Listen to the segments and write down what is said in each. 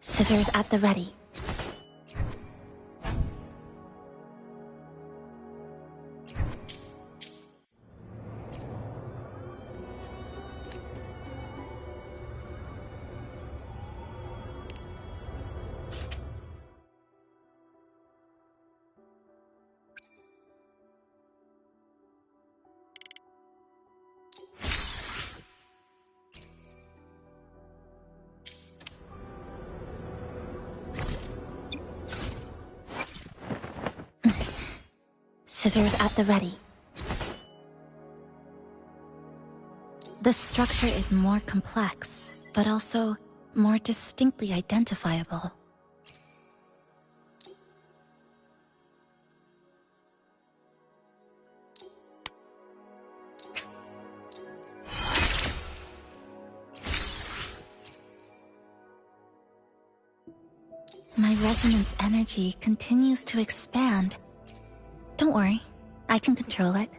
Scissors at the ready. Scissors at the ready. The structure is more complex, but also more distinctly identifiable. My resonance energy continues to expand. Don't worry, I can control it.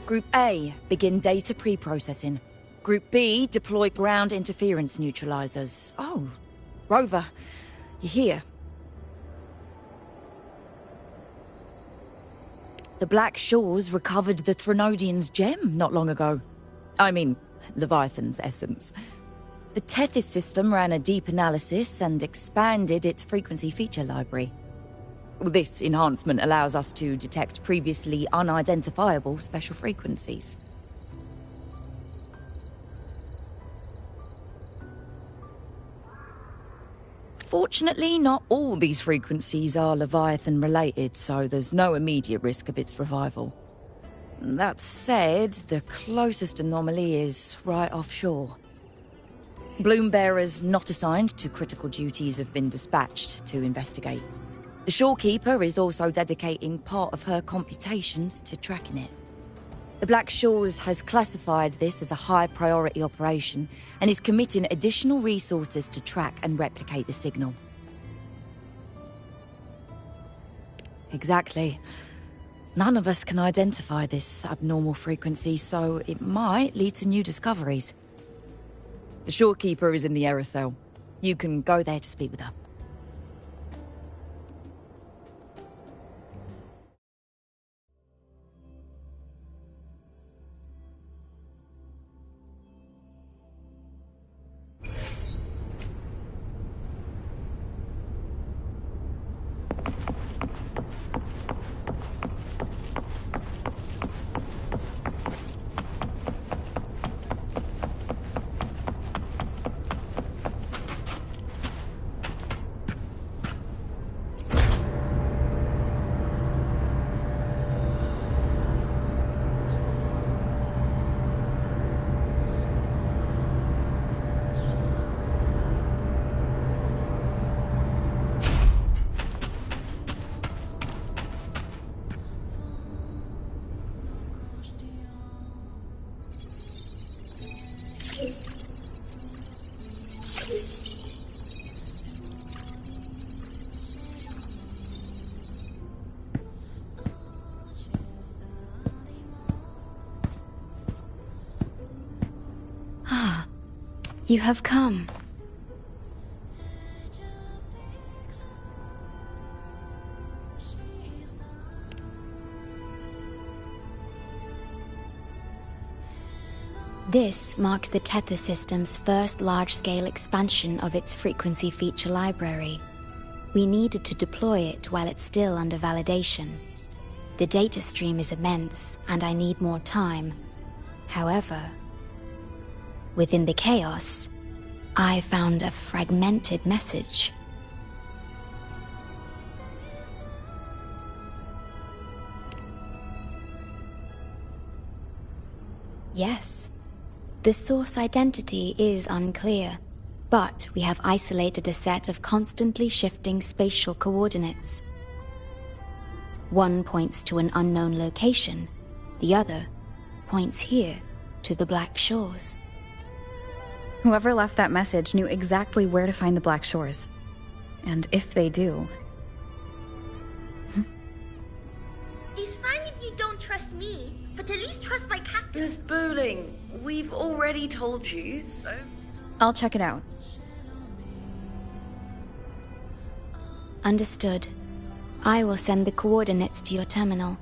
Group A, begin data pre-processing. Group B, deploy ground interference neutralizers. Oh, Rover, you're here. The Black Shores recovered the Threnodian's gem not long ago. I mean, Leviathan's essence. The Tethys system ran a deep analysis and expanded its frequency feature library. This enhancement allows us to detect previously unidentifiable special frequencies. Fortunately, not all these frequencies are Leviathan related, so there's no immediate risk of its revival. That said, the closest anomaly is right offshore. Bloom bearers not assigned to critical duties have been dispatched to investigate. The shorekeeper is also dedicating part of her computations to tracking it. The Black Shores has classified this as a high-priority operation and is committing additional resources to track and replicate the signal. Exactly. None of us can identify this abnormal frequency, so it might lead to new discoveries. The shorekeeper is in the aerosol. You can go there to speak with her. You have come. This marks the Tether system's first large-scale expansion of its frequency feature library. We needed to deploy it while it's still under validation. The data stream is immense, and I need more time. However, within the chaos, I found a fragmented message. Yes, the source identity is unclear, but we have isolated a set of constantly shifting spatial coordinates. One points to an unknown location, the other points here to the Black Shores. Whoever left that message knew exactly where to find the Black Shores. And if they do... It's fine if you don't trust me, but at least trust my cactus. Miss Booling, we've already told you, so... I'll check it out. Understood. I will send the coordinates to your terminal.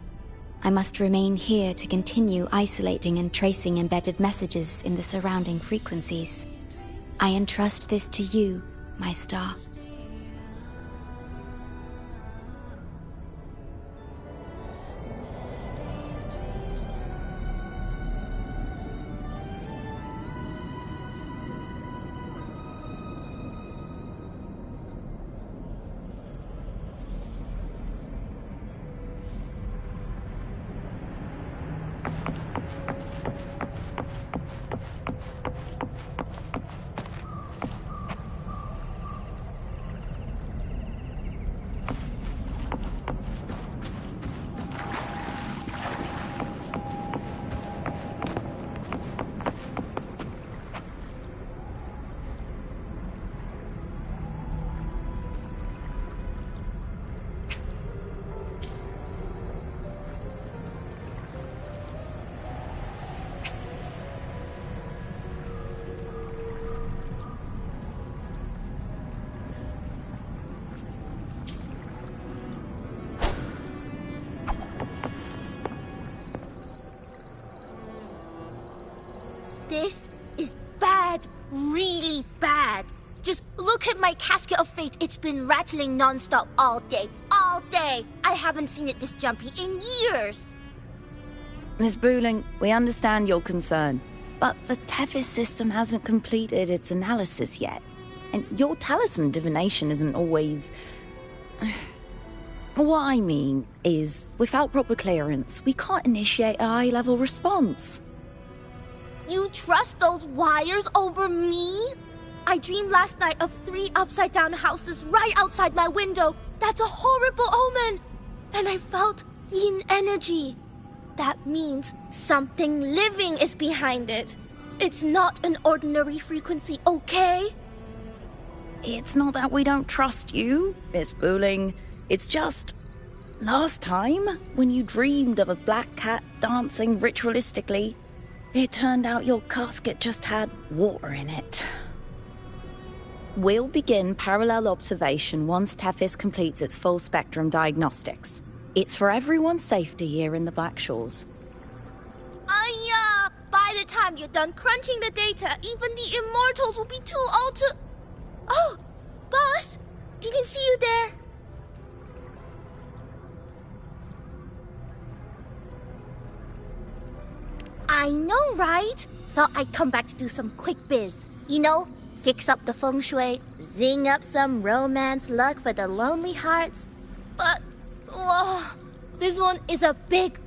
I must remain here to continue isolating and tracing embedded messages in the surrounding frequencies. I entrust this to you, my star. This is bad, really bad. Just look at my casket of fate. It's been rattling non-stop all day. All day! I haven't seen it this jumpy in years. Miss Booling, we understand your concern, but the Tethys system hasn't completed its analysis yet. And your talisman divination isn't always... What I mean is, without proper clearance, we can't initiate a high-level response. You trust those wires over me? I dreamed last night of 3 upside-down houses right outside my window. That's a horrible omen! And I felt yin energy. That means something living is behind it. It's not an ordinary frequency, okay? It's not that we don't trust you, Miss Booling. It's just... Last time, when you dreamed of a black cat dancing ritualistically, it turned out your casket just had water in it. We'll begin parallel observation once Tethys completes its full spectrum diagnostics. It's for everyone's safety here in the Black Shores. By the time you're done crunching the data, even the immortals will be too old to... Oh, boss! Didn't see you there. I know, right? Thought I'd come back to do some quick biz. You know, fix up the feng shui, zing up some romance luck for the lonely hearts. But, whoa, this one is a big,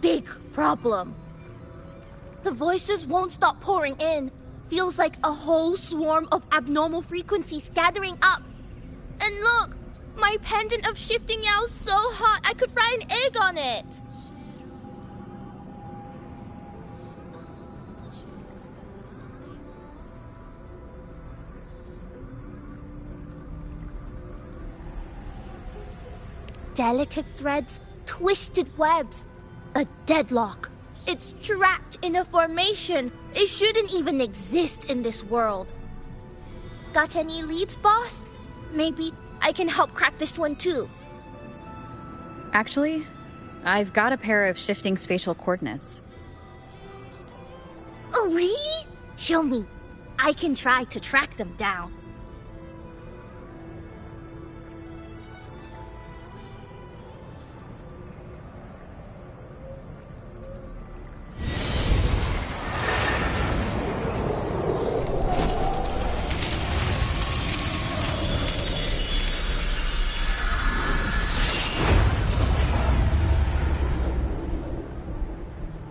big problem. The voices won't stop pouring in. Feels like a whole swarm of abnormal frequencies gathering up. And look, my pendant of shifting yow's so hot I could fry an egg on it. Delicate threads, twisted webs, a deadlock. It's trapped in a formation. It shouldn't even exist in this world. Got any leads, boss? Maybe I can help crack this one too. Actually, I've got a pair of shifting spatial coordinates. Oh, really? Show me. I can try to track them down.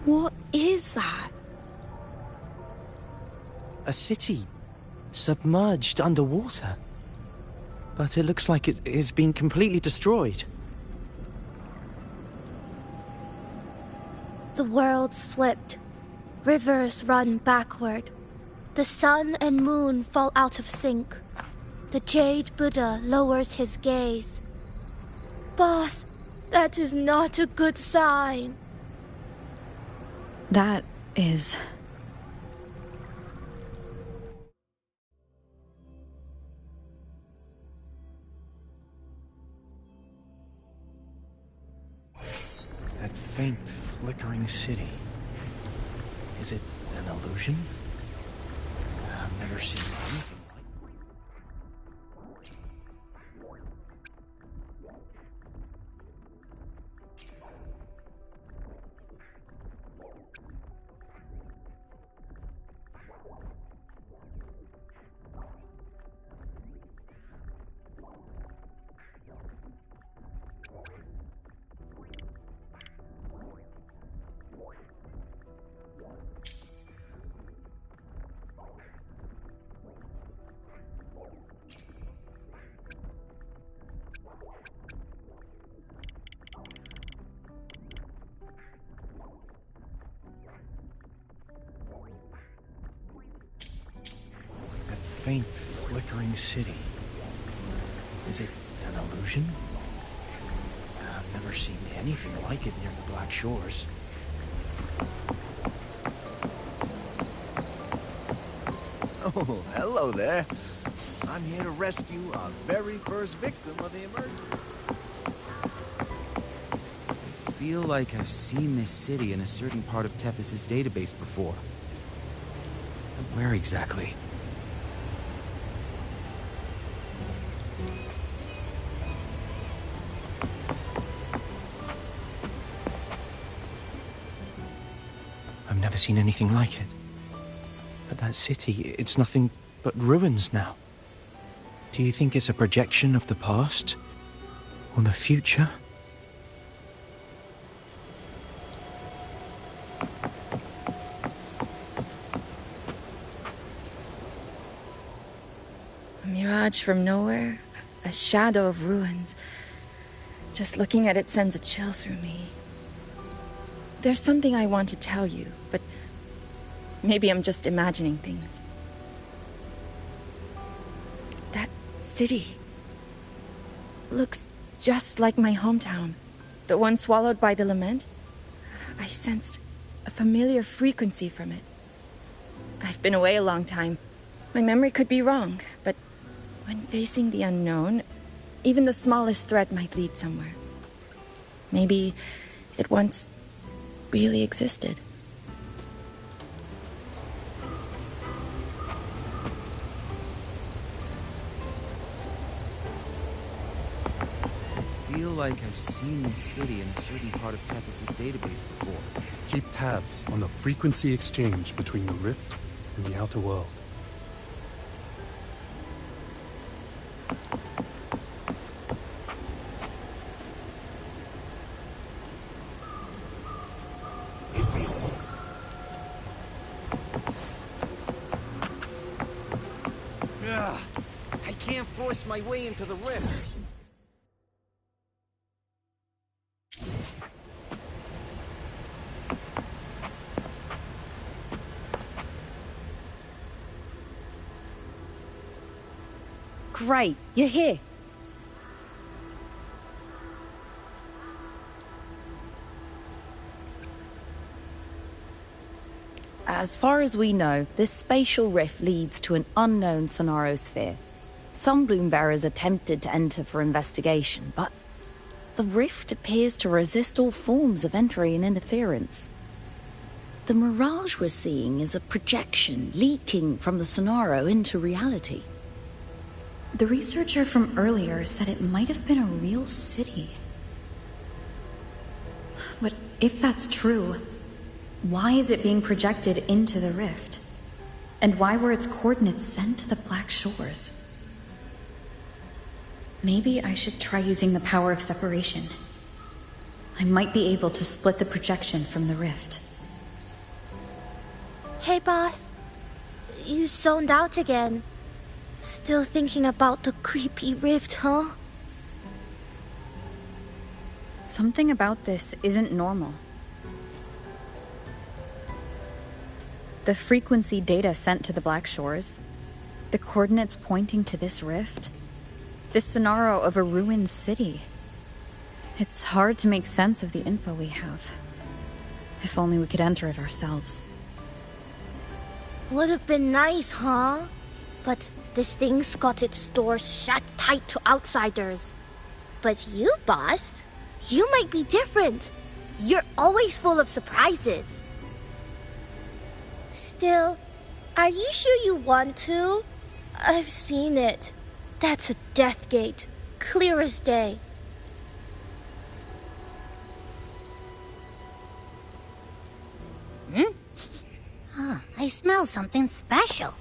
What is that? A city submerged underwater. But it looks like it's been completely destroyed. The world's flipped. Rivers run backward. The sun and moon fall out of sync. The Jade Buddha lowers his gaze. Boss, that is not a good sign. That is... That faint, flickering city. Is it an illusion? I've never seen anything like it. Faint, flickering city. Is it an illusion? I've never seen anything like it near the Black Shores. Oh, hello there. I'm here to rescue our very first victim of the emergency. I feel like I've seen this city in a certain part of Tethys' database before. But where exactly? I've never seen anything like it. But that city, it's nothing but ruins now. Do you think it's a projection of the past? Or the future? A mirage from nowhere, a shadow of ruins. Just looking at it sends a chill through me. There's something I want to tell you, but maybe I'm just imagining things. That city looks just like my hometown, the one swallowed by the lament. I sensed a familiar frequency from it. I've been away a long time. My memory could be wrong, but when facing the unknown, even the smallest threat might lead somewhere. Maybe it once really existed. I feel like I've seen this city in a certain part of Tethys' database before. Keep tabs on the frequency exchange between the Rift and the outer world. I can't force my way into the rift. Great, you're here. As far as we know, this spatial rift leads to an unknown sonarosphere. Some bloom-bearers attempted to enter for investigation, but the rift appears to resist all forms of entry and interference. The mirage we're seeing is a projection leaking from the sonaro into reality. The researcher from earlier said it might have been a real city. But if that's true, why is it being projected into the rift? And why were its coordinates sent to the Black Shores? Maybe I should try using the power of separation. I might be able to split the projection from the rift. Hey, boss. You zoned out again. Still thinking about the creepy rift, huh? Something about this isn't normal. The frequency data sent to the Black Shores, the coordinates pointing to this rift, this scenario of a ruined city. It's hard to make sense of the info we have. If only we could enter it ourselves. Would have been nice, huh? But this thing's got its doors shut tight to outsiders. But you, boss, you might be different. You're always full of surprises. Still, are you sure you want to? I've seen it. That's a death gate, clear as day. I smell something special.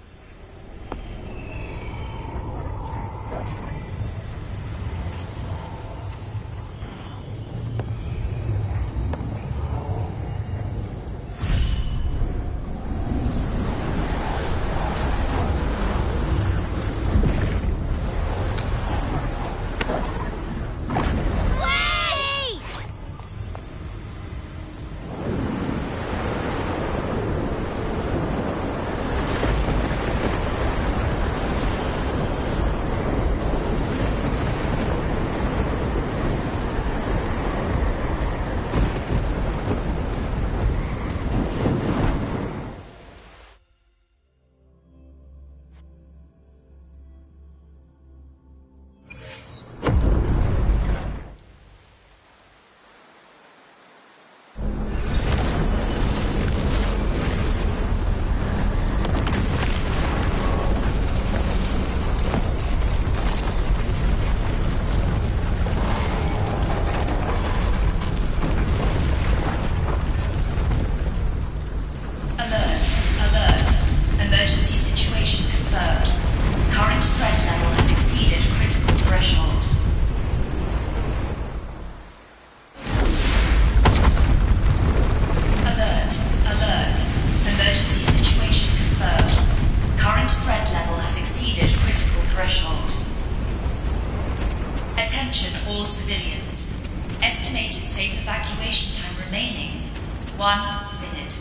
evacuation time remaining. 1 minute,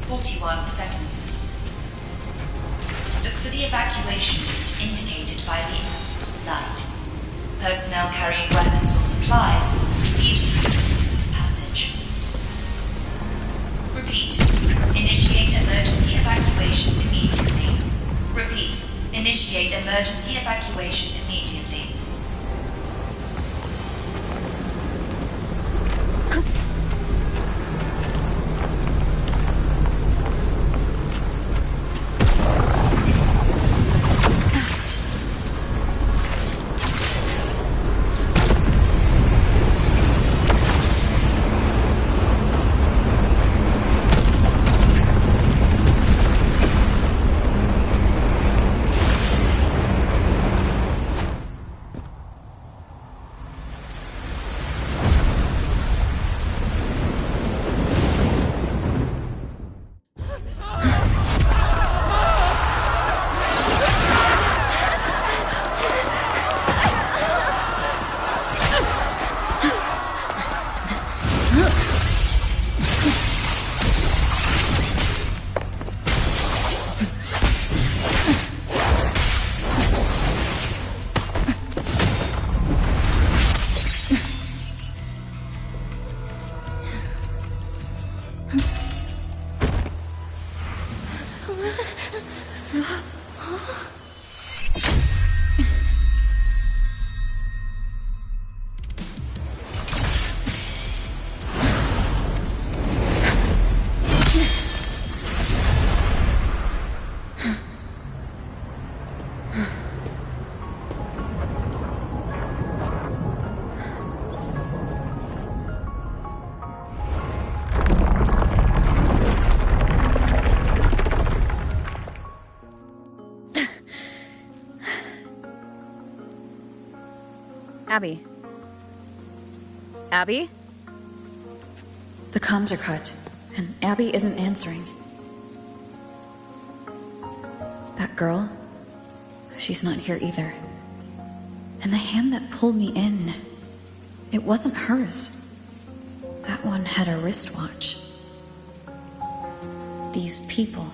41 seconds. Look for the evacuation route indicated by the light. Personnel carrying weapons or supplies proceed through the passage. Repeat. Initiate emergency evacuation immediately. Repeat. Initiate emergency evacuation immediately. Abby? Abby? The comms are cut, and Abby isn't answering. That girl, she's not here either. And the hand that pulled me in, it wasn't hers. That one had a wristwatch. These people,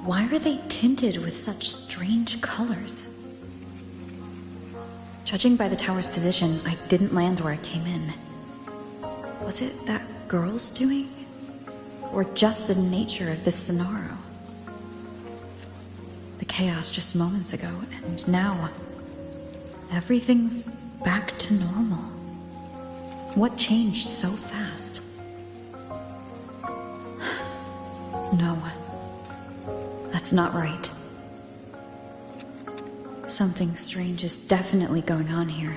why are they tinted with such strange colors? Judging by the tower's position, I didn't land where I came in. Was it that girl's doing? Or just the nature of this scenario? The chaos just moments ago, and now everything's back to normal. What changed so fast? No, that's not right. Something strange is definitely going on here.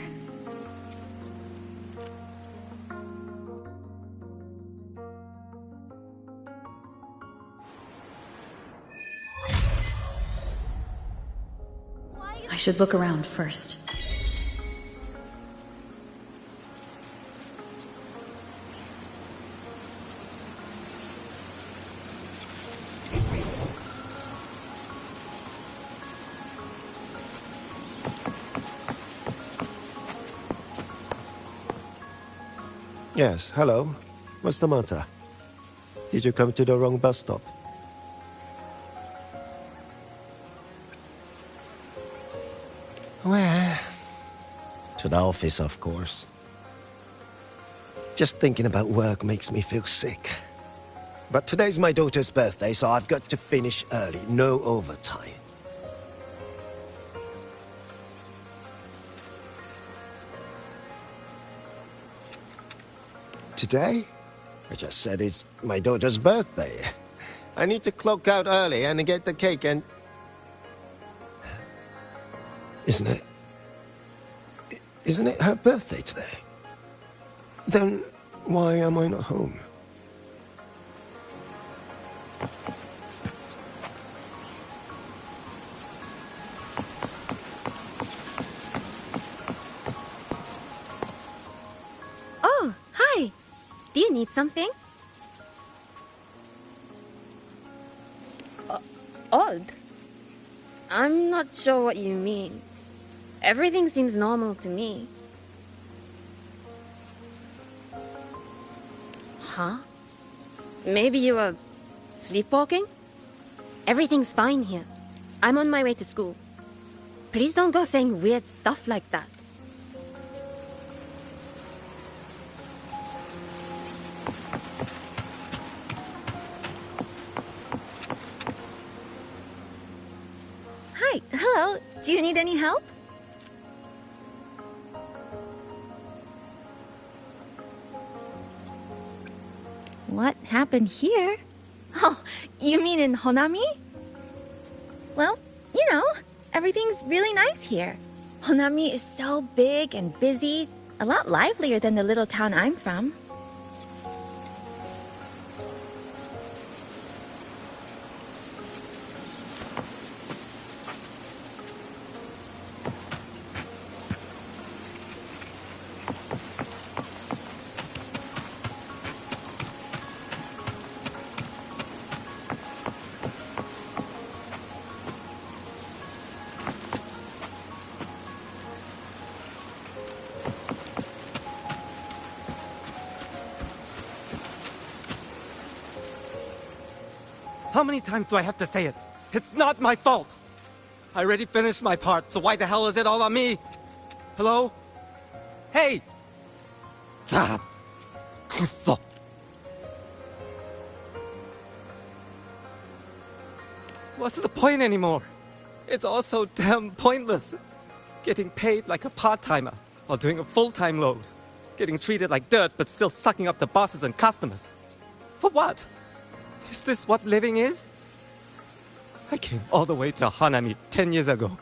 I should look around first. Yes, hello. What's the matter? Did you come to the wrong bus stop? Where? To the office, of course. Just thinking about work makes me feel sick. But today's my daughter's birthday, so I've got to finish early. No overtime. Today? I just said it's my daughter's birthday. I need to clock out early and get the cake and... Isn't it her birthday today? Then why am I not home? Oh, hi. Do you need something? Odd? I'm not sure what you mean. Everything seems normal to me. Huh? Maybe you were sleepwalking? Everything's fine here. I'm on my way to school. Please don't go saying weird stuff like that. Hi, hello. Do you need any help? What happened here? Oh, you mean in Honami? Well, you know, everything's really nice here. Honami is so big and busy, a lot livelier than the little town I'm from. How many times do I have to say it? It's not my fault! I already finished my part, so why the hell is it all on me? Hello? Hey! Ah, kusso. What's the point anymore? It's all so damn pointless. Getting paid like a part-timer, while doing a full-time load. Getting treated like dirt, but still sucking up the bosses and customers. For what? Is this what living is? I came all the way to Hanami 10 years ago.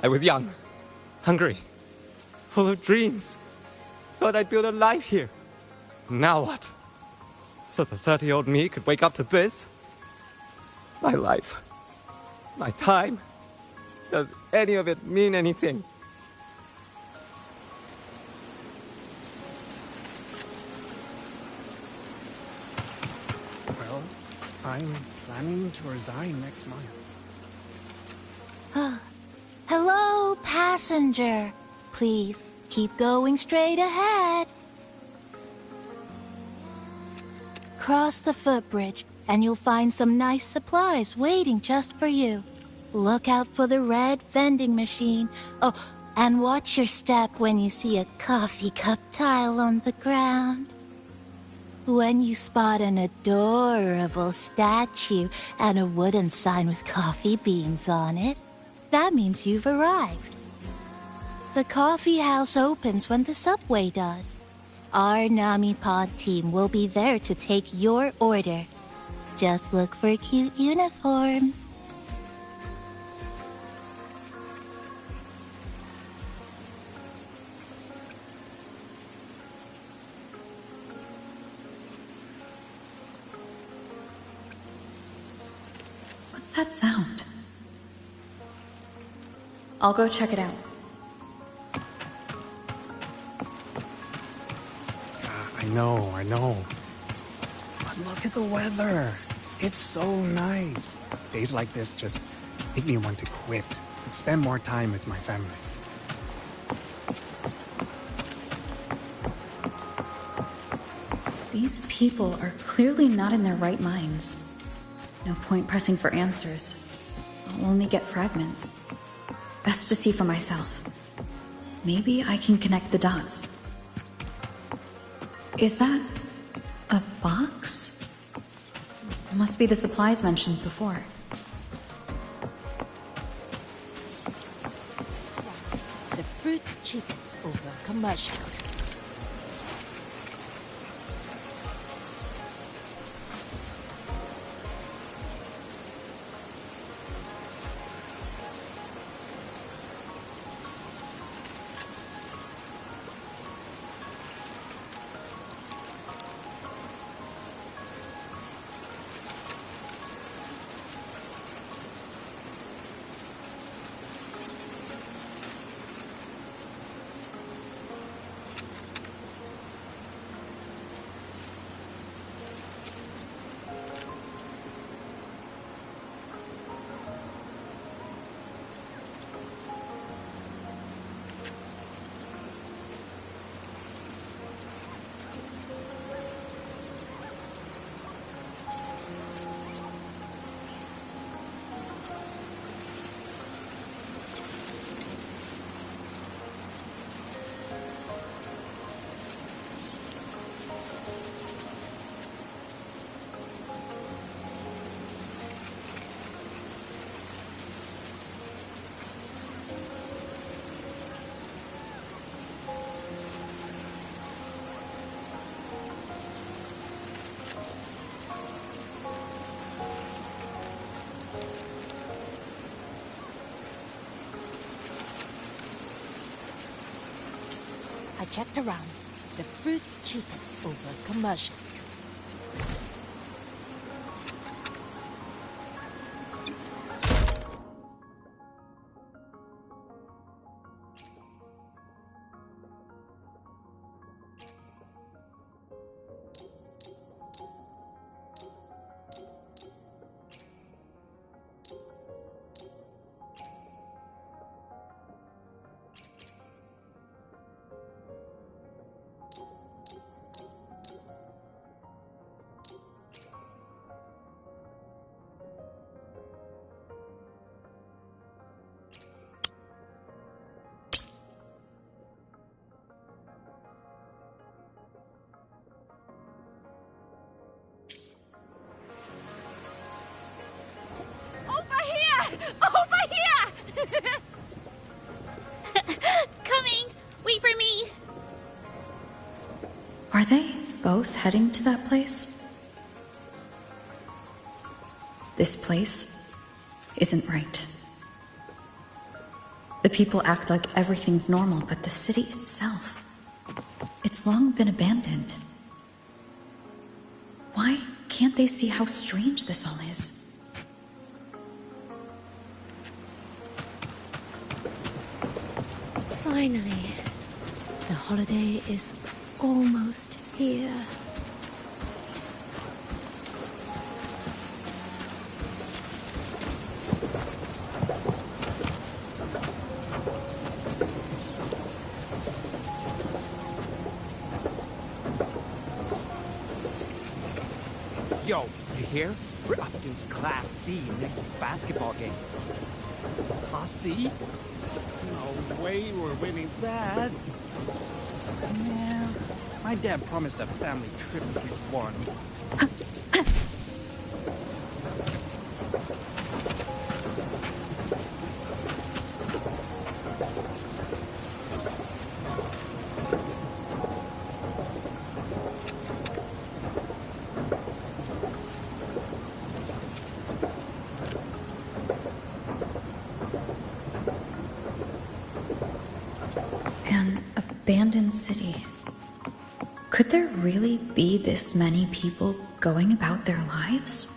I was young, hungry, full of dreams. Thought I'd build a life here. Now what? So the 30-year-old me could wake up to this? My life. My time. Does any of it mean anything? Well, I'm planning to resign next month. Hello, passenger. Please keep going straight ahead. Cross the footbridge, and you'll find some nice supplies waiting just for you. Look out for the red vending machine. Oh, and watch your step when you see a coffee cup tile on the ground. When you spot an adorable statue and a wooden sign with coffee beans on it, that means you've arrived. The coffee house opens when the subway does. Our Nami Pod team will be there to take your order. Just look for cute uniforms. What's that sound? I'll go check it out. I know. But look at the weather. It's so nice. Days like this just make me want to quit and spend more time with my family. These people are clearly not in their right minds. No point pressing for answers. I'll only get fragments. Best to see for myself. Maybe I can connect the dots. Is that a box? Must be the supplies mentioned before. The fruit's cheapest over commercials. checked around. The fruit's cheapest over Commercial Street. Coming! Wait for me! Are they both heading to that place? This place isn't right. The people act like everything's normal, but the city itself, it's long been abandoned. Why can't they see how strange this all is? Finally, the holiday is almost here. Yo, you hear? We're up against Class C next basketball game. Class C? No way we're winning that. Man, my dad promised a family trip if we won. An abandoned city. Could there really be this many people going about their lives?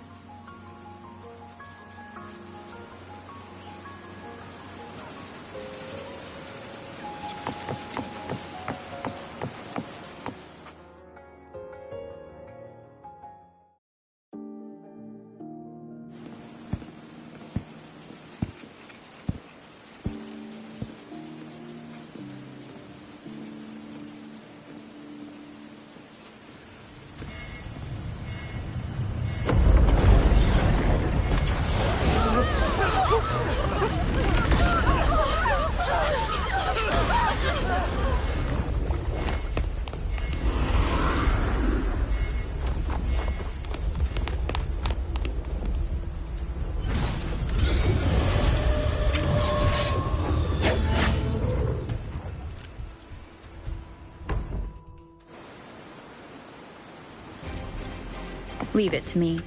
Leave it to me.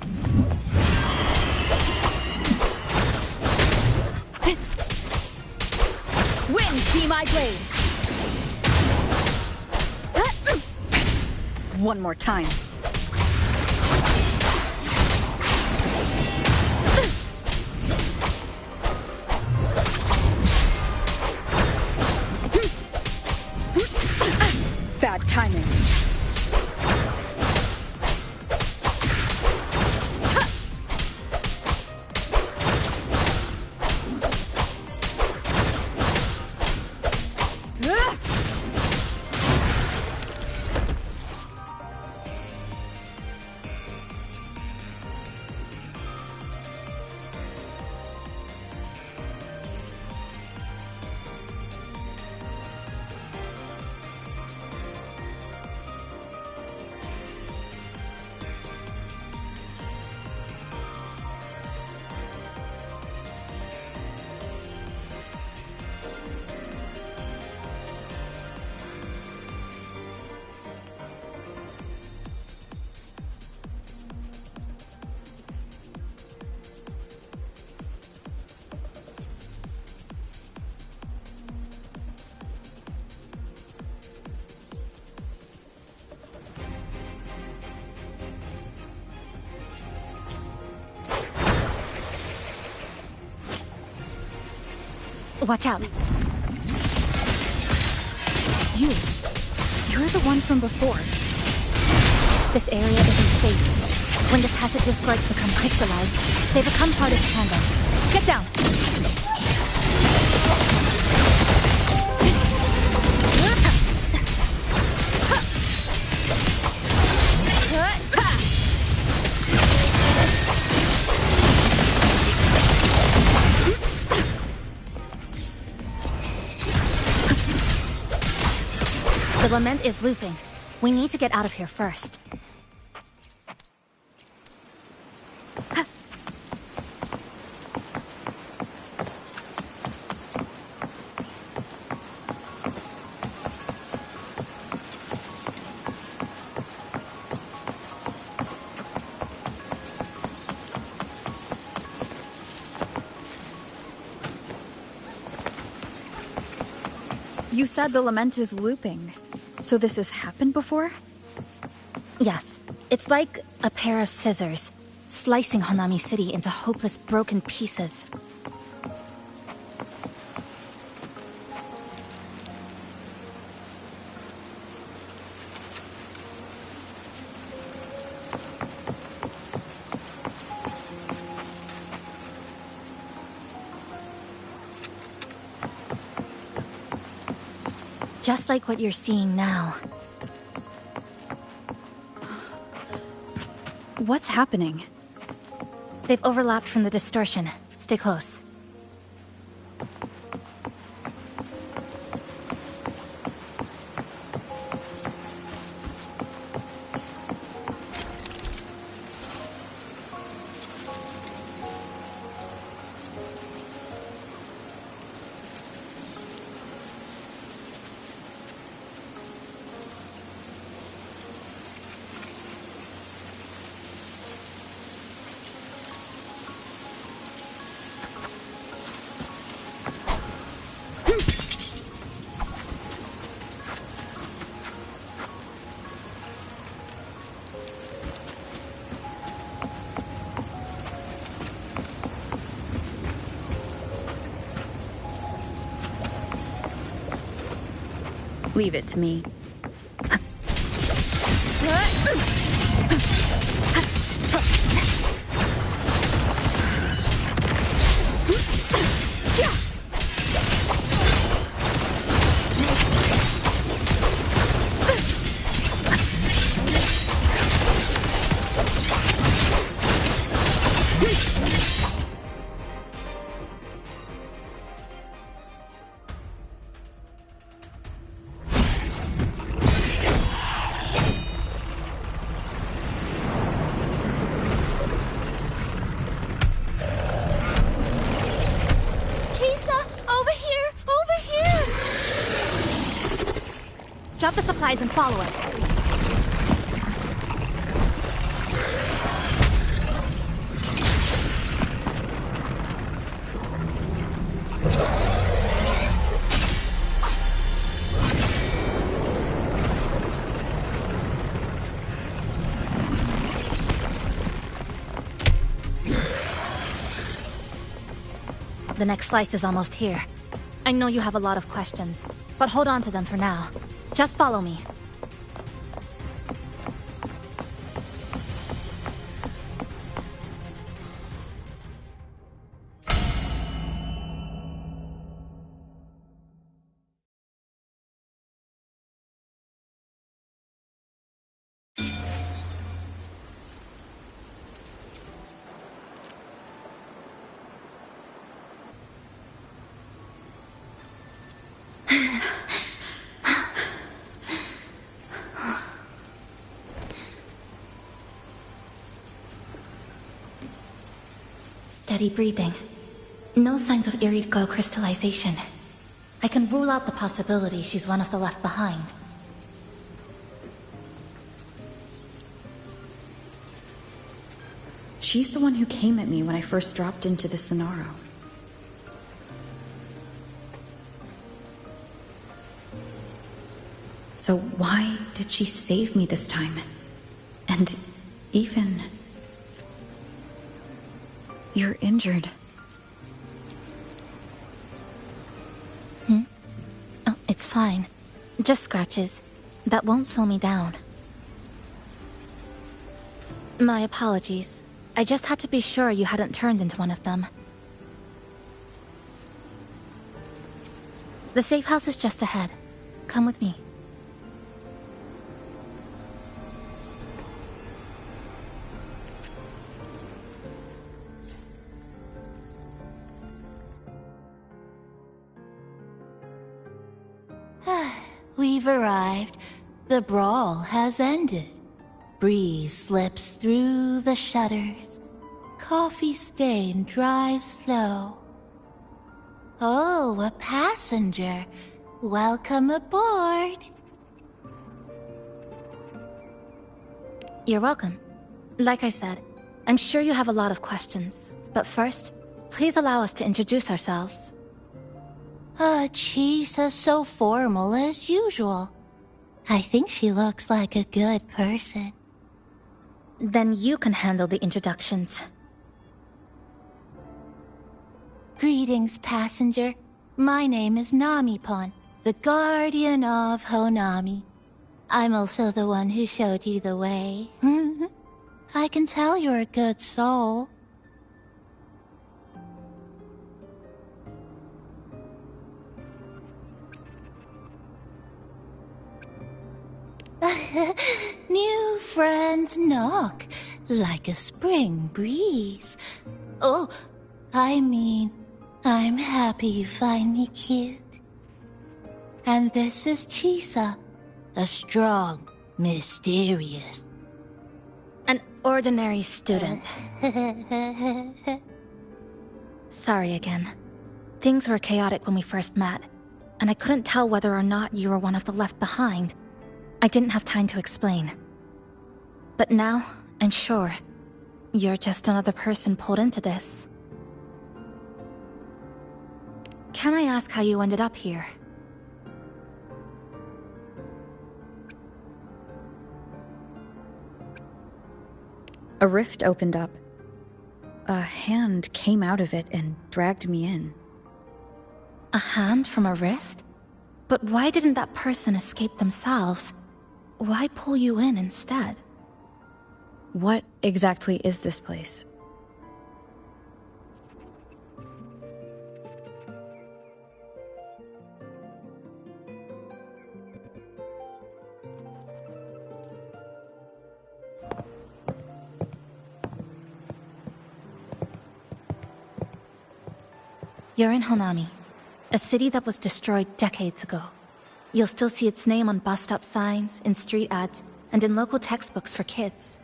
Wind be my blade! One more time. Bad timing. Watch out. You're the one from before. This area isn't safe. When the tacit discords become crystallized, they become part of Tandem. Get down! The lament is looping. We need to get out of here first. You said the lament is looping. So this has happened before? Yes. It's like a pair of scissors, slicing Honami City into hopeless broken pieces. Just like what you're seeing now. What's happening? They've overlapped from the distortion. Stay close. Leave it to me. Drop the supplies and follow it. The next slice is almost here. I know you have a lot of questions, but hold on to them for now. Just follow me. Steady breathing. No signs of eerie glow crystallization. I can rule out the possibility she's one of the left behind. She's the one who came at me when I first dropped into the Sonaro. So why did she save me this time? And even... You're injured. Oh, it's fine. Just scratches. That won't slow me down. My apologies. I just had to be sure you hadn't turned into one of them. The safe house is just ahead. Come with me. We've arrived. The brawl has ended. Breeze slips through the shutters. Coffee stain dries slow. Oh, a passenger. Welcome aboard. You're welcome. Like I said, I'm sure you have a lot of questions. But first, please allow us to introduce ourselves. Chisa's so formal as usual. I think she looks like a good person. Then you can handle the introductions. Greetings, passenger. My name is Namipon, the guardian of Honami. I'm also the one who showed you the way. I can tell you're a good soul. New friends knock like a spring breeze. Oh, I mean, I'm happy you find me cute. And this is Chisa, a strong, mysterious... An ordinary student. Sorry again. Things were chaotic when we first met, and I couldn't tell whether or not you were one of the left behind. I didn't have time to explain. But now, I'm sure, you're just another person pulled into this. Can I ask how you ended up here? A rift opened up. A hand came out of it and dragged me in. A hand from a rift? But why didn't that person escape themselves? Why pull you in instead? What exactly is this place? You're in Honami, a city that was destroyed decades ago. You'll still see its name on bus-stop signs, in street ads, and in local textbooks for kids.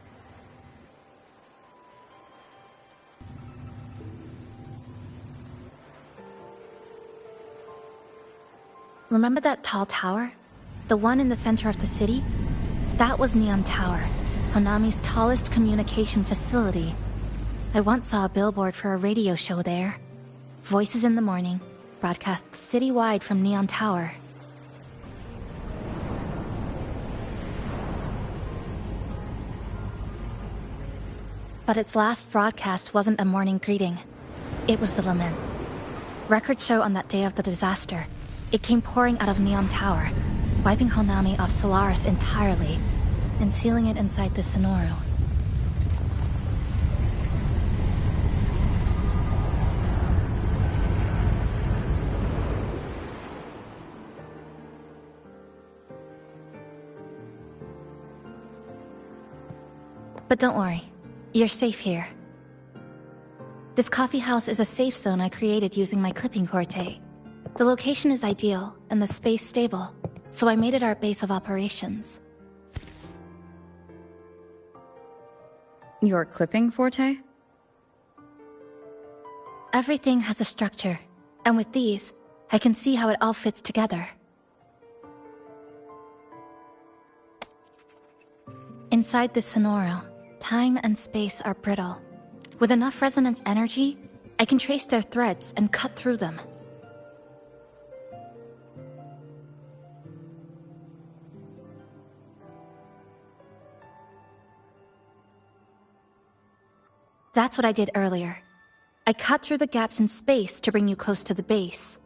Remember that tall tower? The one in the center of the city? That was Neon Tower, Honami's tallest communication facility. I once saw a billboard for a radio show there. Voices in the morning, broadcast citywide from Neon Tower. But its last broadcast wasn't a morning greeting. It was the lament. Records show on that day of the disaster, it came pouring out of Neon Tower, wiping Honami off Solaris entirely, and sealing it inside the Sonoro. But don't worry, you're safe here. This coffee house is a safe zone I created using my clipping forte. The location is ideal, and the space stable, so I made it our base of operations. Your clipping forte? Everything has a structure, and with these, I can see how it all fits together. Inside this Sonoro, time and space are brittle. With enough resonance energy, I can trace their threads and cut through them. That's what I did earlier. I cut through the gaps in space to bring you close to the base.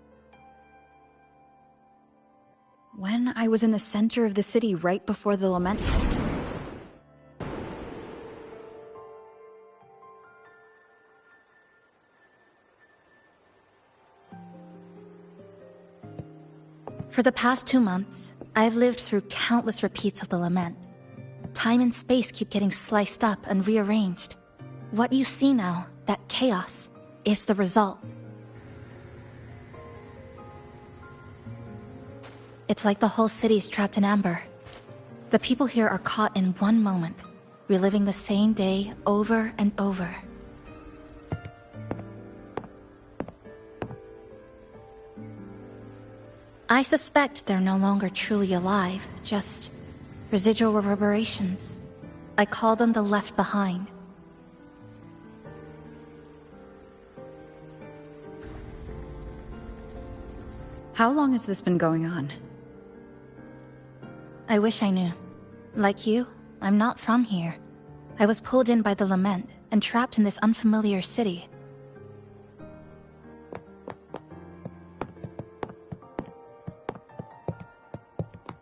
when I was in the center of the city right before the lament hit. For the past 2 months, I've lived through countless repeats of the lament. Time and space keep getting sliced up and rearranged. What you see now, that chaos, is the result. It's like the whole city's trapped in amber. The people here are caught in one moment, reliving the same day over and over. I suspect they're no longer truly alive, just residual reverberations. I call them the left behind. How long has this been going on? I wish I knew. Like you, I'm not from here. I was pulled in by the lament and trapped in this unfamiliar city.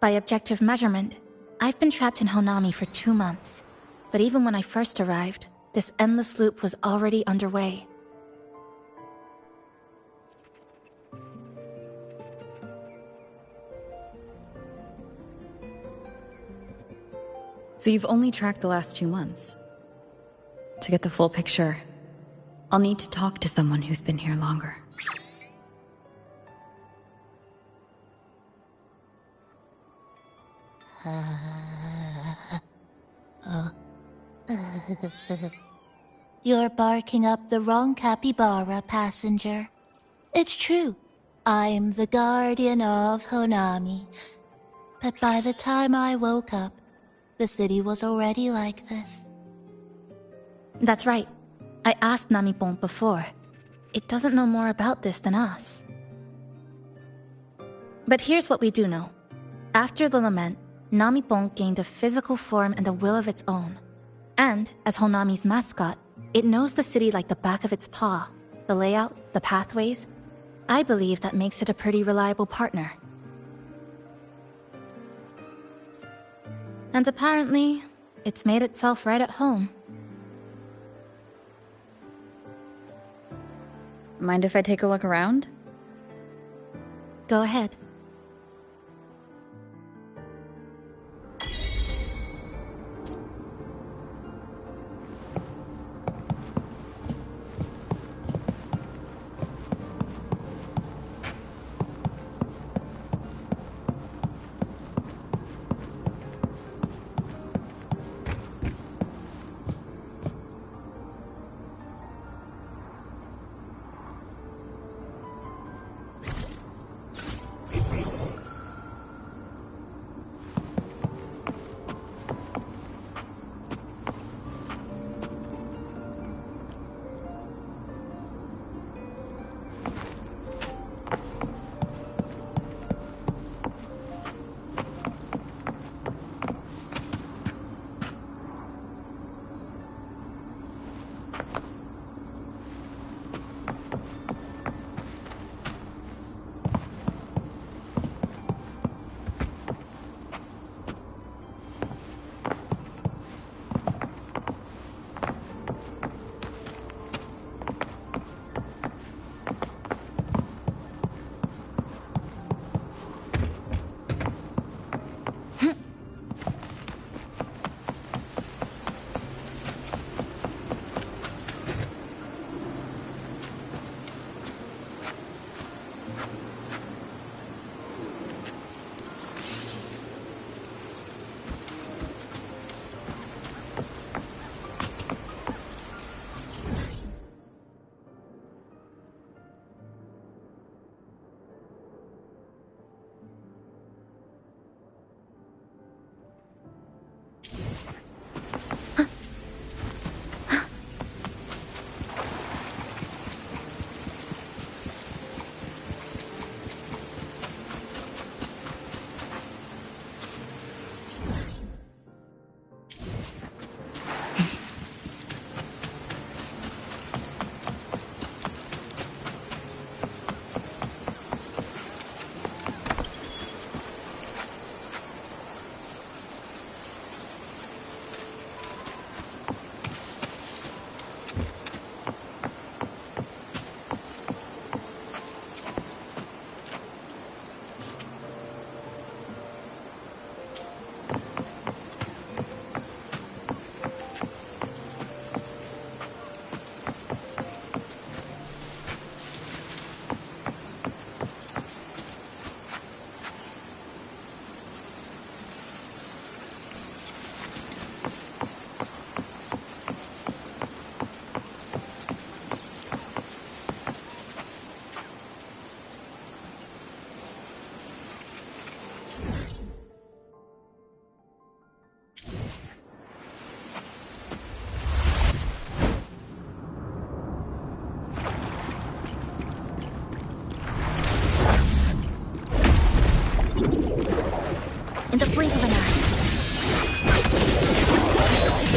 By objective measurement, I've been trapped in Honami for 2 months. But even when I first arrived, this endless loop was already underway. So you've only tracked the last 2 months. To get the full picture, I'll need to talk to someone who's been here longer. You're barking up the wrong capybara, passenger. It's true. I'm the guardian of Honami. But by the time I woke up, the city was already like this. That's right. I asked Namipon before. It doesn't know more about this than us. But here's what we do know. After the lament, Namipon gained a physical form and a will of its own. And, as Honami's mascot, it knows the city like the back of its paw. The layout, the pathways. I believe that makes it a pretty reliable partner. And apparently, it's made itself right at home. Mind if I take a look around? Go ahead.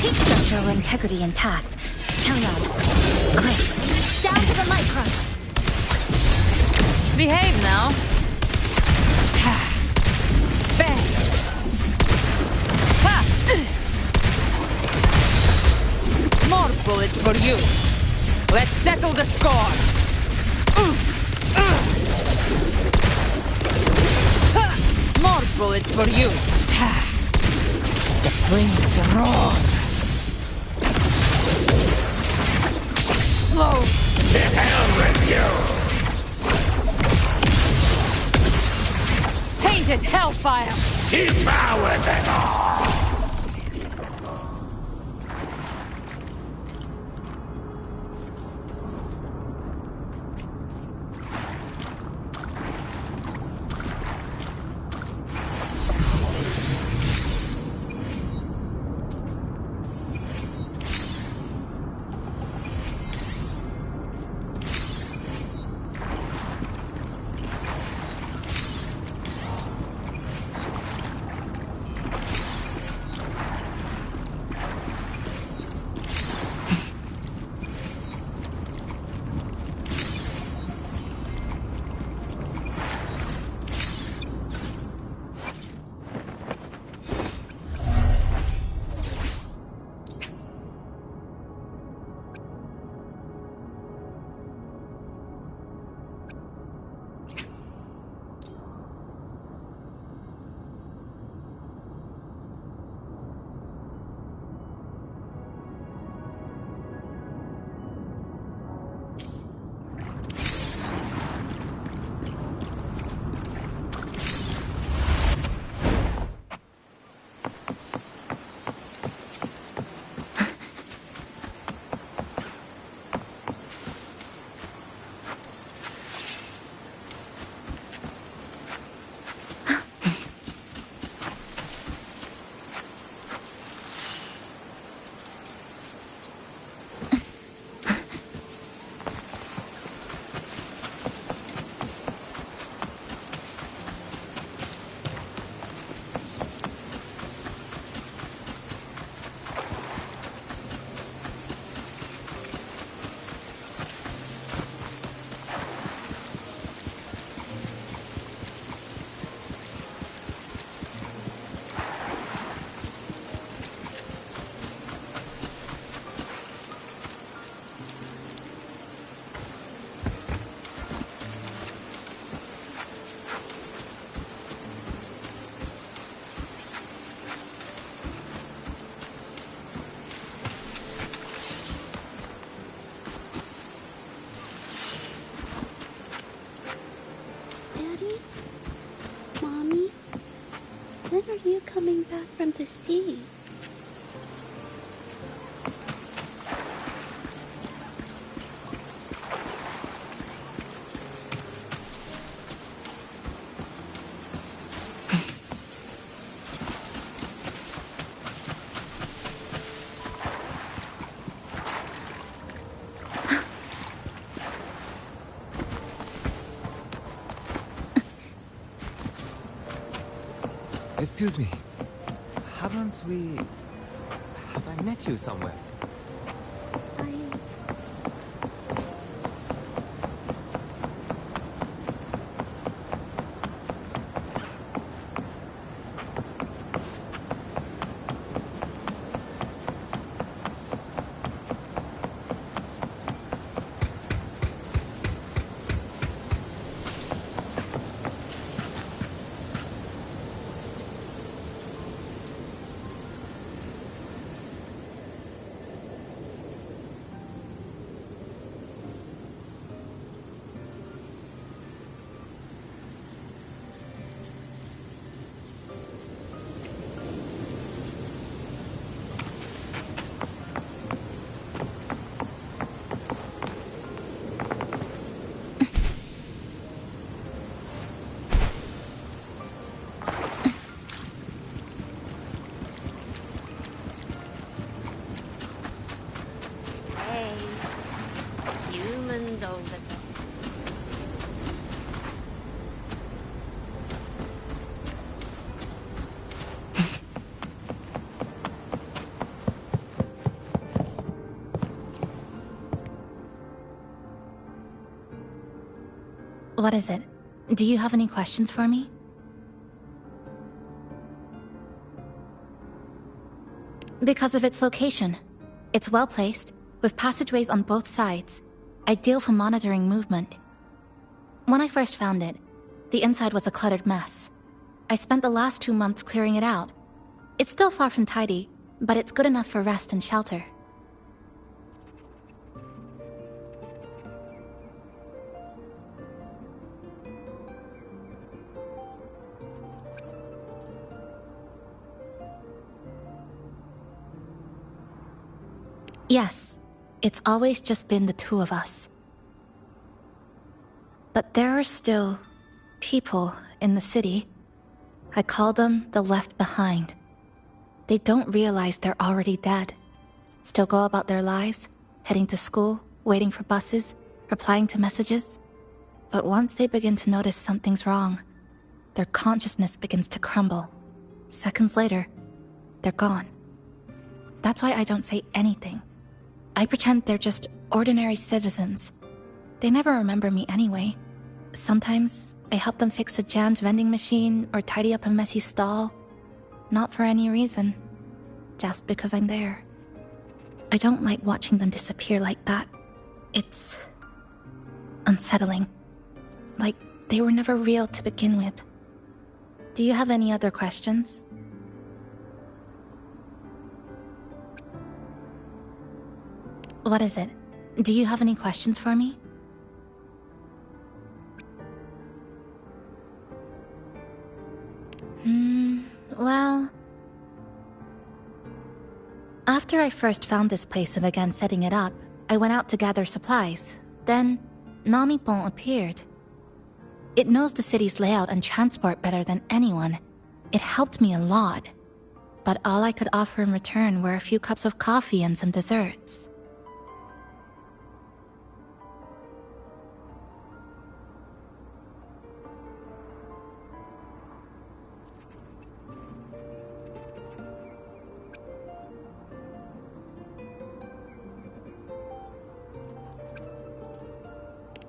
Keep structural integrity intact. Count on. Close. Down to the micron. Behave now. Bang! Ha! More bullets for you. Let's settle the score. More bullets for you. The flames roar. Explode. To hell with you! Tainted hellfire. Devour them all! When are you coming back from the sea? Excuse me. Have I met you somewhere? Over there. What is it? Do you have any questions for me? Because of its location. It's well placed, with passageways on both sides, ideal for monitoring movement. When I first found it, the inside was a cluttered mess. I spent the last 2 months clearing it out. It's still far from tidy, but it's good enough for rest and shelter. Yes, it's always just been the two of us. But there are still people in the city. I call them the left behind. They don't realize they're already dead. Still go about their lives, heading to school, waiting for buses, replying to messages. But once they begin to notice something's wrong, their consciousness begins to crumble. Seconds later, they're gone. That's why I don't say anything. I pretend they're just ordinary citizens. They never remember me anyway. Sometimes I help them fix a jammed vending machine or tidy up a messy stall. Not for any reason, just because I'm there. I don't like watching them disappear like that. It's unsettling. Like they were never real to begin with. Do you have any other questions? What is it? Do you have any questions for me? Well... After I first found this place and began setting it up, I went out to gather supplies. Then, Namipon appeared. It knows the city's layout and transport better than anyone. It helped me a lot. But all I could offer in return were a few cups of coffee and some desserts.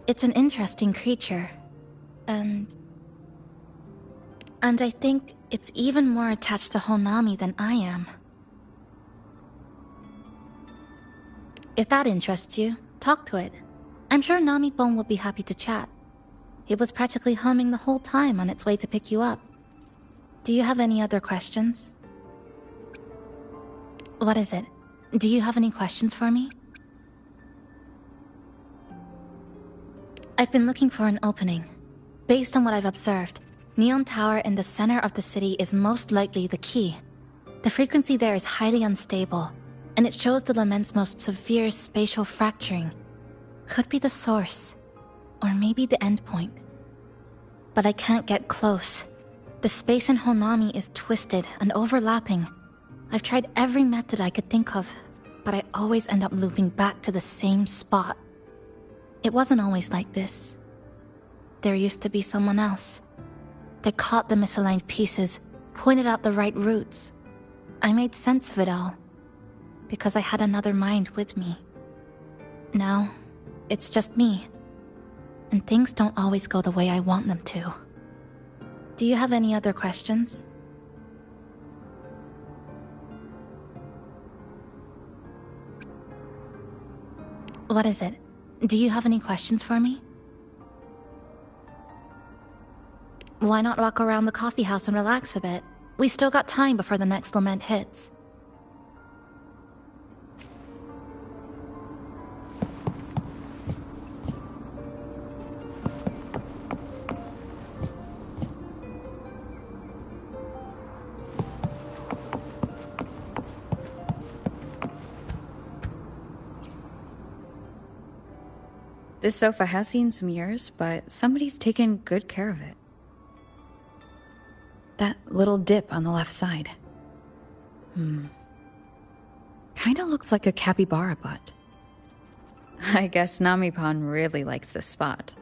It's an interesting creature, and I think it's even more attached to Honami than I am. If that interests you, talk to it. I'm sure Namipon will be happy to chat. It was practically humming the whole time on its way to pick you up. Do you have any other questions? What is it? Do you have any questions for me? I've been looking for an opening. Based on what I've observed, Neon Tower in the center of the city is most likely the key. The frequency there is highly unstable, and it shows the lament's most severe spatial fracturing. Could be the source, or maybe the endpoint. But I can't get close. The space in Honami is twisted and overlapping. I've tried every method I could think of, but I always end up looping back to the same spot. It wasn't always like this. There used to be someone else. They caught the misaligned pieces, pointed out the right routes. I made sense of it all, because I had another mind with me. Now, it's just me, and things don't always go the way I want them to. Do you have any other questions? What is it? Do you have any questions for me? Why not walk around the coffee house and relax a bit? We still got time before the next lament hits. This sofa has seen some years, but somebody's taken good care of it. That little dip on the left side. Kinda looks like a capybara butt. I guess Namipon really likes this spot.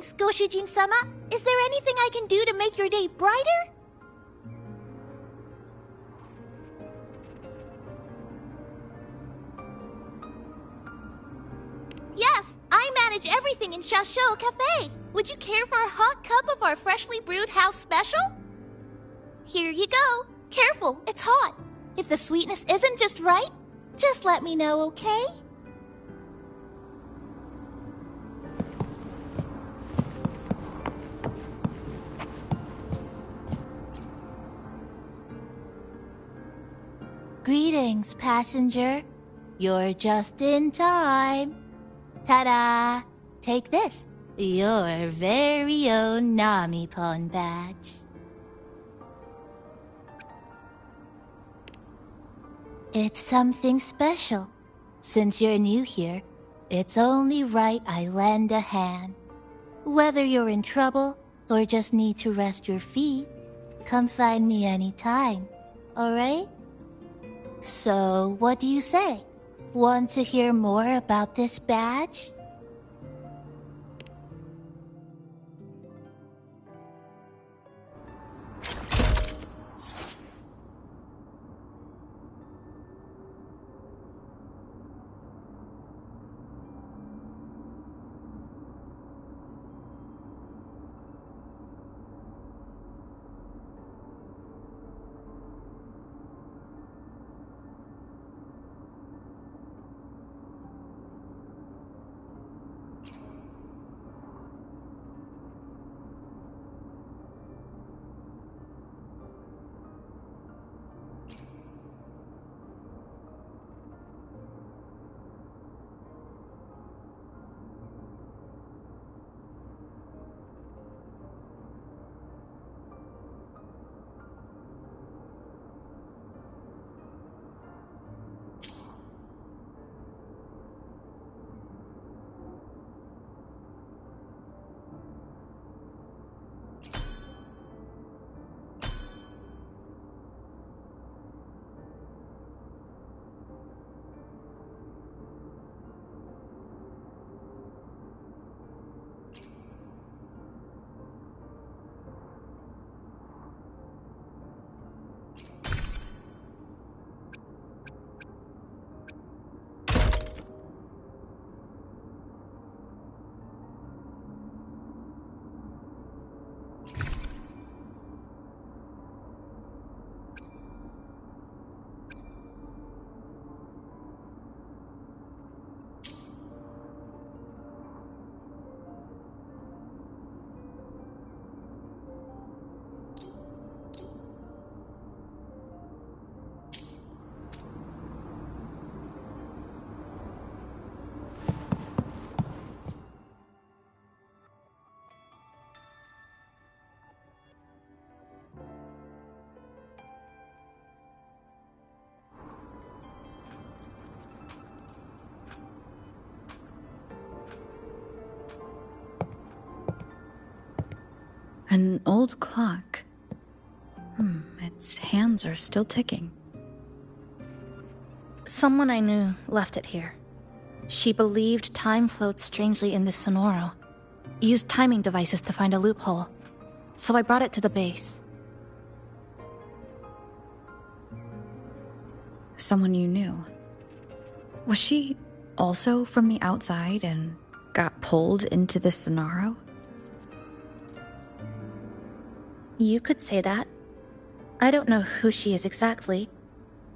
Thanks, Goshujin-sama. Is there anything I can do to make your day brighter? Yes, I manage everything in Shasho Cafe. Would you care for a hot cup of our freshly brewed house special? Here you go. Careful, it's hot. If the sweetness isn't just right, just let me know, okay? Greetings, passenger. You're just in time. Ta-da! Take this, your very own Nami-pon badge. It's something special. Since you're new here, it's only right I lend a hand. Whether you're in trouble or just need to rest your feet, come find me anytime, alright? So, what do you say? Want to hear more about this badge? An old clock. Its hands are still ticking. Someone I knew left it here. She believed time flowed strangely in this Sonoro. Used timing devices to find a loophole. So I brought it to the base. Someone you knew. Was she also from the outside and got pulled into this Sonaro? You could say that. I don't know who she is exactly,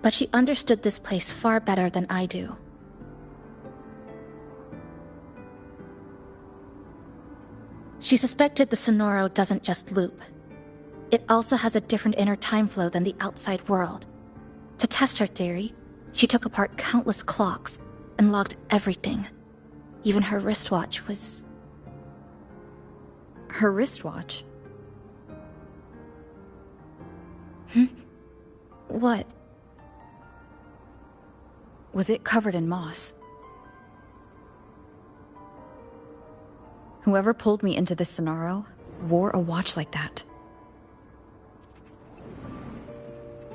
but she understood this place far better than I do. She suspected the Sonoro doesn't just loop. It also has a different inner time flow than the outside world. To test her theory, she took apart countless clocks and logged everything. Even her wristwatch was... Her wristwatch? What? Was it covered in moss? Whoever pulled me into this Sonaro wore a watch like that.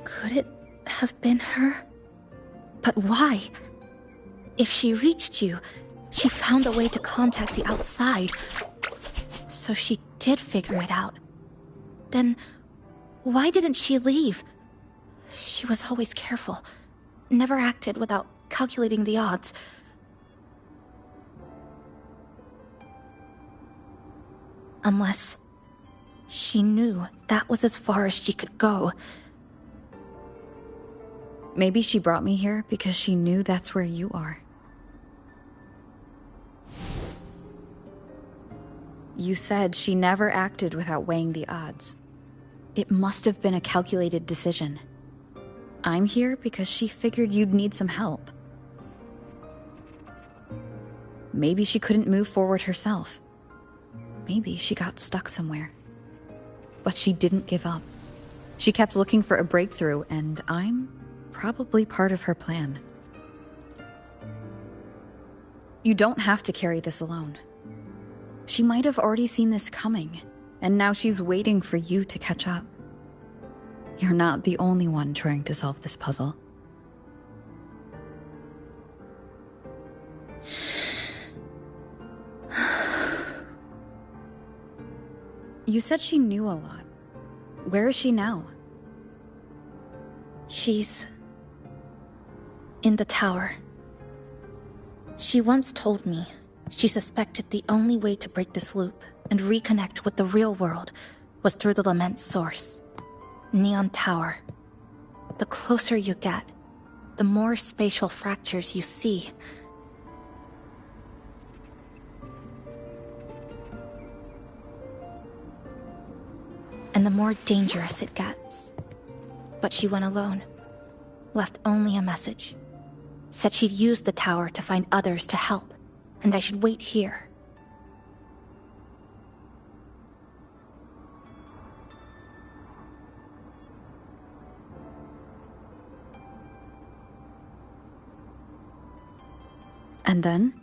Could it have been her? But why? If she reached you, she found a way to contact the outside. So she did figure it out. Then, why didn't she leave? She was always careful. Never acted without calculating the odds. Unless she knew that was as far as she could go. Maybe she brought me here because she knew that's where you are. You said she never acted without weighing the odds. It must have been a calculated decision. I'm here because she figured you'd need some help. Maybe she couldn't move forward herself. Maybe she got stuck somewhere. But she didn't give up. She kept looking for a breakthrough, and I'm probably part of her plan. You don't have to carry this alone. She might have already seen this coming, and now she's waiting for you to catch up. You're not the only one trying to solve this puzzle. You said she knew a lot. Where is she now? She's in the tower. She once told me she suspected the only way to break this loop and reconnect with the real world was through the Lament's source, Neon Tower. The closer you get, the more spatial fractures you see. And the more dangerous it gets. But she went alone, left only a message. Said she'd use the tower to find others to help, and I should wait here. And then?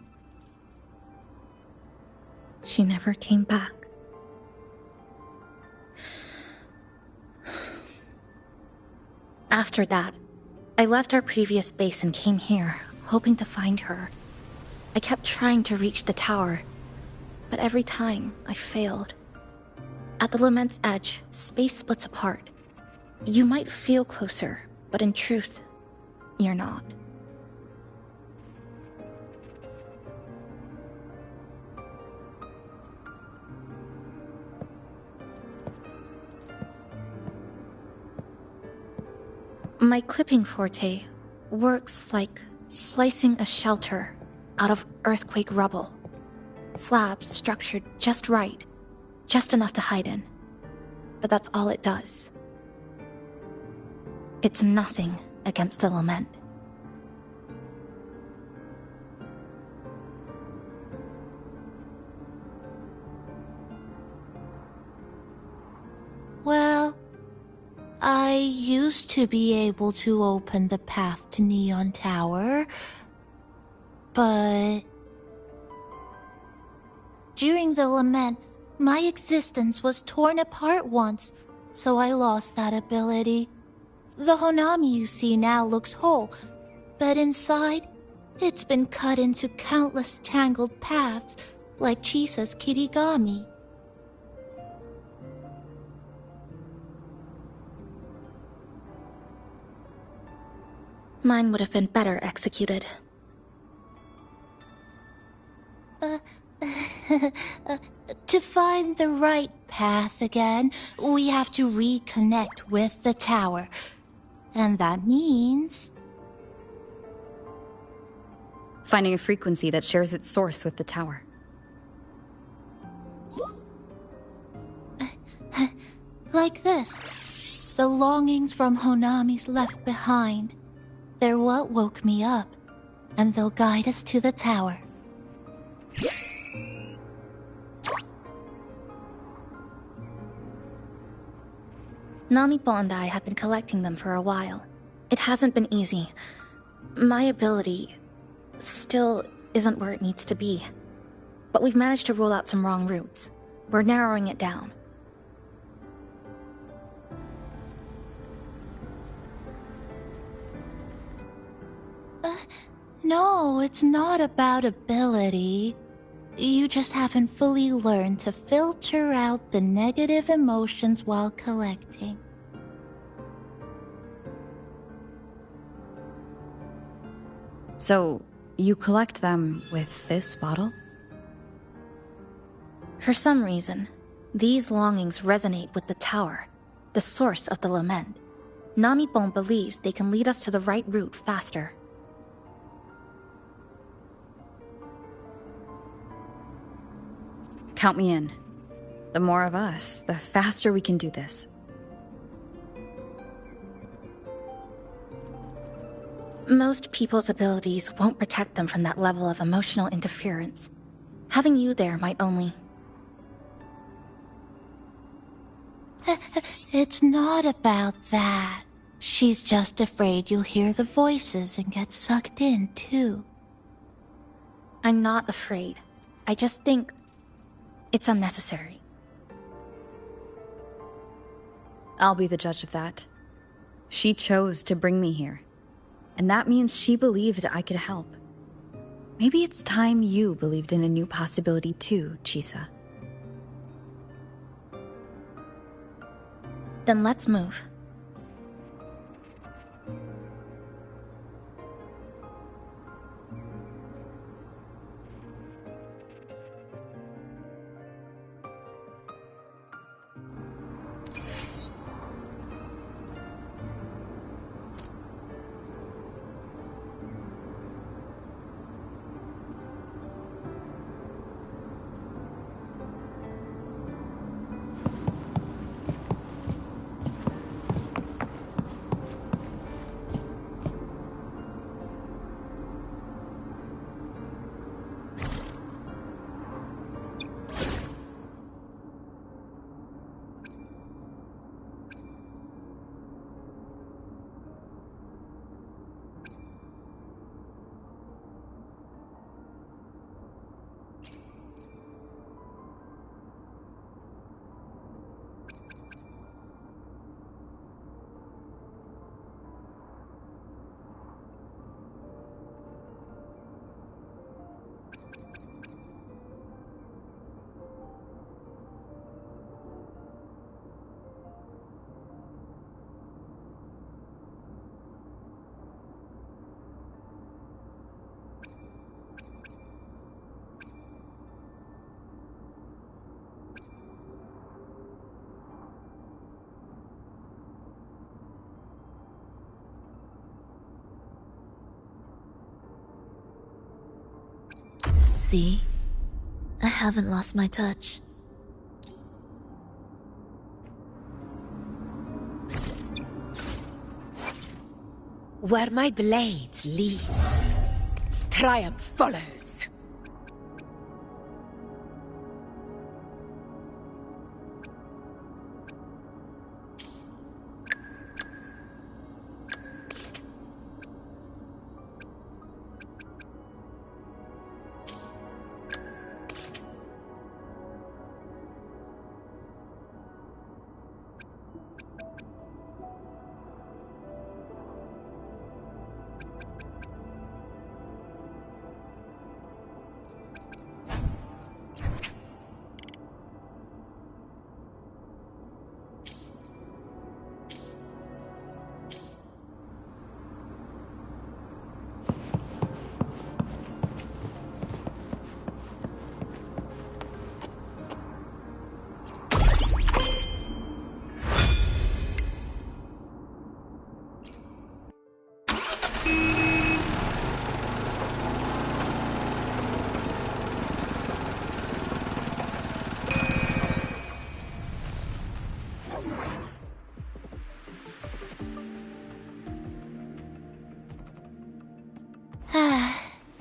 She never came back. After that, I left our previous base and came here, hoping to find her. I kept trying to reach the tower, but every time I failed. At the Lament's edge, space splits apart. You might feel closer, but in truth, you're not. My clipping forte works like slicing a shelter out of earthquake rubble. Slabs structured just right, just enough to hide in. But that's all it does. It's nothing against the Lament. Well, I used to be able to open the path to Neon Tower, but during the Lament, my existence was torn apart once, so I lost that ability. The Honami you see now looks whole, but inside, it's been cut into countless tangled paths, like Chisa's Kirigami. Mine would have been better executed. To find the right path again, we have to reconnect with the tower. And that means... finding a frequency that shares its source with the tower. Like this. The longings from Honami's left behind. They're what woke me up, and they'll guide us to the tower. Namipo and I have been collecting them for a while. It hasn't been easy. My ability still isn't where it needs to be. But we've managed to rule out some wrong routes. We're narrowing it down. No, it's not about ability. You just haven't fully learned to filter out the negative emotions while collecting. So, you collect them with this bottle? For some reason, these longings resonate with the tower, the source of the lament. Namipon believes they can lead us to the right route faster. Count me in. The more of us, the faster we can do this. Most people's abilities won't protect them from that level of emotional interference. Having you there might only... It's not about that. She's just afraid you'll hear the voices and get sucked in, too. I'm not afraid. I just think it's unnecessary. I'll be the judge of that. She chose to bring me here, and that means she believed I could help. Maybe it's time you believed in a new possibility too, Chisa. Then let's move. See? I haven't lost my touch. Where my blade leads, triumph follows.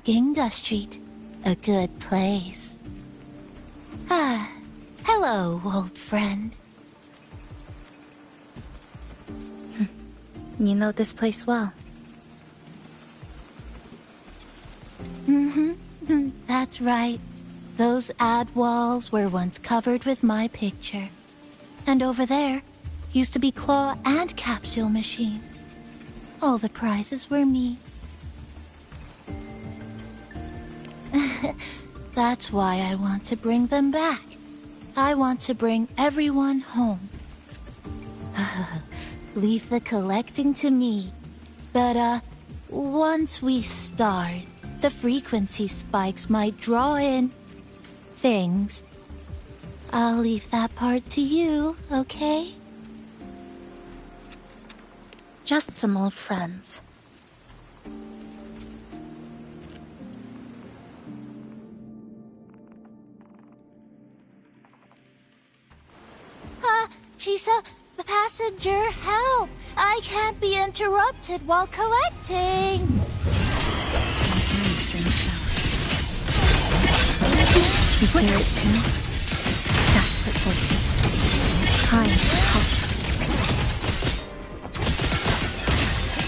Ginga Street, a good place. Hello, old friend. You know this place well. That's right. Those ad walls were once covered with my picture. And over there used to be claw and capsule machines. All the prizes were me. That's why I want to bring them back. I want to bring everyone home. Leave the collecting to me. But, once we start, the frequency spikes might draw in things. I'll leave that part to you, okay? Just some old friends. Chisa, passenger, help! I can't be interrupted while collecting! Very strange sounds. You hear it too? Desperate voices. Crying for help.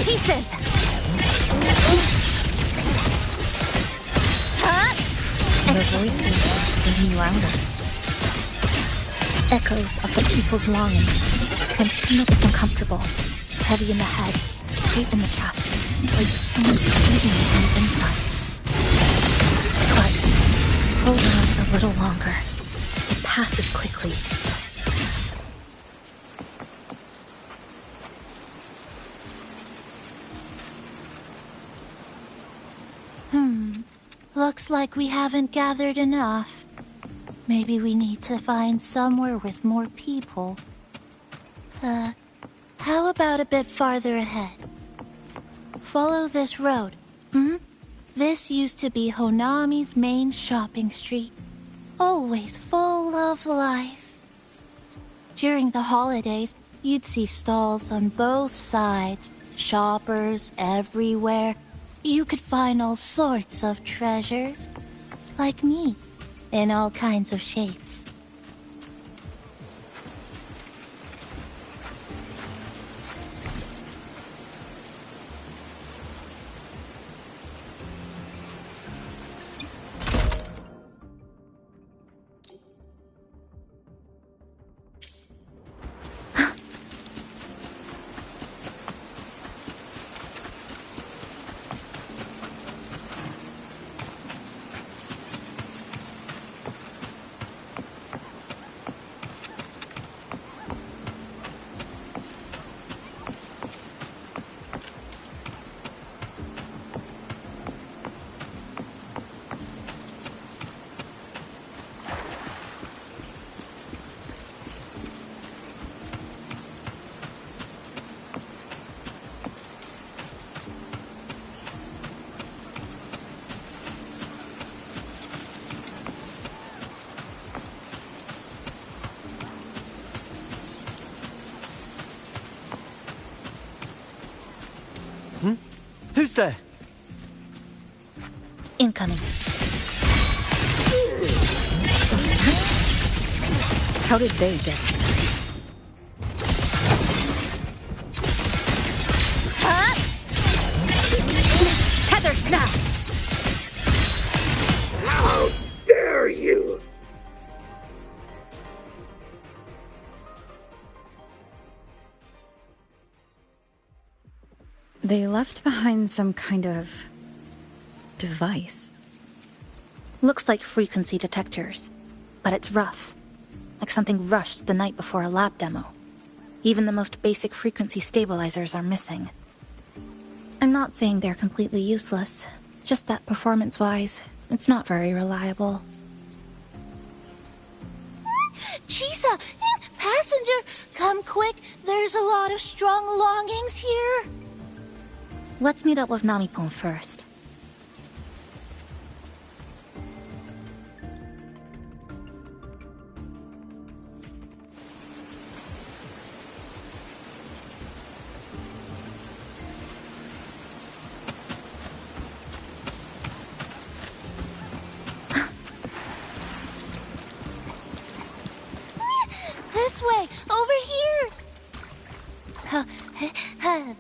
Pieces! Huh? And the voices are getting louder. Echoes of the people's longing. And Tino gets uncomfortable. Heavy in the head, tight in the chest, like someone's breathing from the inside. But hold on a little longer. It passes quickly. Looks like we haven't gathered enough. Maybe we need to find somewhere with more people. How about a bit farther ahead? Follow this road. This used to be Honami's main shopping street. Always full of life. During the holidays, you'd see stalls on both sides, shoppers everywhere. You could find all sorts of treasures. Like me, in all kinds of shapes. Who's there? Incoming. How did they get here? Huh? Tether snap! How dare you! They left behind some kind of device. Looks like frequency detectors, but it's rough. Like something rushed the night before a lab demo. Even the most basic frequency stabilizers are missing. I'm not saying they're completely useless, just that performance-wise, it's not very reliable. Chisa! Passenger! Come quick! There's a lot of strong longings here! Let's meet up with Namipon first. This way! Over here!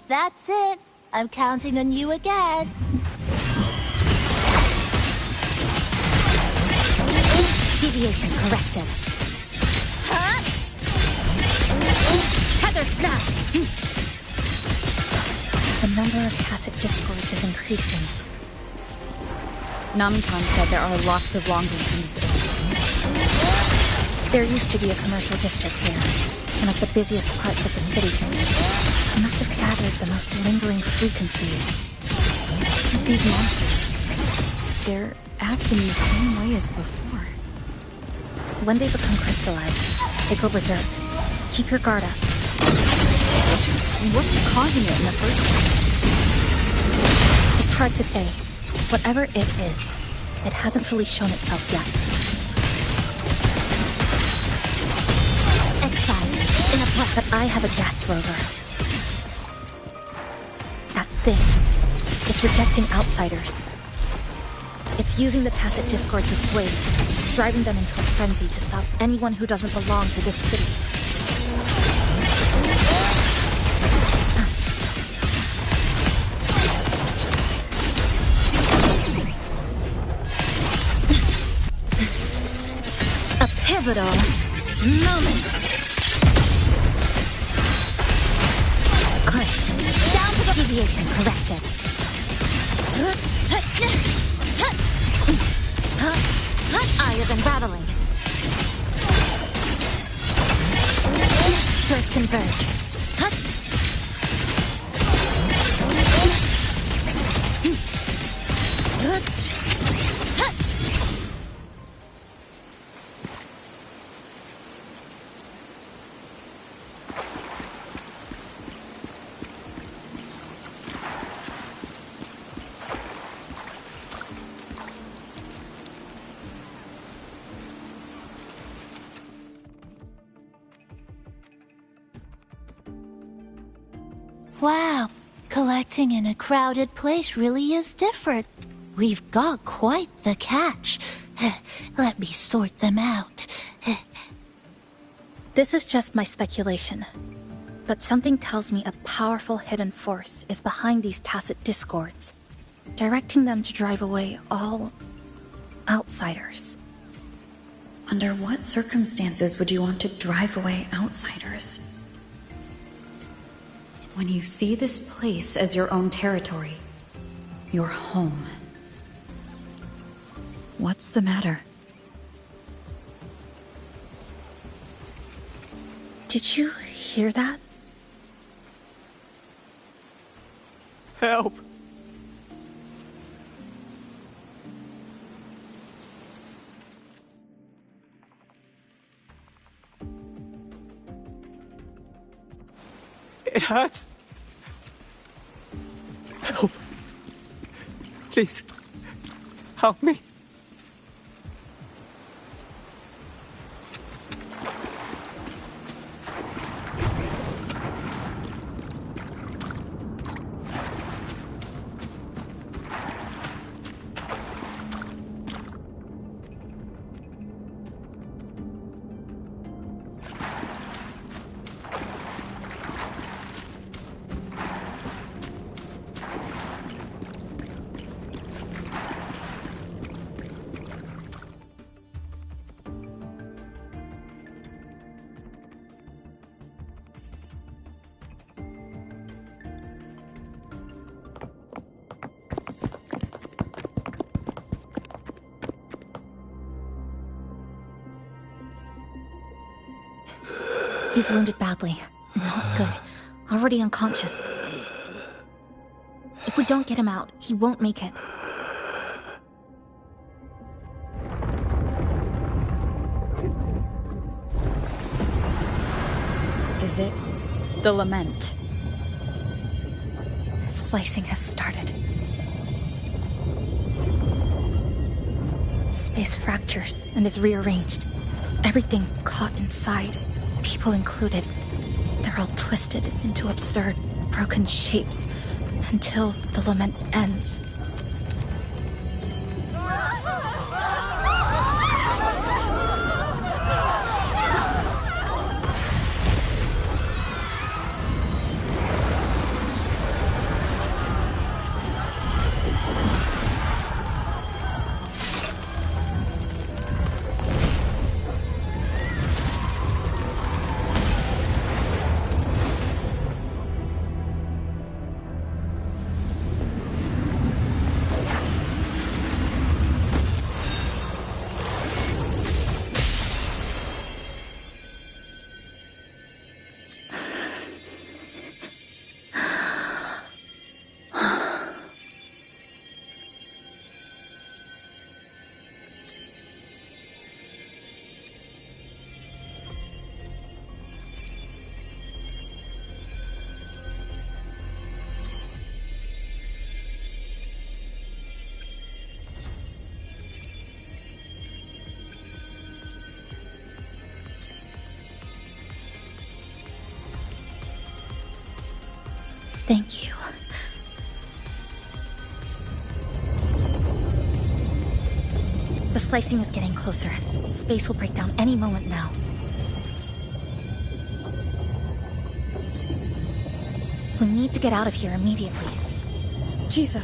That's it! I'm counting on you again. Deviation corrected. Huh? Tether snap! The number of tacit discords is increasing. Nami-san said there are lots of Longans in this area. There used to be a commercial district here, one of the busiest parts of the city. It must have gathered the most lingering frequencies. These monsters, they're acting the same way as before. When they become crystallized, they go berserk. Keep your guard up. What's causing it in the first place? It's hard to say. Whatever it is, it hasn't fully shown itself yet. Excised in a breath, but I have a gas rover. That thing. It's rejecting outsiders. It's using the tacit discords as blades, driving them into a frenzy to stop anyone who doesn't belong to this city. A pivotal moment. Good. Down to the deviation corrected. Eye of unraveling. Swords converge. Wow, collecting in a crowded place really is different. We've got quite the catch. Let me sort them out. This is just my speculation, but something tells me a powerful hidden force is behind these tacit discords, directing them to drive away all outsiders. Under what circumstances would you want to drive away outsiders? When you see this place as your own territory, your home. What's the matter? Did you hear that? Help! It hurts. Help. Please, help me. He's wounded badly. Not good. Already unconscious. If we don't get him out, he won't make it. Is it the lament? Slicing has started. Space fractures and is rearranged. Everything caught inside, people included. They're all twisted into absurd, broken shapes until the lament ends. Thank you. The slicing is getting closer. Space will break down any moment now. We need to get out of here immediately. Jisa.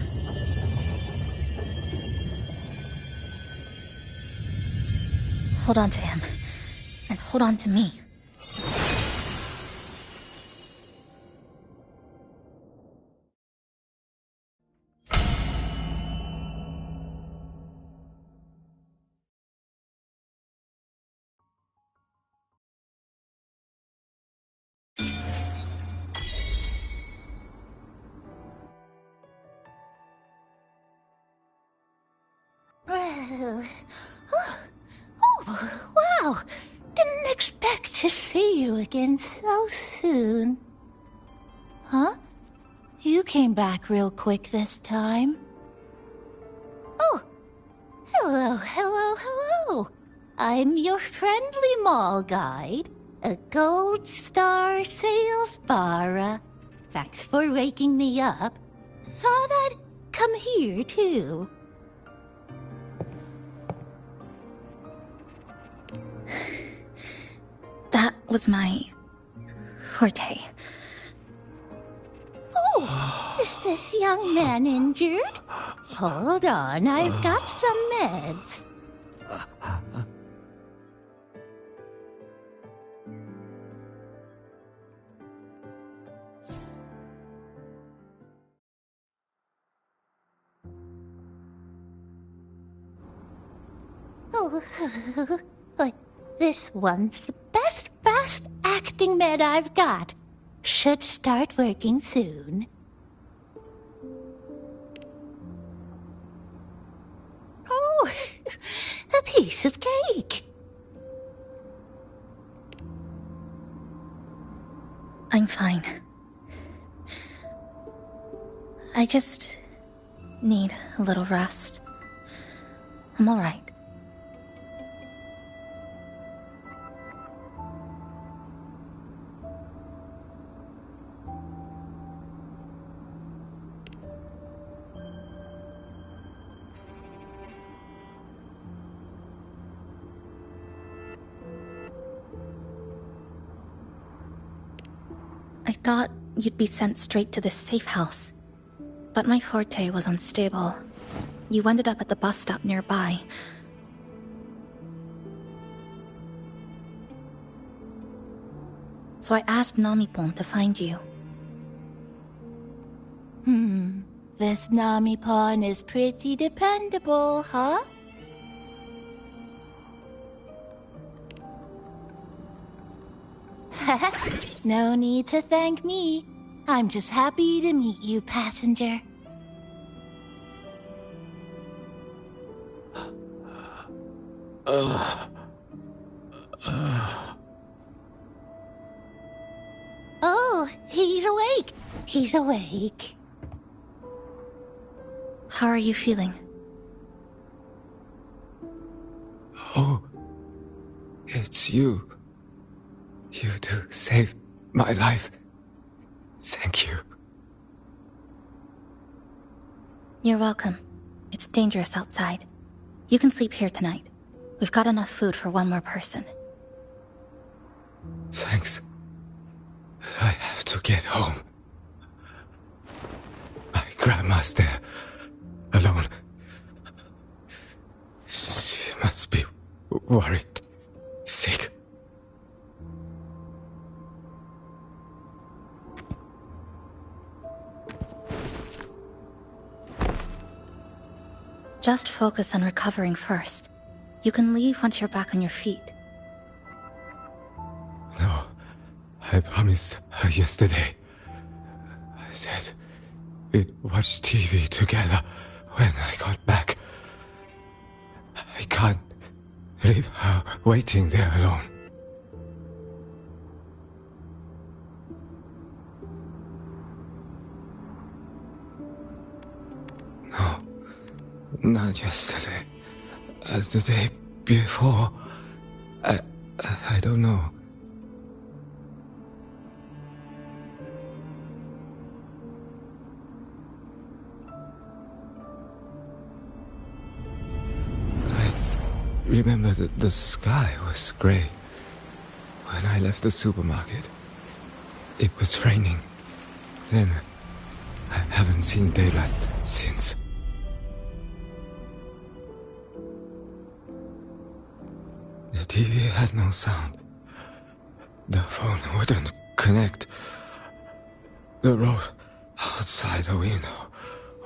Hold on to him. And hold on to me. Oh, wow! Didn't expect to see you again so soon. Huh? You came back real quick this time. Oh, hello. I'm your friendly mall guide, a gold star sales bar. Thanks for waking me up. Thought I'd come here too. That was my forte. Oh, is this young man injured? Hold on, I've got some meds. Oh, this one's the best fast acting med I've got. Should start working soon. Oh, a piece of cake. I'm fine. I just need a little rest. I'm all right. I thought you'd be sent straight to this safe house. But my forte was unstable. You ended up at the bus stop nearby. So I asked Namipon to find you. This Namipon is pretty dependable, huh? No need to thank me. I'm just happy to meet you, passenger. Oh, he's awake. He's awake. How are you feeling? Oh, it's you. You two saved my life. Thank you. You're welcome. It's dangerous outside. You can sleep here tonight. We've got enough food for one more person. Thanks. I have to get home. My grandma's there, alone. She must be worried, sick. Just focus on recovering first. You can leave once you're back on your feet. No, I promised her yesterday. I said we'd watch TV together when I got back. I can't leave her waiting there alone. No, not yesterday. The day before. I don't know. remember that the sky was gray when I left the supermarket. It was raining. Then, I haven't seen daylight since. The TV had no sound. The phone wouldn't connect. The road outside the window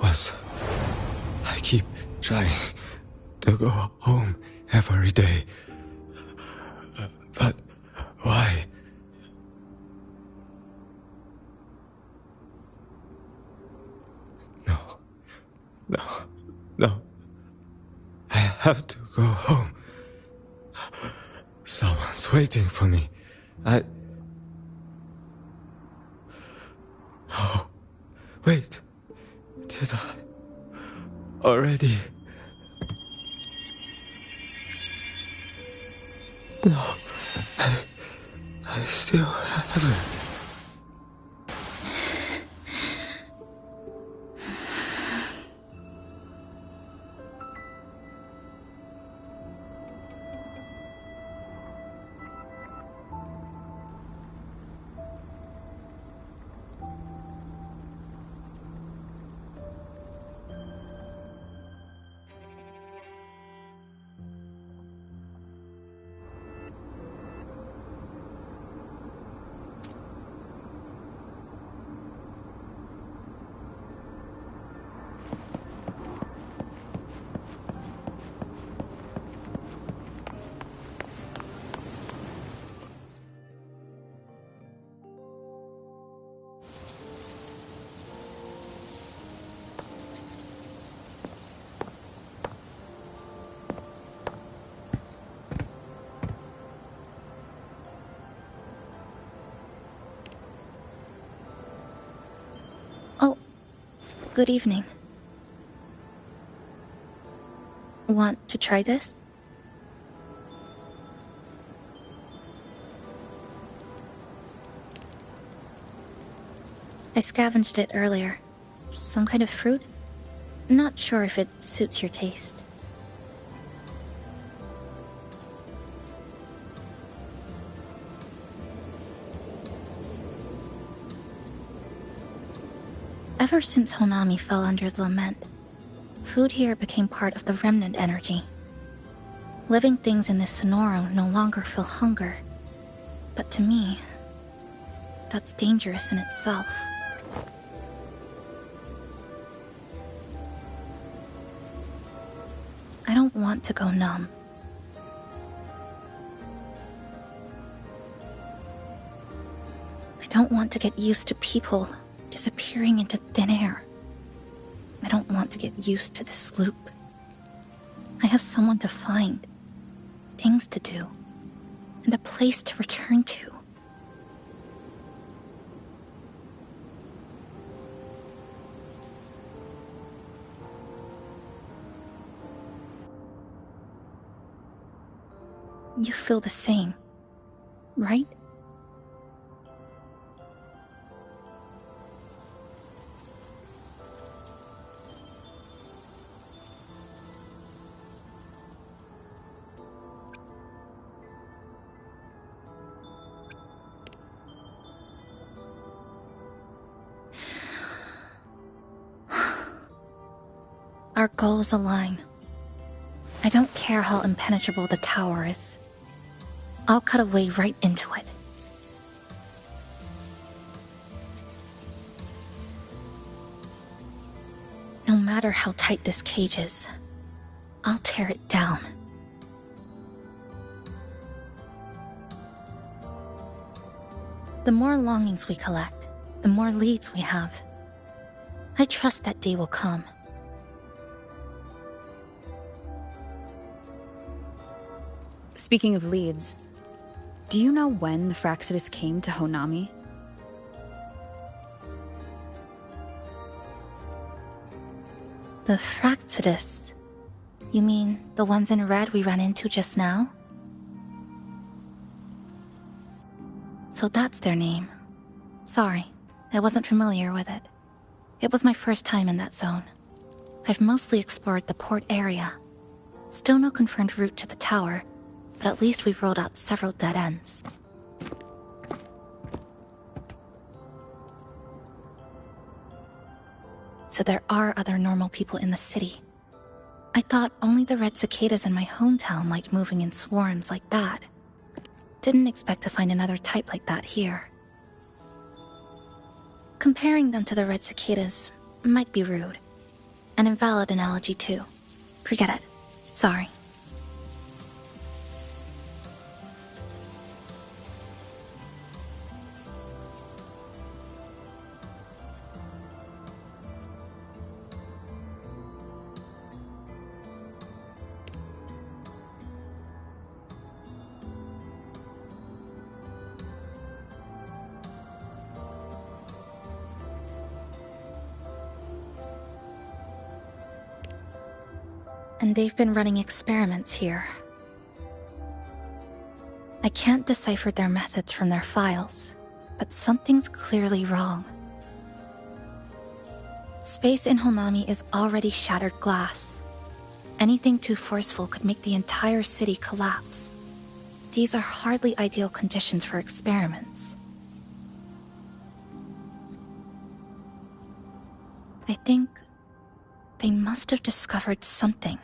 was... I keep trying to go home every day. But why? No. I have to go home. Someone's waiting for me. Oh, wait. Did I already? No, I still haven't. Good evening. Want to try this? I scavenged it earlier. Some kind of fruit? Not sure if it suits your taste. Ever since Honami fell under the lament, food here became part of the remnant energy. Living things in this Sonoro no longer feel hunger. But to me, that's dangerous in itself. I don't want to go numb. I don't want to get used to people disappearing into thin air. I don't want to get used to this loop. I have someone to find, things to do, and a place to return to. You feel the same, right? Our goals align. I don't care how impenetrable the tower is. I'll cut a way right into it. No matter how tight this cage is, I'll tear it down. The more longings we collect, the more leads we have. I trust that day will come. Speaking of leads, do you know when the Fraxidus came to Honami? The Fraxidus? You mean the ones in red we ran into just now? So that's their name. Sorry, I wasn't familiar with it. It was my first time in that zone. I've mostly explored the port area, Still no confirmed route to the tower, but at least we've ruled out several dead ends. So there are other normal people in the city. I thought only the red cicadas in my hometown liked moving in swarms like that. Didn't expect to find another type like that here. Comparing them to the red cicadas might be rude. An invalid analogy too. Forget it. Sorry. And they've been running experiments here. I can't decipher their methods from their files, but something's clearly wrong. Space in Honami is already shattered glass. Anything too forceful could make the entire city collapse. These are hardly ideal conditions for experiments. I think they must have discovered something.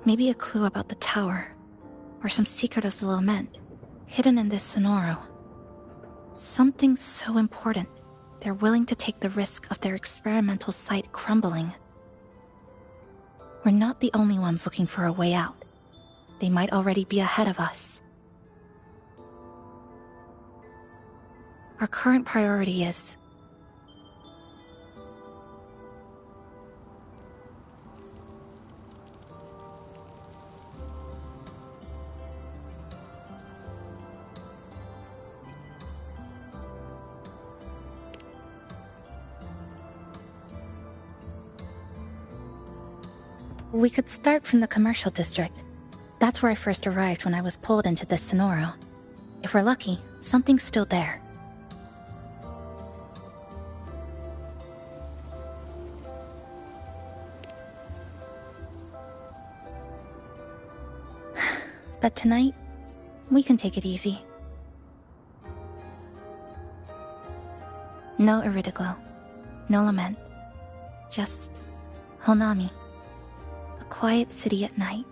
Maybe a clue about the tower, or some secret of the lament, hidden in this sonoro. Something so important, they're willing to take the risk of their experimental site crumbling. We're not the only ones looking for a way out. They might already be ahead of us. Our current priority is... We could start from the commercial district. That's where I first arrived when I was pulled into this sonoro. If we're lucky, something's still there. But tonight, we can take it easy. No Iridoglow, no lament, just Honami. A quiet city at night.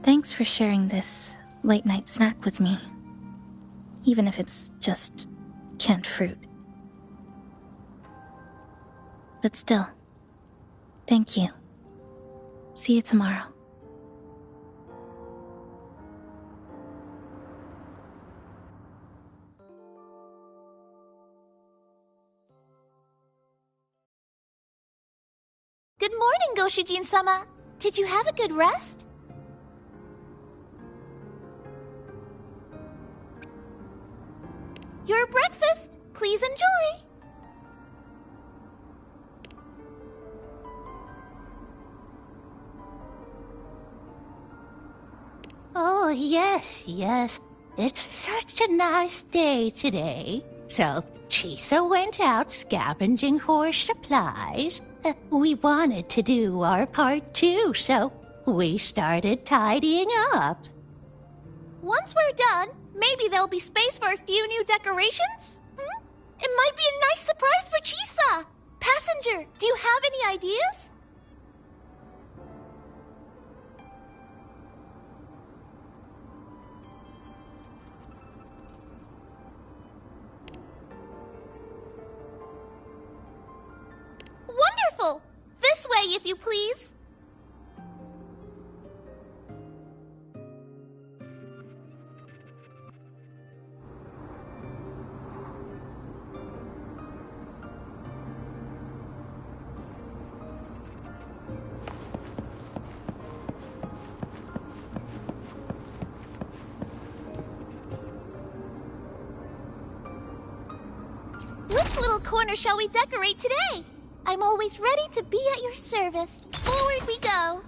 Thanks for sharing this late-night snack with me. Even if it's just canned fruit. But still, thank you. See you tomorrow. Good morning, Goshijin-sama. Did you have a good rest? Your breakfast. Please enjoy. Oh, yes. It's such a nice day today. So, Chisa went out scavenging for supplies. We wanted to do our part too, so we started tidying up. Once we're done, maybe there'll be space for a few new decorations? It might be a nice surprise for Chisa! Passenger, do you have any ideas? Wonderful! This way, if you please. Which little corner shall we decorate today? I'm always ready to be at your service. Forward we go.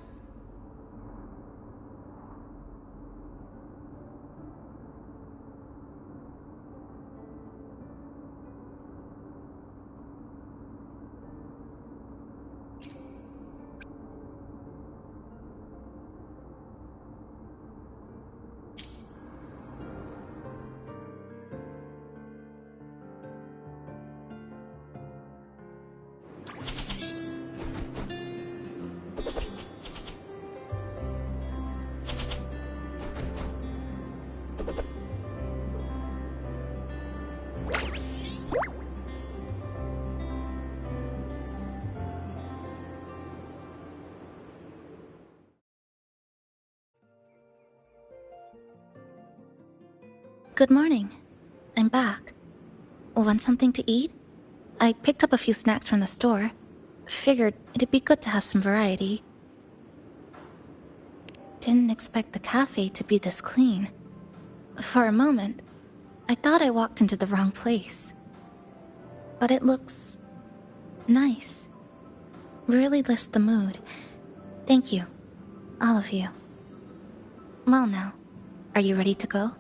Good morning. I'm back. Want something to eat? I picked up a few snacks from the store. Figured it'd be good to have some variety. Didn't expect the cafe to be this clean. For a moment, I thought I walked into the wrong place. But it looks nice. Really lifts the mood. Thank you, all of you. Well now, are you ready to go?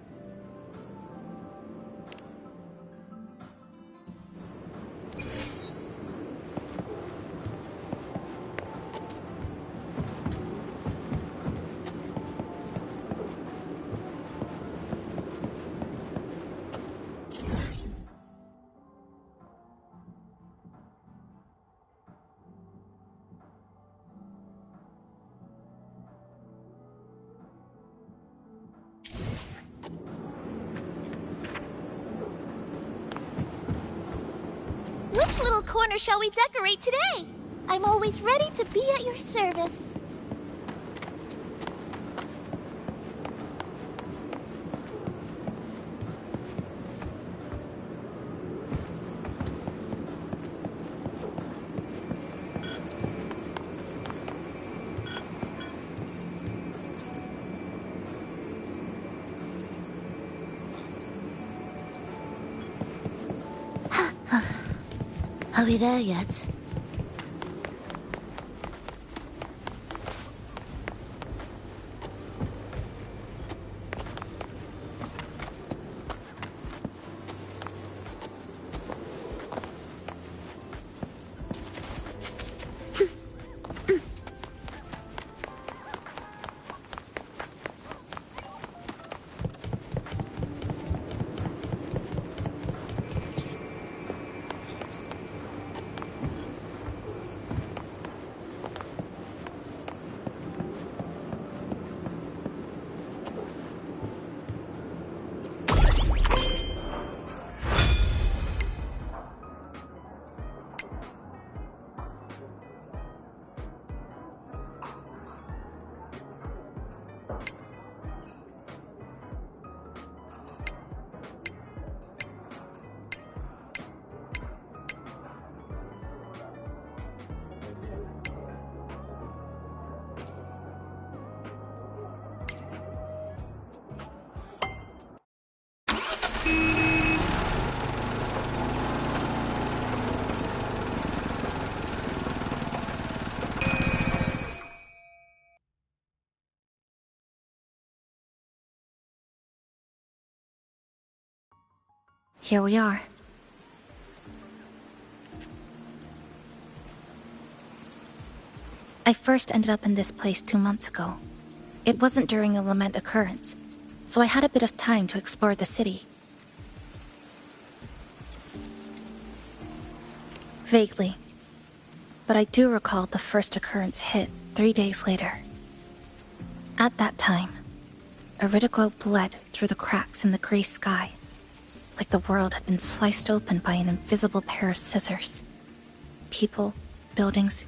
Which little corner shall we decorate today? I'm always ready to be at your service. Are we there yet? Here we are. I first ended up in this place 2 months ago. It wasn't during a lament occurrence, so I had a bit of time to explore the city. Vaguely. But I do recall the first occurrence hit 3 days later. At that time, Iridoglow bled through the cracks in the gray sky, like the world had been sliced open by an invisible pair of scissors. People, buildings,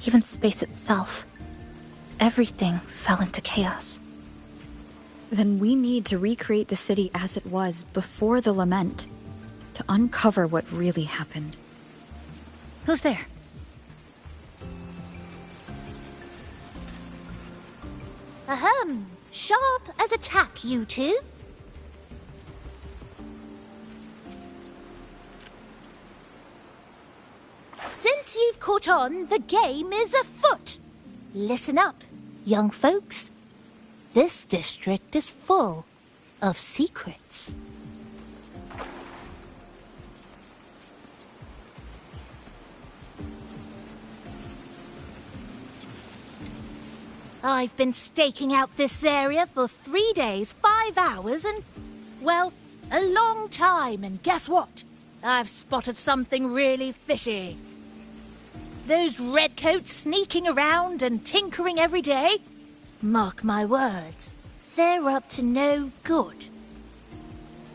even space itself. Everything fell into chaos. Then we need to recreate the city as it was before the lament, to uncover what really happened. Who's there? Ahem. Sharp as a tack, you two. Since you've caught on, the game is afoot. Listen up, young folks. This district is full of secrets. I've been staking out this area for 3 days, 5 hours, and, well, a long time, and guess what? I've spotted something really fishy. Those redcoats sneaking around and tinkering every day? Mark my words, they're up to no good.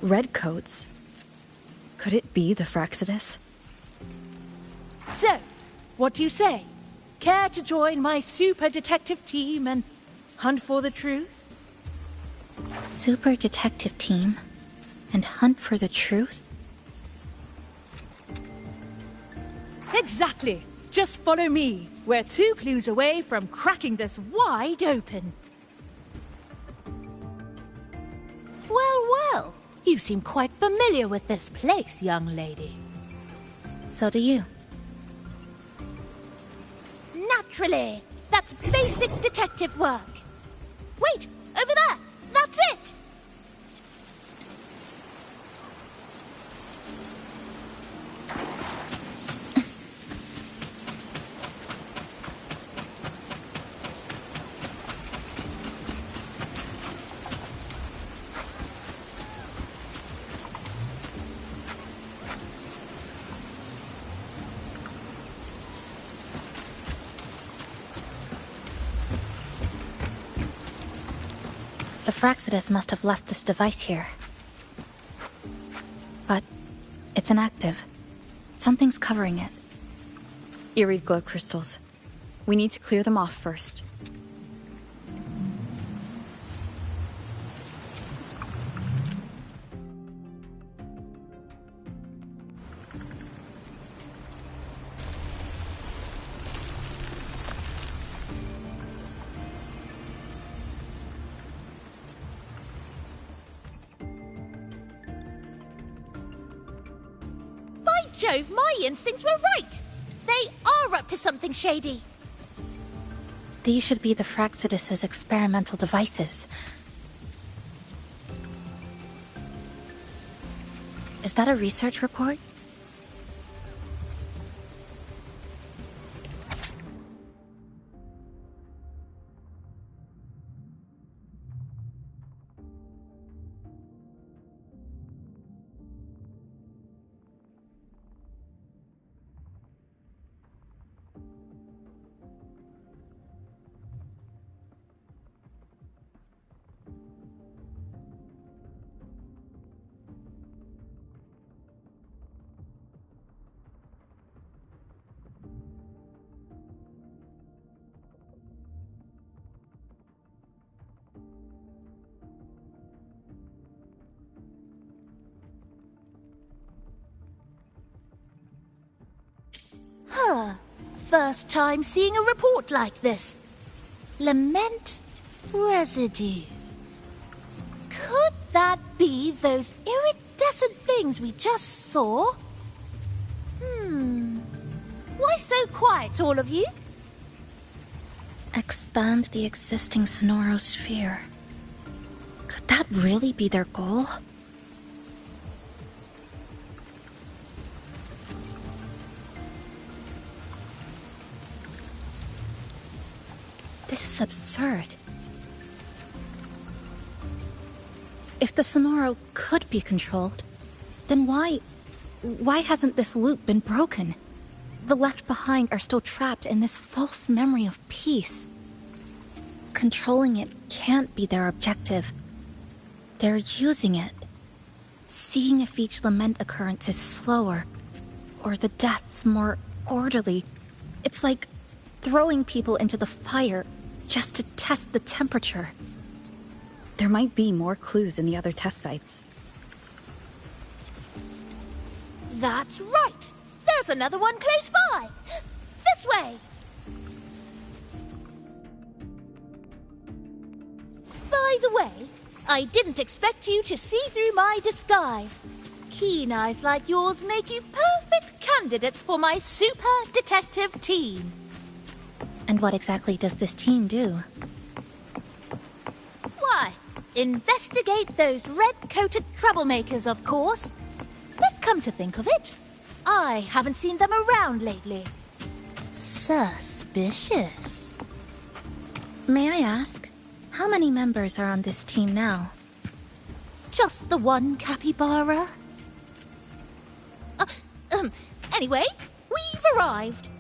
Redcoats? Could it be the Fraxidus? So, what do you say? Care to join my super detective team and hunt for the truth? Super detective team? And hunt for the truth? Exactly. Just follow me. We're 2 clues away from cracking this wide open. Well, well. You seem quite familiar with this place, young lady. So do you. Naturally. That's basic detective work. Wait, over there. That's it. The Fraxidus must have left this device here. But it's inactive. Something's covering it. Eerie glow crystals. We need to clear them off first. Jove, my instincts were right! They are up to something shady. These should be the Fraxidus's experimental devices. Is that a research report? First time seeing a report like this. Lament residue. Could that be those iridescent things we just saw? Why so quiet, all of you? Expand the existing sonorosphere. Could that really be their goal? This is absurd. If the Sonoro could be controlled, then why hasn't this loop been broken? The left behind are still trapped in this false memory of peace. Controlling it can't be their objective. They're using it. Seeing if each lament occurrence is slower, or the deaths more orderly. It's like throwing people into the fire just to test the temperature. There might be more clues in the other test sites. That's right! There's another one close by! This way! By the way, I didn't expect you to see through my disguise. Keen eyes like yours make you perfect candidates for my super detective team. And what exactly does this team do? Why, investigate those red-coated troublemakers, of course. But come to think of it, I haven't seen them around lately. Suspicious. May I ask, how many members are on this team now? Just the one capybara. Anyway, we've arrived.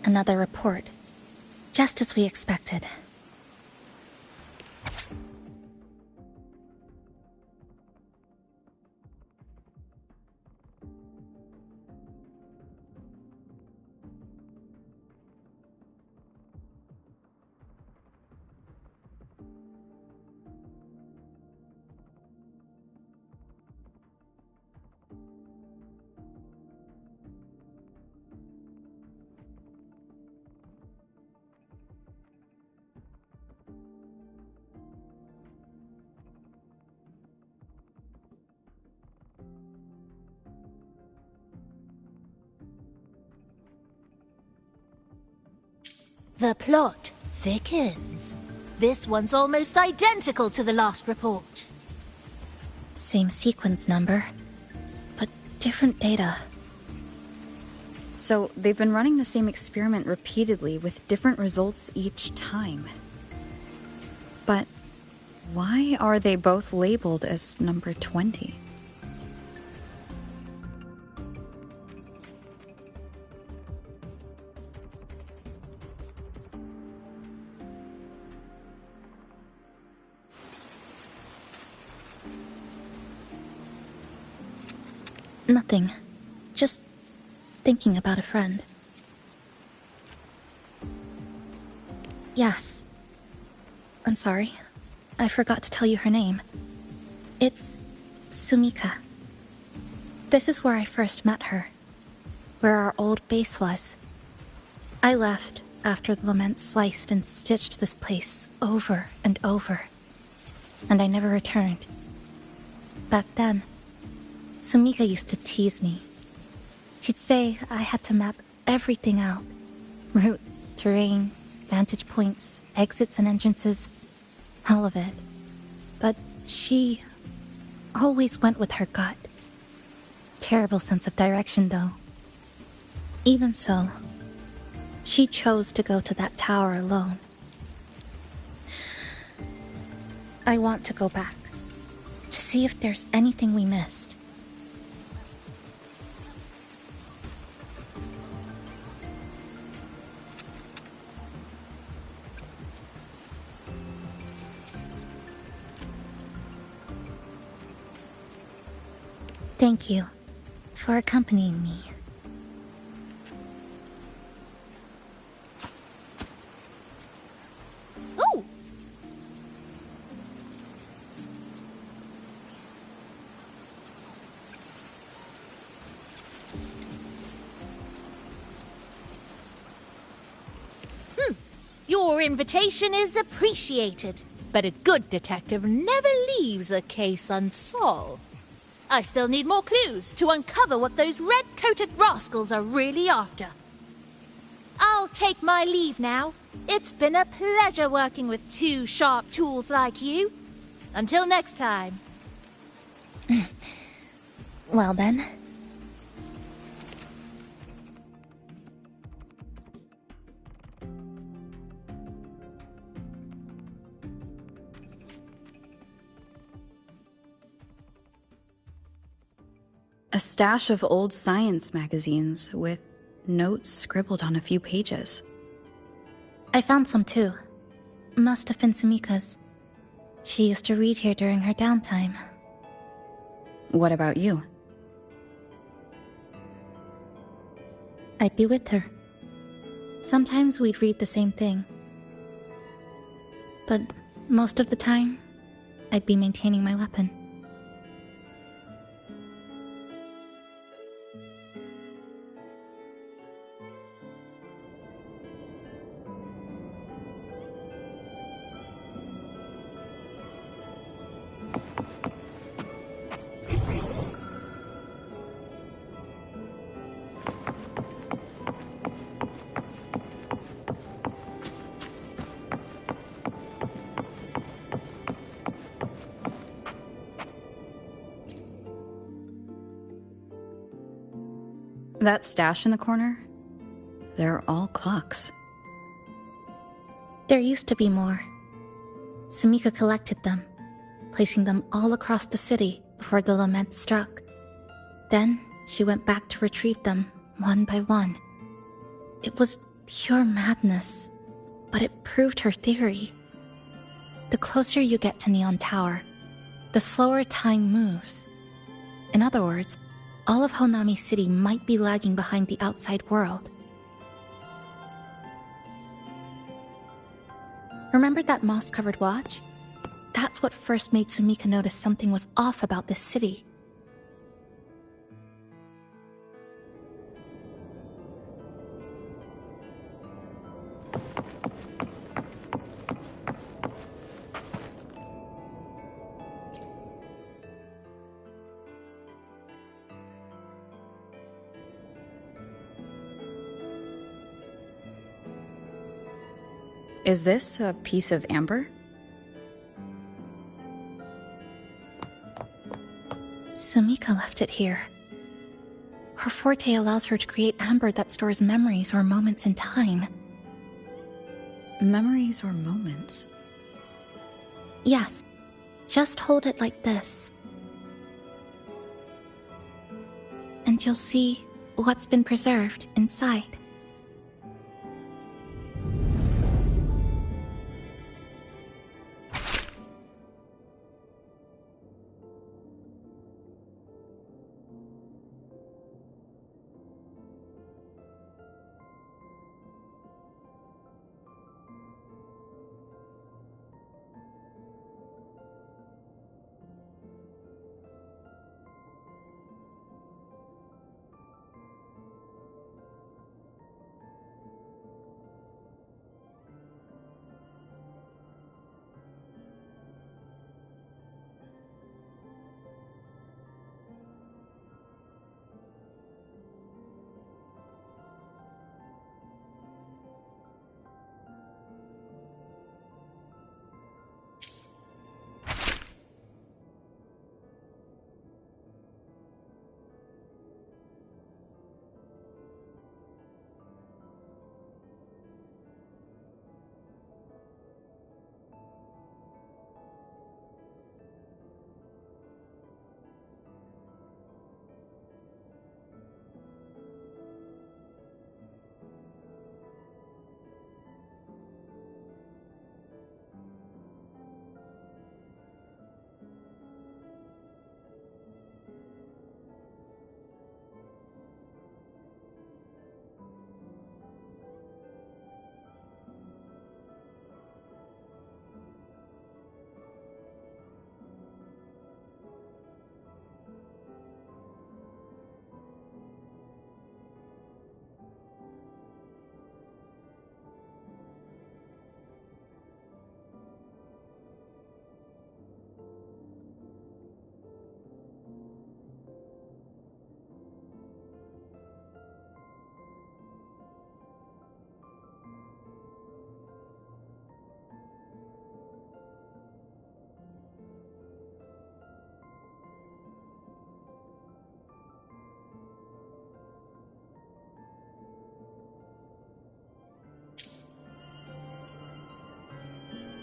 Another report. Just as we expected. The plot thickens. This one's almost identical to the last report. Same sequence number, but different data. So they've been running the same experiment repeatedly with different results each time. But why are they both labeled as number 20? Nothing. Just thinking about a friend. Yes. I'm sorry. I forgot to tell you her name. It's Sumika. This is where I first met her. Where our old base was. I left after the lament sliced and stitched this place over and over. And I never returned. Back then, Sumika used to tease me. She'd say I had to map everything out. Routes, terrain, vantage points, exits and entrances. All of it. But she always went with her gut. Terrible sense of direction, though. Even so, she chose to go to that tower alone. I want to go back. To see if there's anything we missed. Thank you for accompanying me. Ooh! Your invitation is appreciated, but a good detective never leaves a case unsolved. I still need more clues to uncover what those red-coated rascals are really after. I'll take my leave now. It's been a pleasure working with two sharp tools like you. Until next time. Well then. A stash of old science magazines with notes scribbled on a few pages. I found some too. Must have been Sumika's. She used to read here during her downtime. What about you? I'd be with her. Sometimes we'd read the same thing. But most of the time, I'd be maintaining my weapon. That stash in the corner? They're all clocks. There used to be more. Sumika collected them, placing them all across the city before the lament struck. Then she went back to retrieve them one by one. It was Pure madness. But it proved her theory. The closer you get to Neon Tower, the slower time moves. In other words, all of Honami City might be lagging behind the outside world. Remember that moss-covered watch? That's what first made Sumika notice something was off about this city. Is this a piece of amber? Sumika left it here. Her forte allows her to create amber that stores memories or moments in time. Memories or moments? Yes. Just hold it like this. And you'll see what's been preserved inside.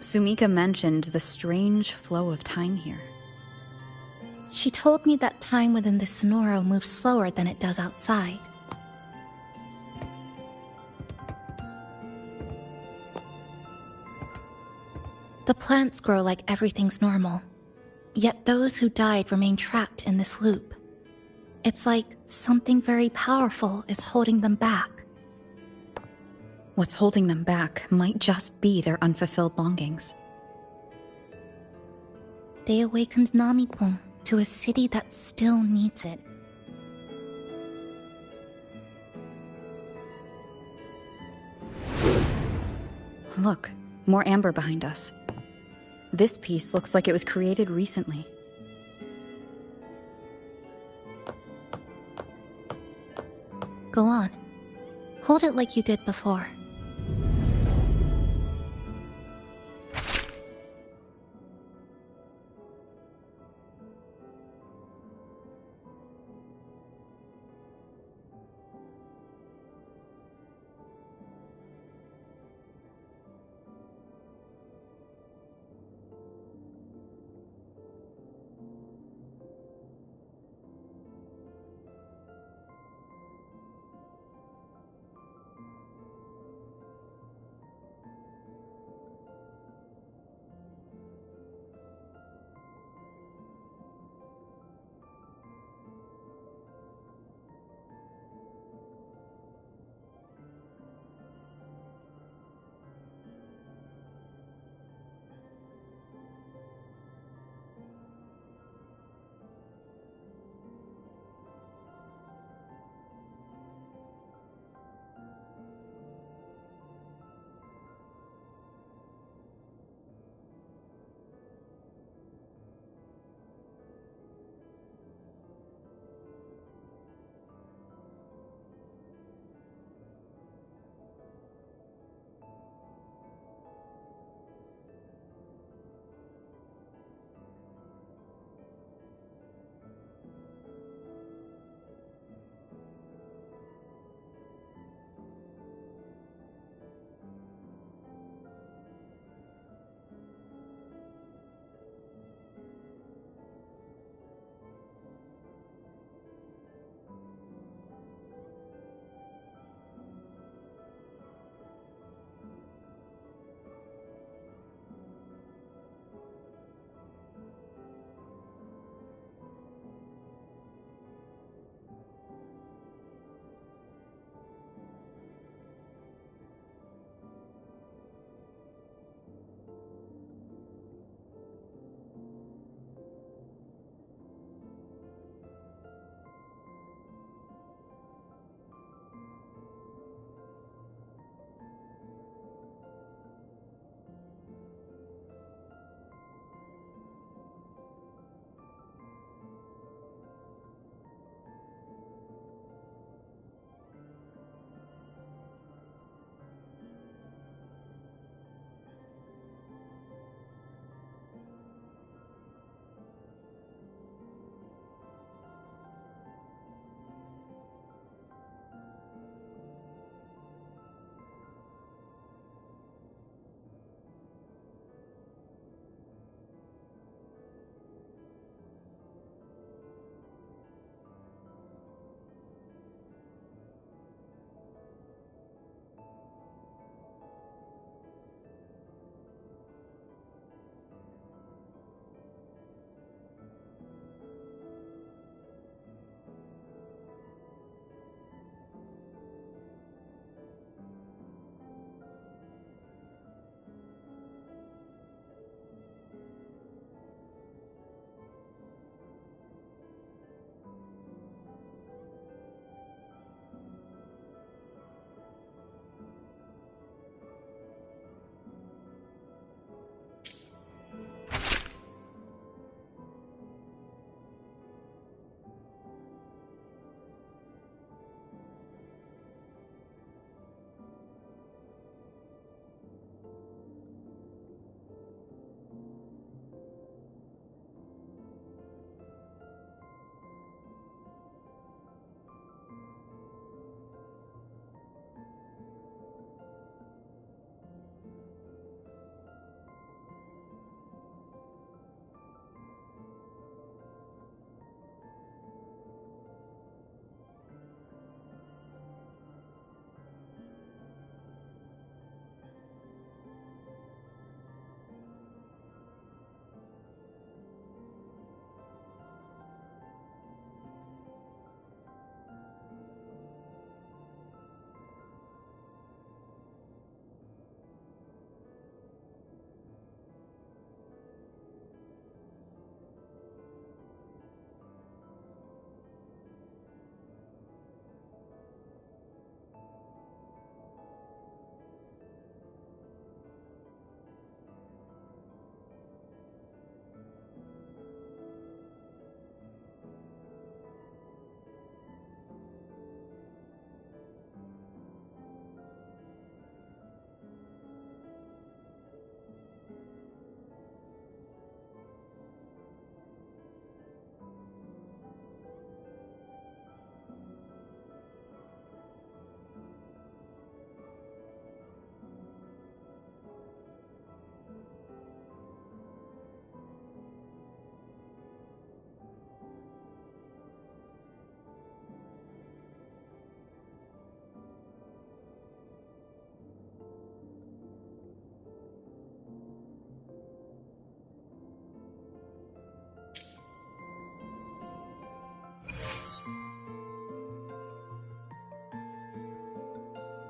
Sumika mentioned the strange flow of time here. She told me that time within the Sonoro moves slower than it does outside. The plants grow like everything's normal, yet those who died remain trapped in this loop. It's like something very powerful is holding them back. What's holding them back might just be their unfulfilled longings. They awakened Namipon to a city that still needs it. Look, more amber behind us. This piece looks like it was created recently. Go on. Hold it like you did before.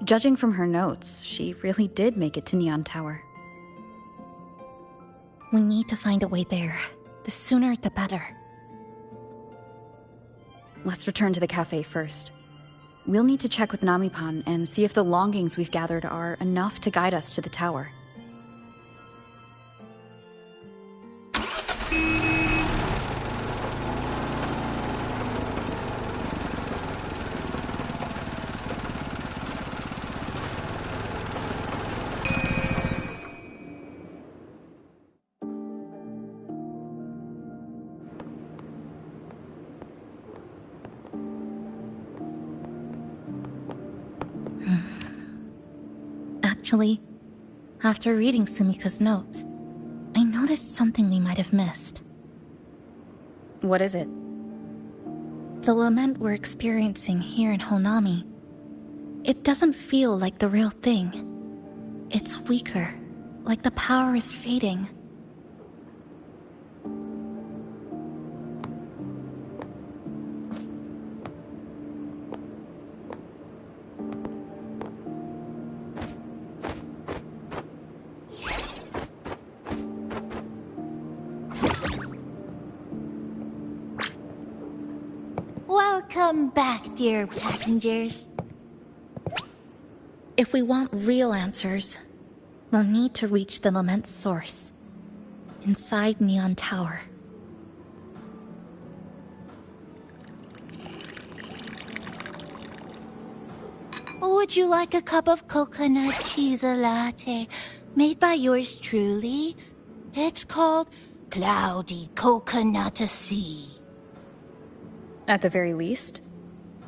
Judging from her notes, she really did make it to Neon Tower. We need to find a way there. The sooner, the better. Let's return to the cafe first. We'll need to check with Namipan and see if the longings we've gathered are enough to guide us to the tower. Actually, after reading Sumika's notes, I noticed something we might have missed. What is it? The lament we're experiencing here in Honami. It doesn't feel like the real thing. It's weaker, like the power is fading. Welcome back, dear passengers. If we want real answers, we'll need to reach the lament's source, inside Neon Tower. Would you like a cup of coconut cheese latte made by yours truly? It's called Cloudy Coconut Sea. At the very least,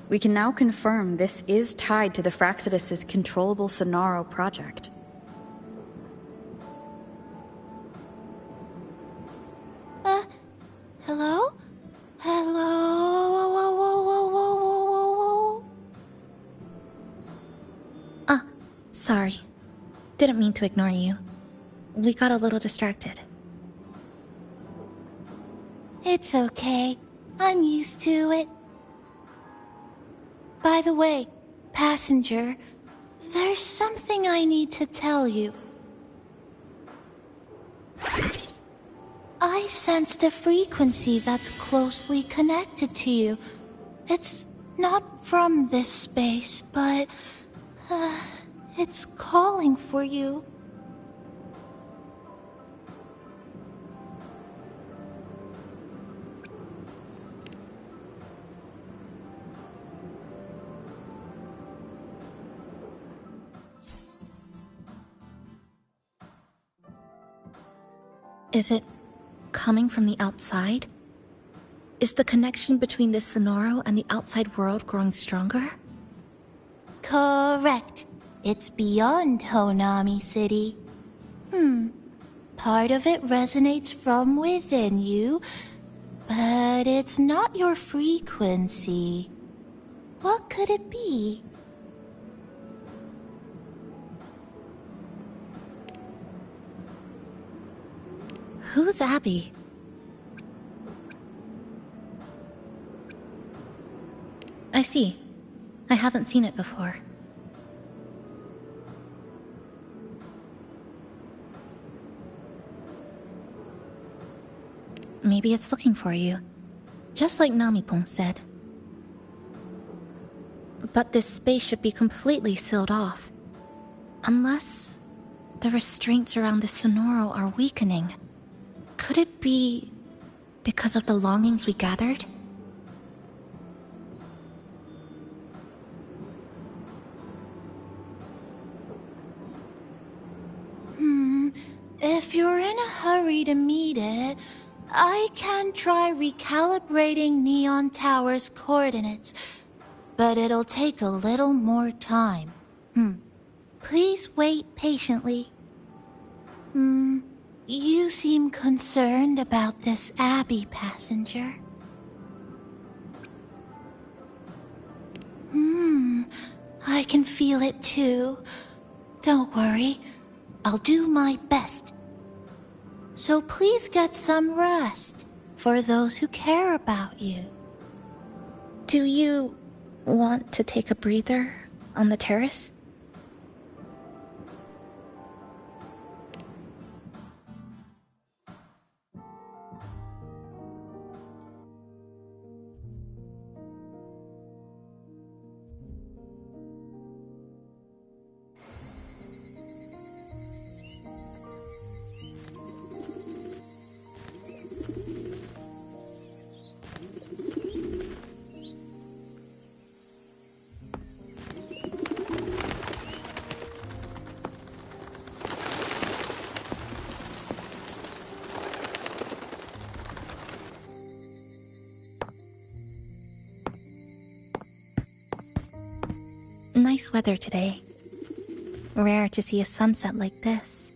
we can now confirm this is tied to the Fraxidus' controllable Sonaro project. Hello? Hello? Whoa, whoa, whoa, whoa, whoa, whoa, whoa. Sorry. Didn't mean to ignore you. We got a little distracted. It's okay. I'm used to it. By the way, passenger, there's something I need to tell you. I sensed a frequency that's closely connected to you. It's not from this space, but it's calling for you. Is it coming from the outside? Is the connection between this Sonaro and the outside world growing stronger? Correct. It's beyond Honami City. Part of it resonates from within you, but it's not your frequency. What could it be? Who's Abby? I see. I haven't seen it before. Maybe it's looking for you, just like Namipon said. But this space should be completely sealed off. Unless the restraints around the Sonaro are weakening. Could it be because of the longings we gathered? If you're in a hurry to meet it, I can try recalibrating Neon Tower's coordinates, but it'll take a little more time. Please wait patiently. You seem concerned about this Abby passenger. I can feel it too. Don't worry, I'll do my best. So please get some rest for those who care about you. Do you want to take a breather on the terrace? nice weather today. Rare to see a sunset like this.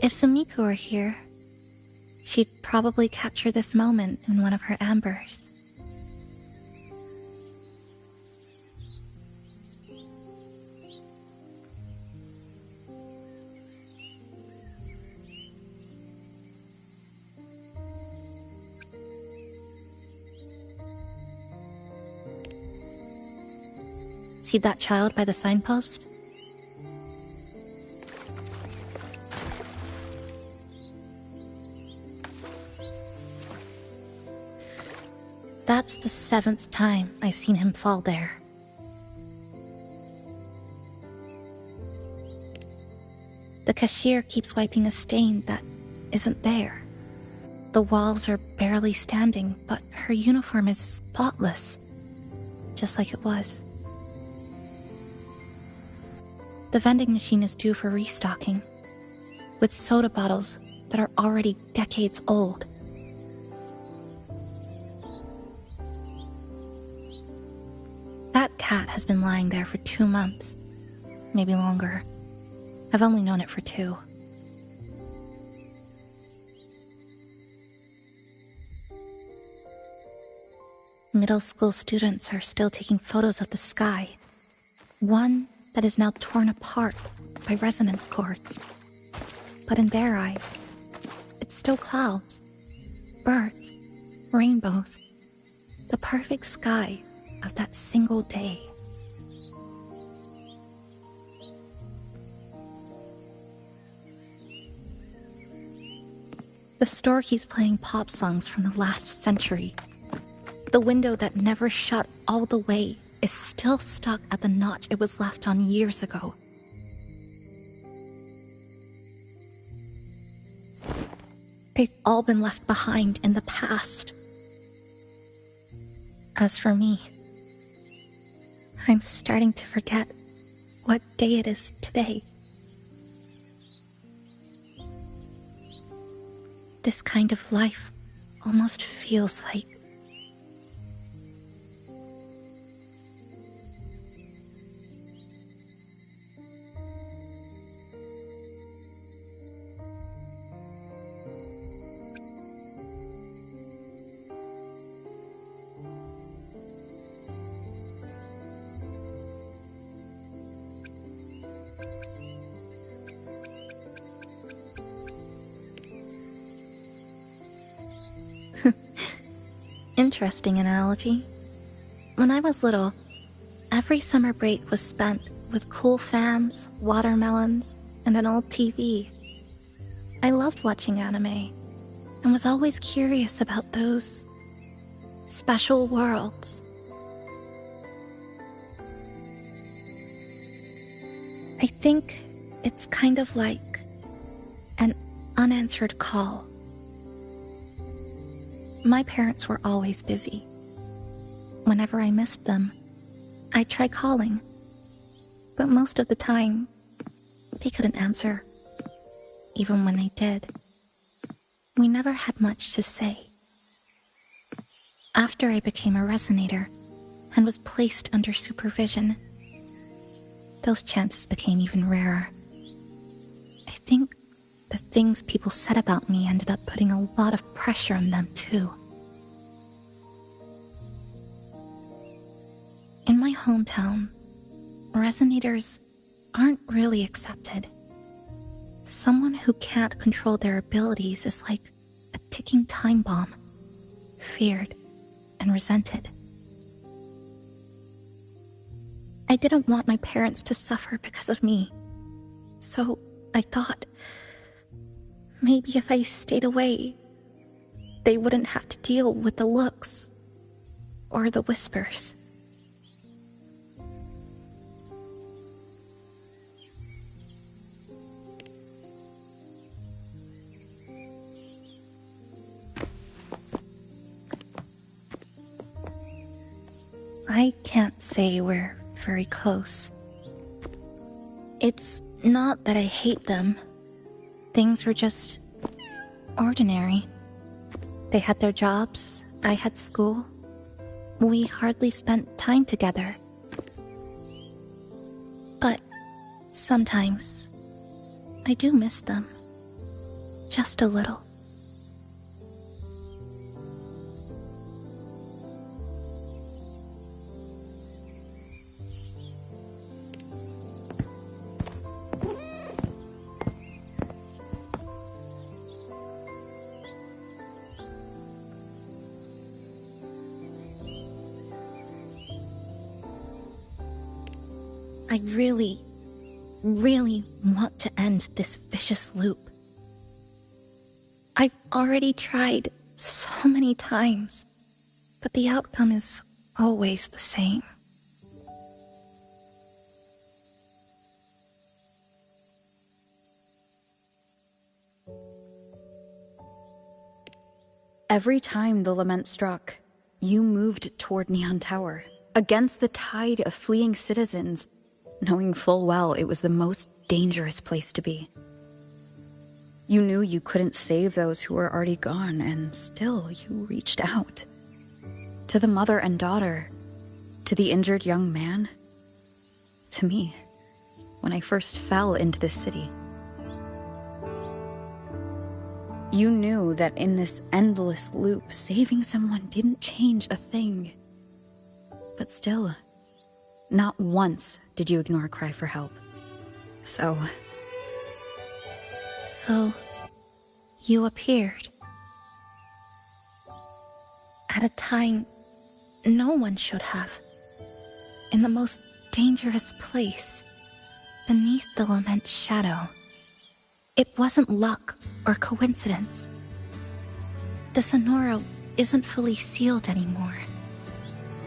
If Sumiko were here, she'd probably capture this moment in one of her ambers. See that child by the signpost? That's the 7th time I've seen him fall there. The cashier keeps wiping a stain that isn't there. The walls are barely standing, but her uniform is spotless, just like it was. The vending machine is due for restocking, with soda bottles that are already decades old. That cat has been lying there for 2 months, maybe longer. I've only known it for 2. Middle school students are still taking photos of the sky. One that is now torn apart by resonance cords. But in their eye, it's still clouds, birds, rainbows, the perfect sky of that single day. The store keeps playing pop songs from the last century. The window that never shut all the way is still stuck at the notch it was left on years ago. They've all been left behind in the past. As for me, I'm starting to forget what day it is today. This kind of life almost feels like interesting analogy. When I was little, every summer break was spent with cool fans, watermelons, and an old TV. I loved watching anime and was always curious about those special worlds. I think it's kind of like an unanswered call. My parents were always busy. Whenever I missed them, I'd try calling. But most of the time, they couldn't answer. Even when they did, we never had much to say. After I became a resonator and was placed under supervision, those chances became even rarer. I think the things people said about me ended up putting a lot of pressure on them, too. In my hometown, resonators aren't really accepted. Someone who can't control their abilities is like a ticking time bomb, feared and resented. I didn't want my parents to suffer because of me, so I thought, maybe if I stayed away, they wouldn't have to deal with the looks or the whispers. I can't say we're very close. It's not that I hate them. Things were just ordinary. They had their jobs, I had school. We hardly spent time together. Sometimes, I do miss them. Just a little. I really want to end this vicious loop. I've already tried so many times, but the outcome is always the same. Every time the lament struck, you moved toward Neon Tower, against the tide of fleeing citizens, knowing full well it was the most dangerous place to be. You knew you couldn't save those who were already gone, and still you reached out. To the mother and daughter, to the injured young man, to me, when I first fell into this city. You knew that in this endless loop, saving someone didn't change a thing. But still, not once did you ignore a cry for help. So, you appeared. At a time no one should have. In the most dangerous place, beneath the lament's shadow. It wasn't luck or coincidence. The Sonoro isn't fully sealed anymore.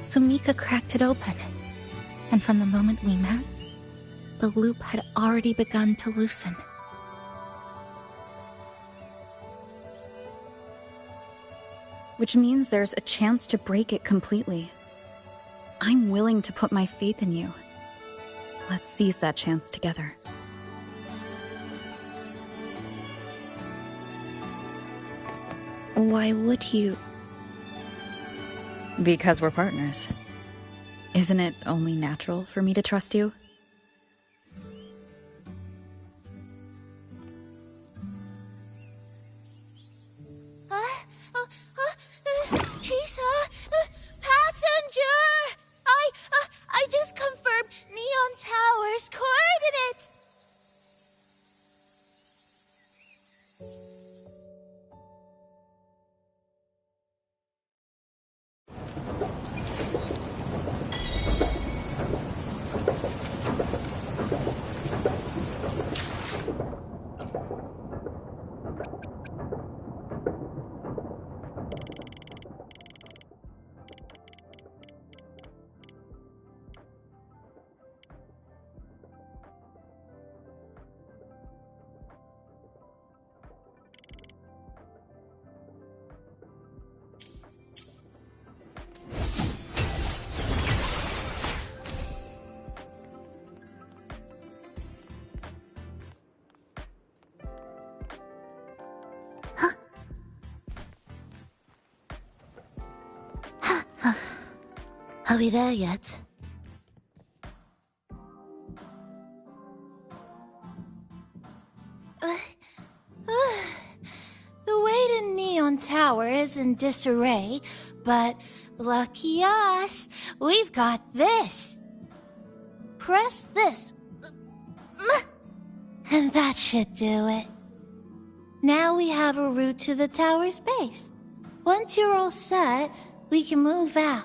Sumika cracked it open, and from the moment we met, the loop had already begun to loosen. which means there's a chance to break it completely. I'm willing to put my faith in you. Let's seize that chance together. Why would you? Because we're partners. Isn't it only natural for me to trust you? Chisa! Passenger! I just confirmed Neon Tower's coordinates! Are we there yet? The way to Neon Tower is in disarray, but lucky us, we've got this. Press this. And that should do it. Now we have a route to the tower's base. Once you're all set, we can move out.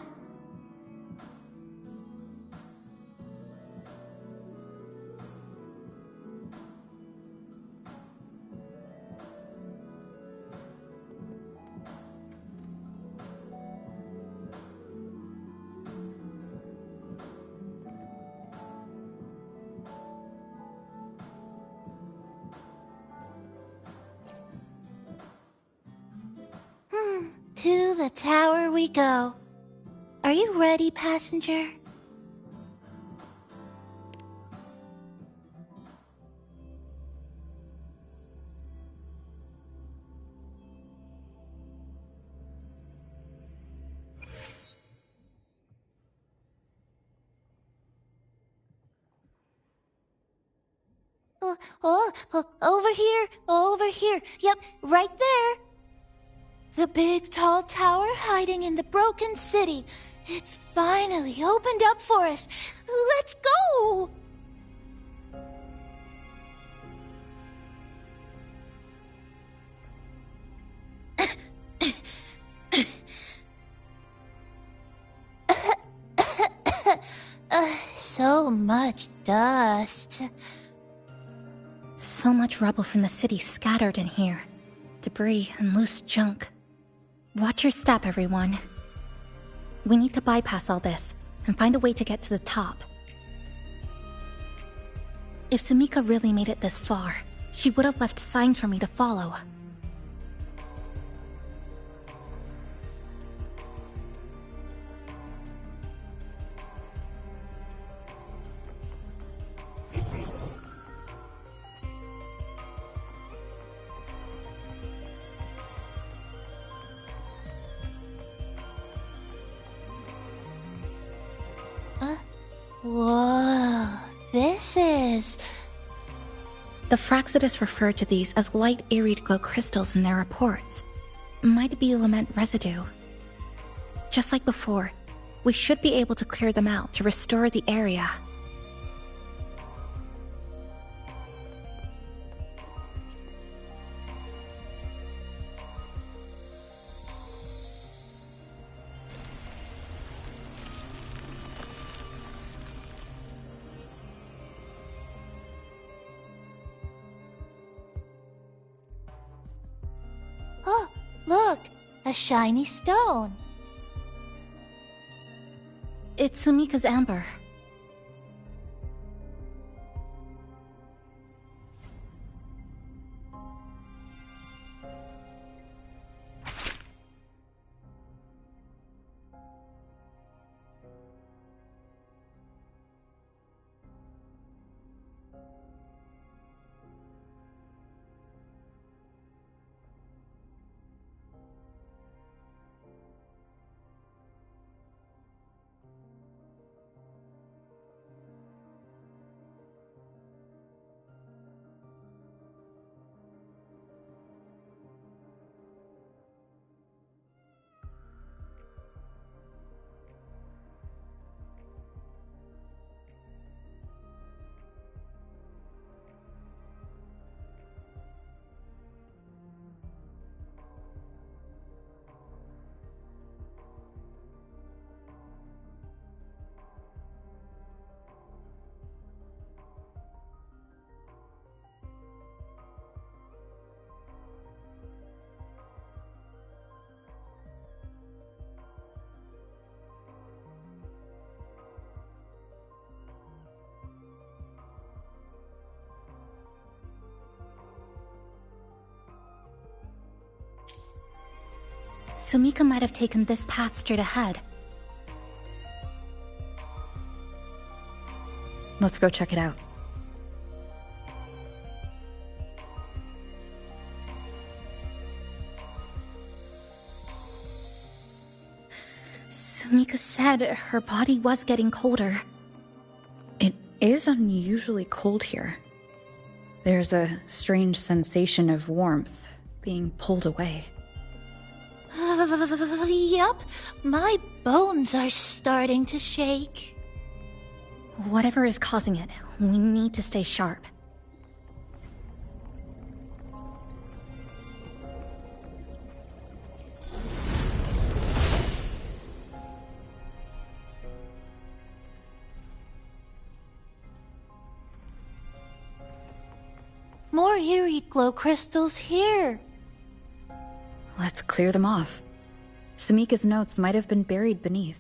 To the tower we go. Are you ready, passenger? Over here. Yep, right there. The big tall tower hiding in the broken city. It's finally opened up for us. Let's go! So much dust. So much rubble from the city scattered in here. Debris and loose junk. Watch your step, everyone. We need to bypass all this and find a way to get to the top. If Sumika really made it this far, she would have left signs for me to follow. Whoa, this is... The Fraxidus referred to these as light iried glow crystals in their reports. Might be lament residue. Just like before, we should be able to clear them out to restore the area. Oh, look! A shiny stone. It's Sumika's amber. Sumika might have taken this path straight ahead. Let's go check it out. Sumika said her body was getting colder. It is unusually cold here. There's a strange sensation of warmth being pulled away. Yup, my bones are starting to shake. Whatever is causing it, we need to stay sharp. More eerie glow crystals here. Let's clear them off. Sumika's notes might have been buried beneath.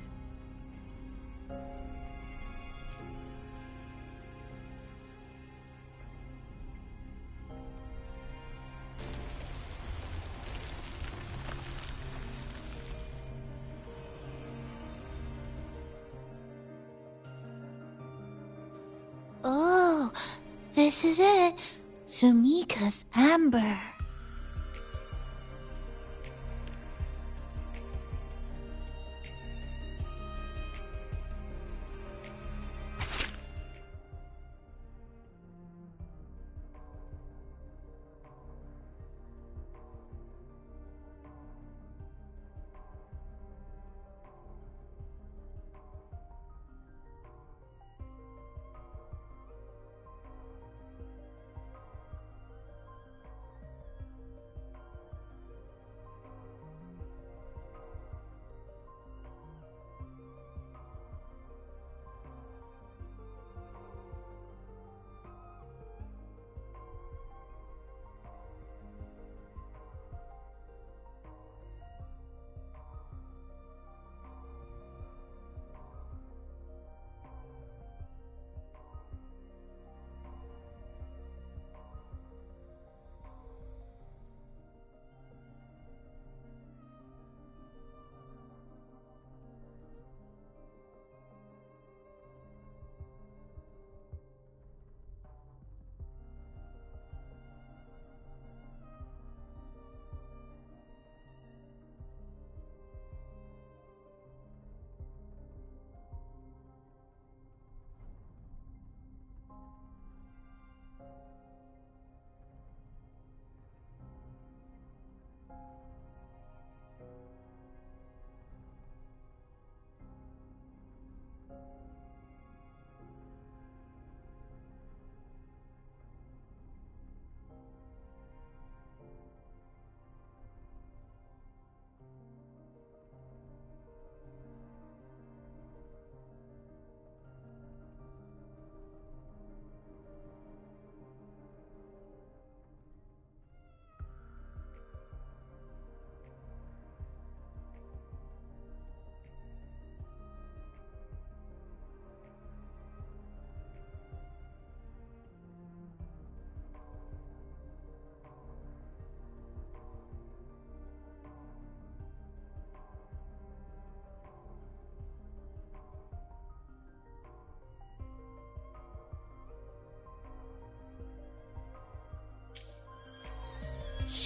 Oh, this is it. Sumika's amber.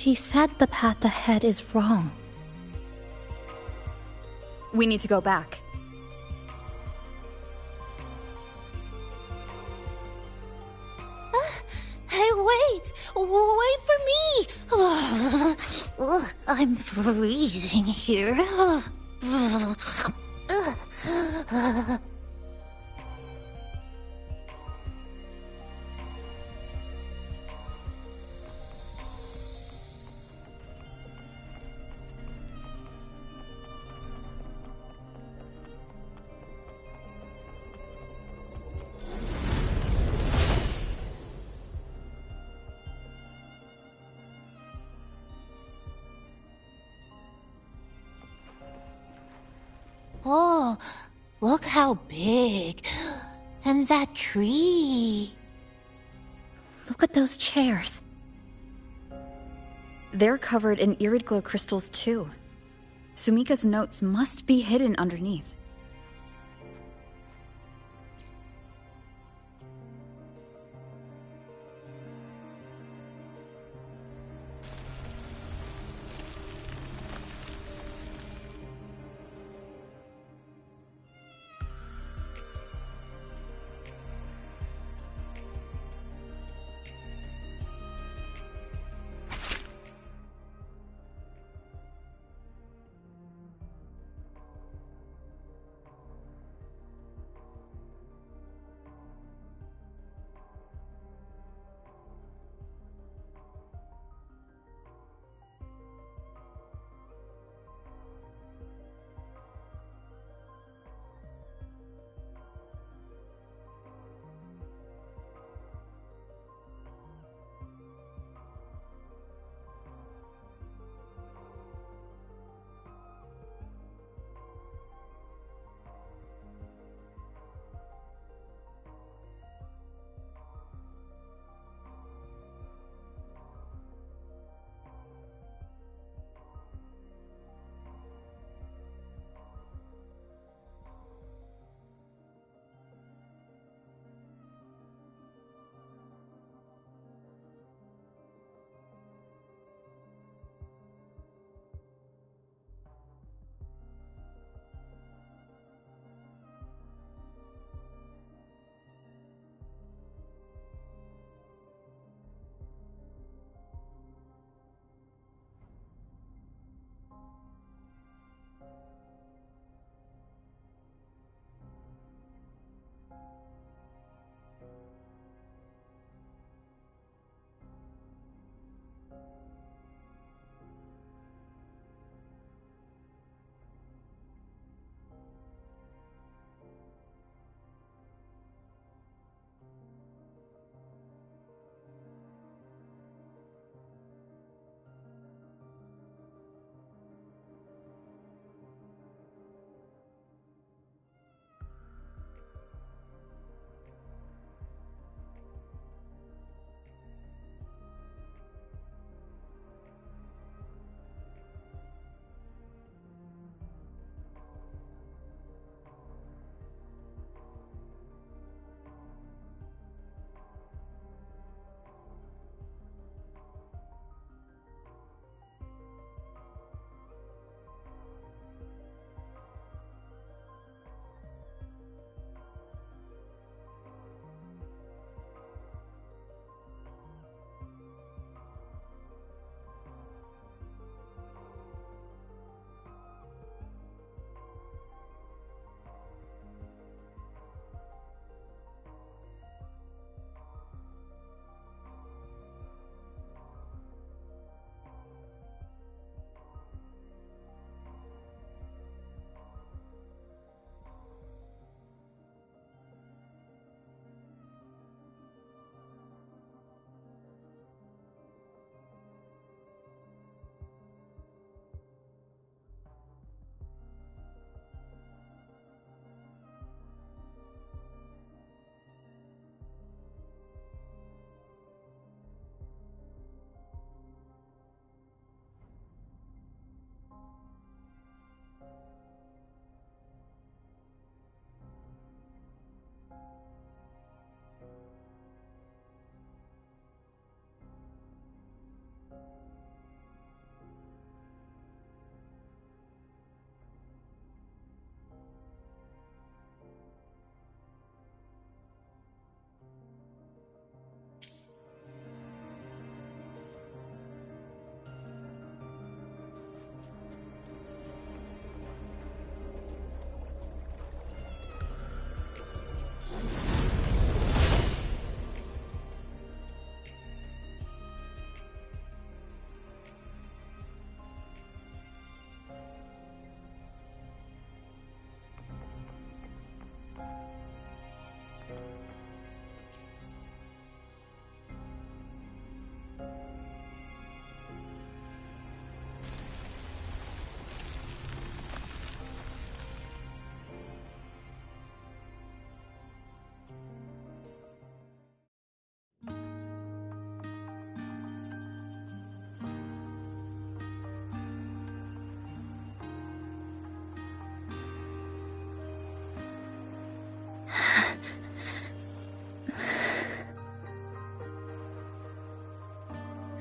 She said the path ahead is wrong. We need to go back. Hey, wait! Wait for me! I'm freezing here. Oh, look how big. And that tree. Look at those chairs. They're covered in irid glow crystals too. Sumika's notes must be hidden underneath.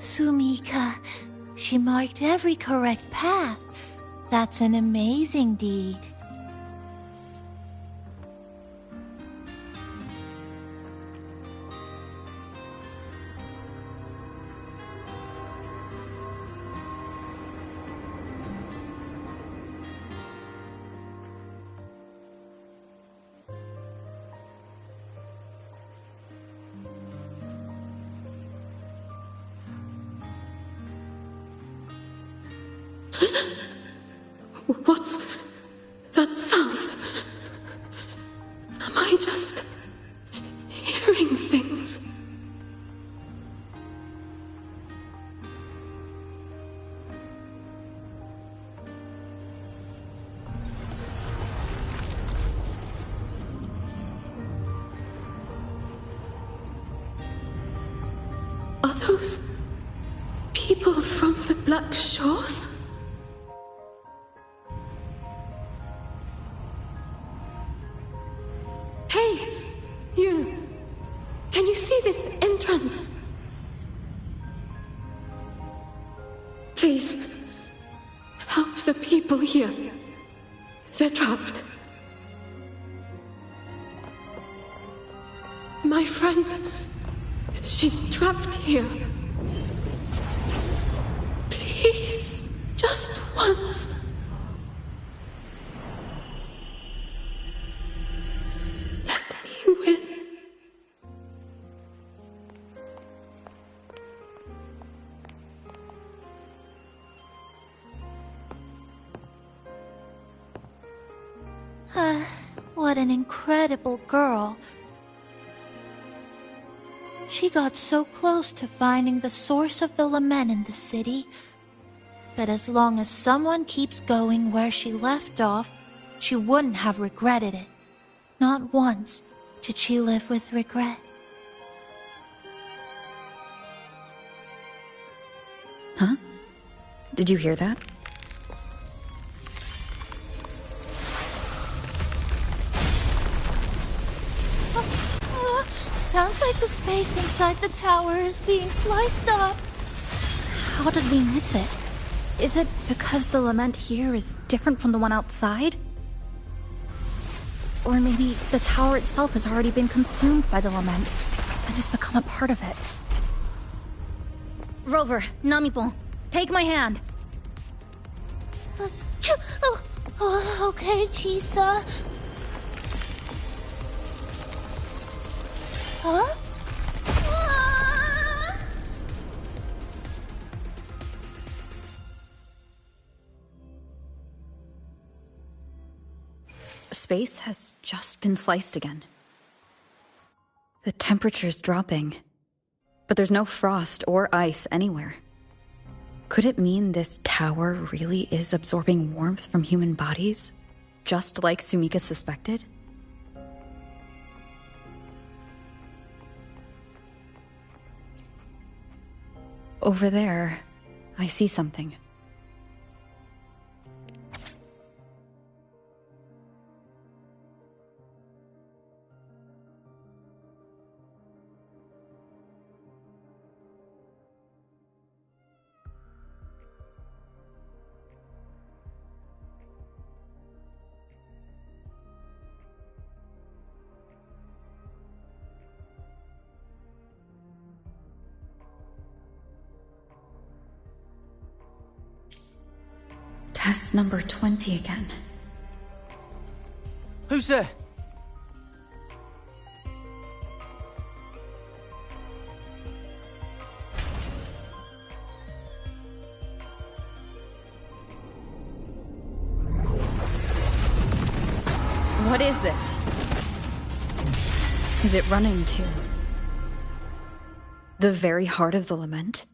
Sumika, she marked every correct path. That's an amazing deed. What's that sound? Am I just hearing things? Are those people from the Black Shores? Hey, you! Can you see this entrance? Please, help the people here. They're trapped. My friend, she's trapped here. Please, just once. Let me win. What an incredible girl. She got so close to finding the source of the lament in the city. But as long as someone keeps going where she left off, she wouldn't have regretted it. Not once did she live with regret. Huh? Did you hear that? Sounds like the space inside the tower is being sliced up. How did we miss it? Is it because the lament here is different from the one outside? Or maybe the tower itself has already been consumed by the lament and has become a part of it. Rover, Namipon, take my hand. Okay, Chisa. Huh? Space has just been sliced again. The temperature's dropping, but there's no frost or ice anywhere. Could it mean this tower really is absorbing warmth from human bodies, just like Sumika suspected? Over there, I see something. Test number 20 again. Who's there? What is this? Is it running to the very heart of the lament?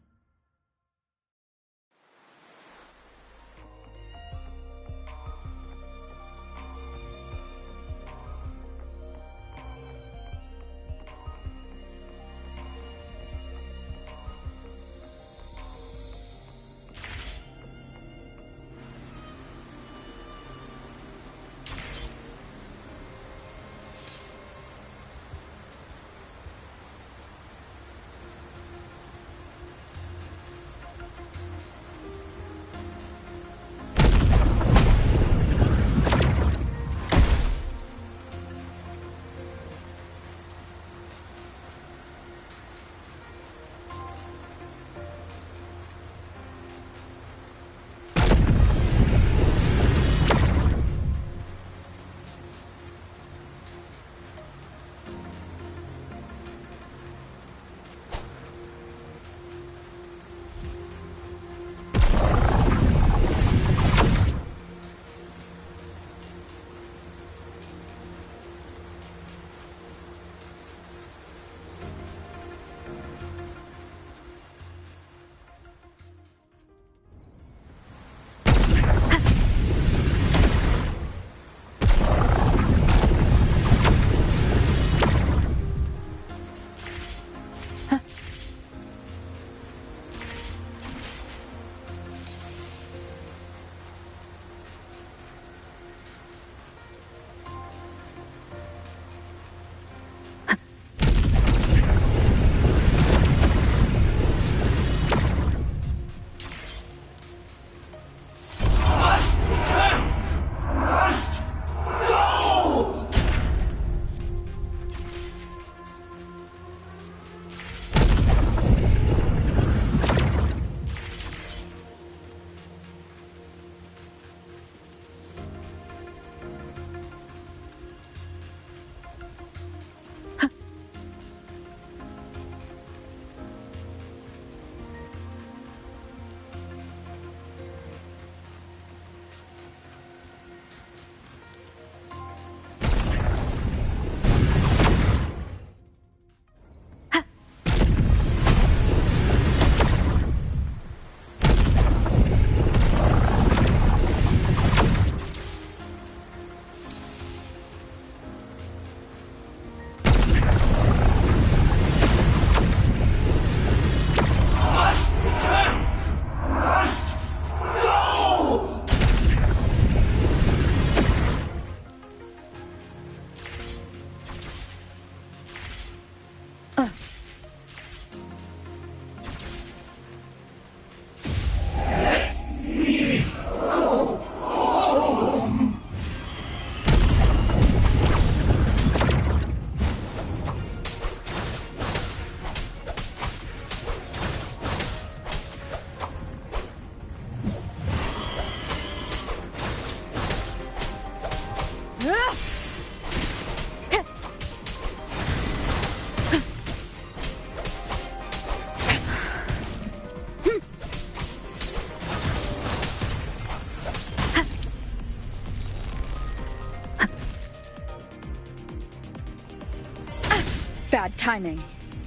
Bad timing.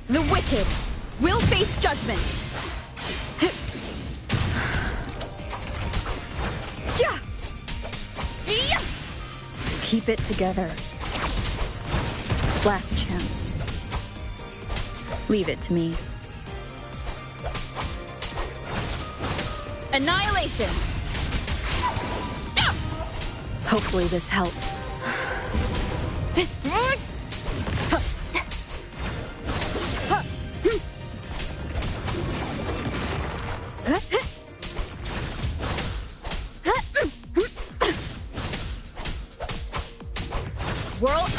The wicked will face judgment. Yeah. Yeah. Keep it together. Last chance. Leave it to me. Annihilation! Hopefully this helps. World.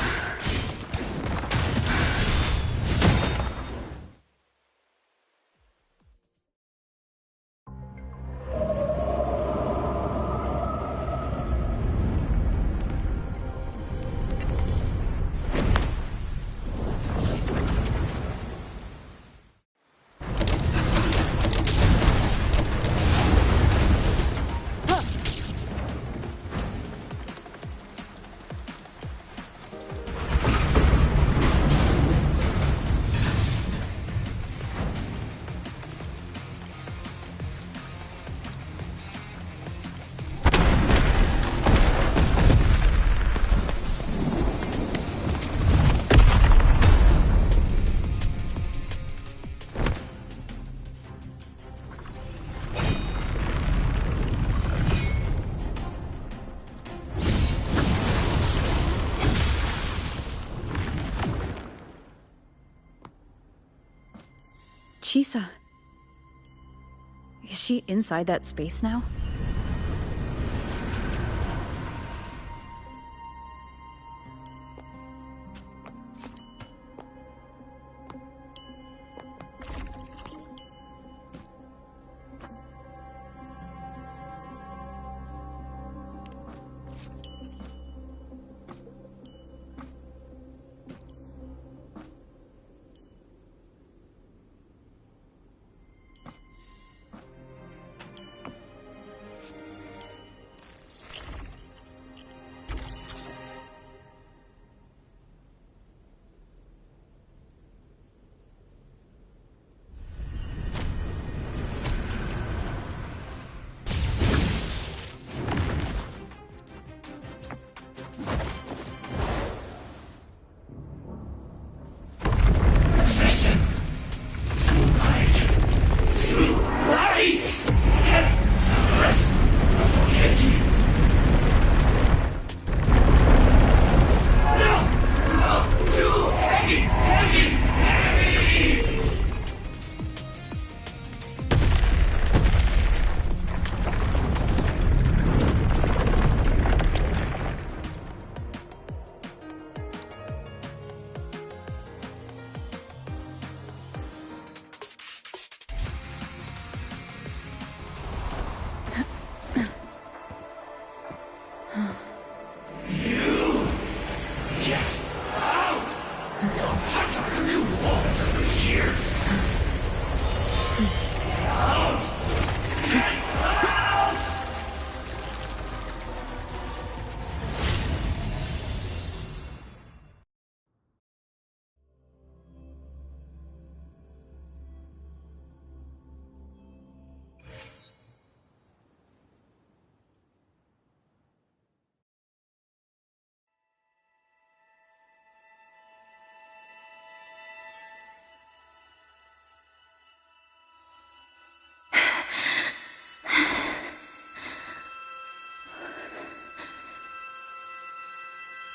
Chisa. Is she inside that space now?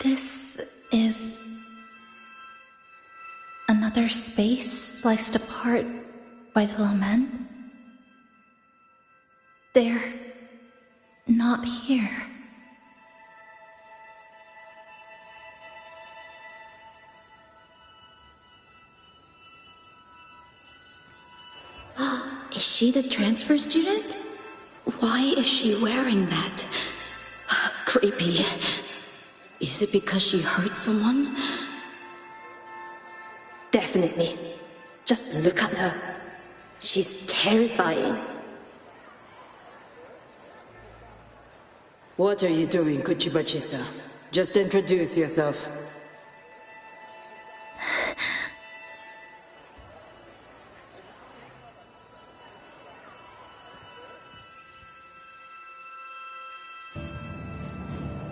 This is another space sliced apart by the lament. They're not here. Is she the transfer student? Why is she wearing that? Creepy. Is it because she hurt someone? Definitely. Just look at her. She's terrifying. What are you doing, Kuchiba-chisa? Just introduce yourself.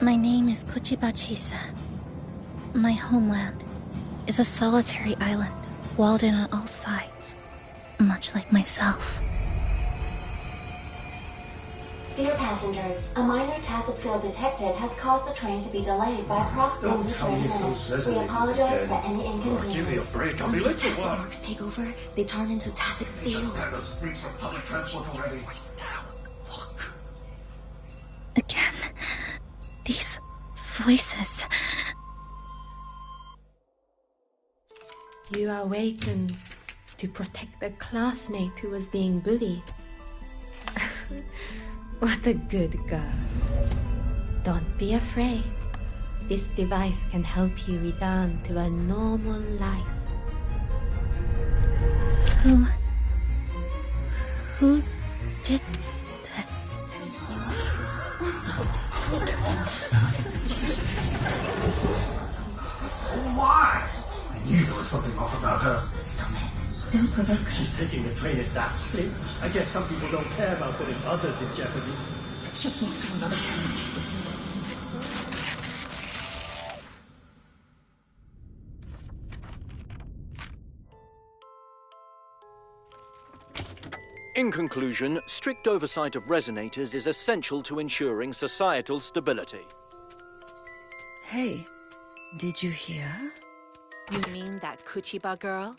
My name is Kuchiba Chisa. My homeland is a solitary island, walled in on all sides, much like myself. Dear passengers, a minor tacit field detected has caused the train to be delayed by approximately 30 minutes. We apologize for any inconvenience. Give me a break, I'll be late to Tacit work. marks take over, they turn into tacit fields. Those freaks from public transport already. Again, these voices. You awakened to protect a classmate who was being bullied. What a good girl. Don't be afraid. This device can help you return to a normal life. Who did this? Why? I knew there was something off about her. Stop it. Don't provoke her. She's taking the train at that speed. I guess some people don't care about putting others in jeopardy. Let's just move to another campus. In conclusion, strict oversight of resonators is essential to ensuring societal stability. Hey, did you hear? You mean that Kuchiba girl?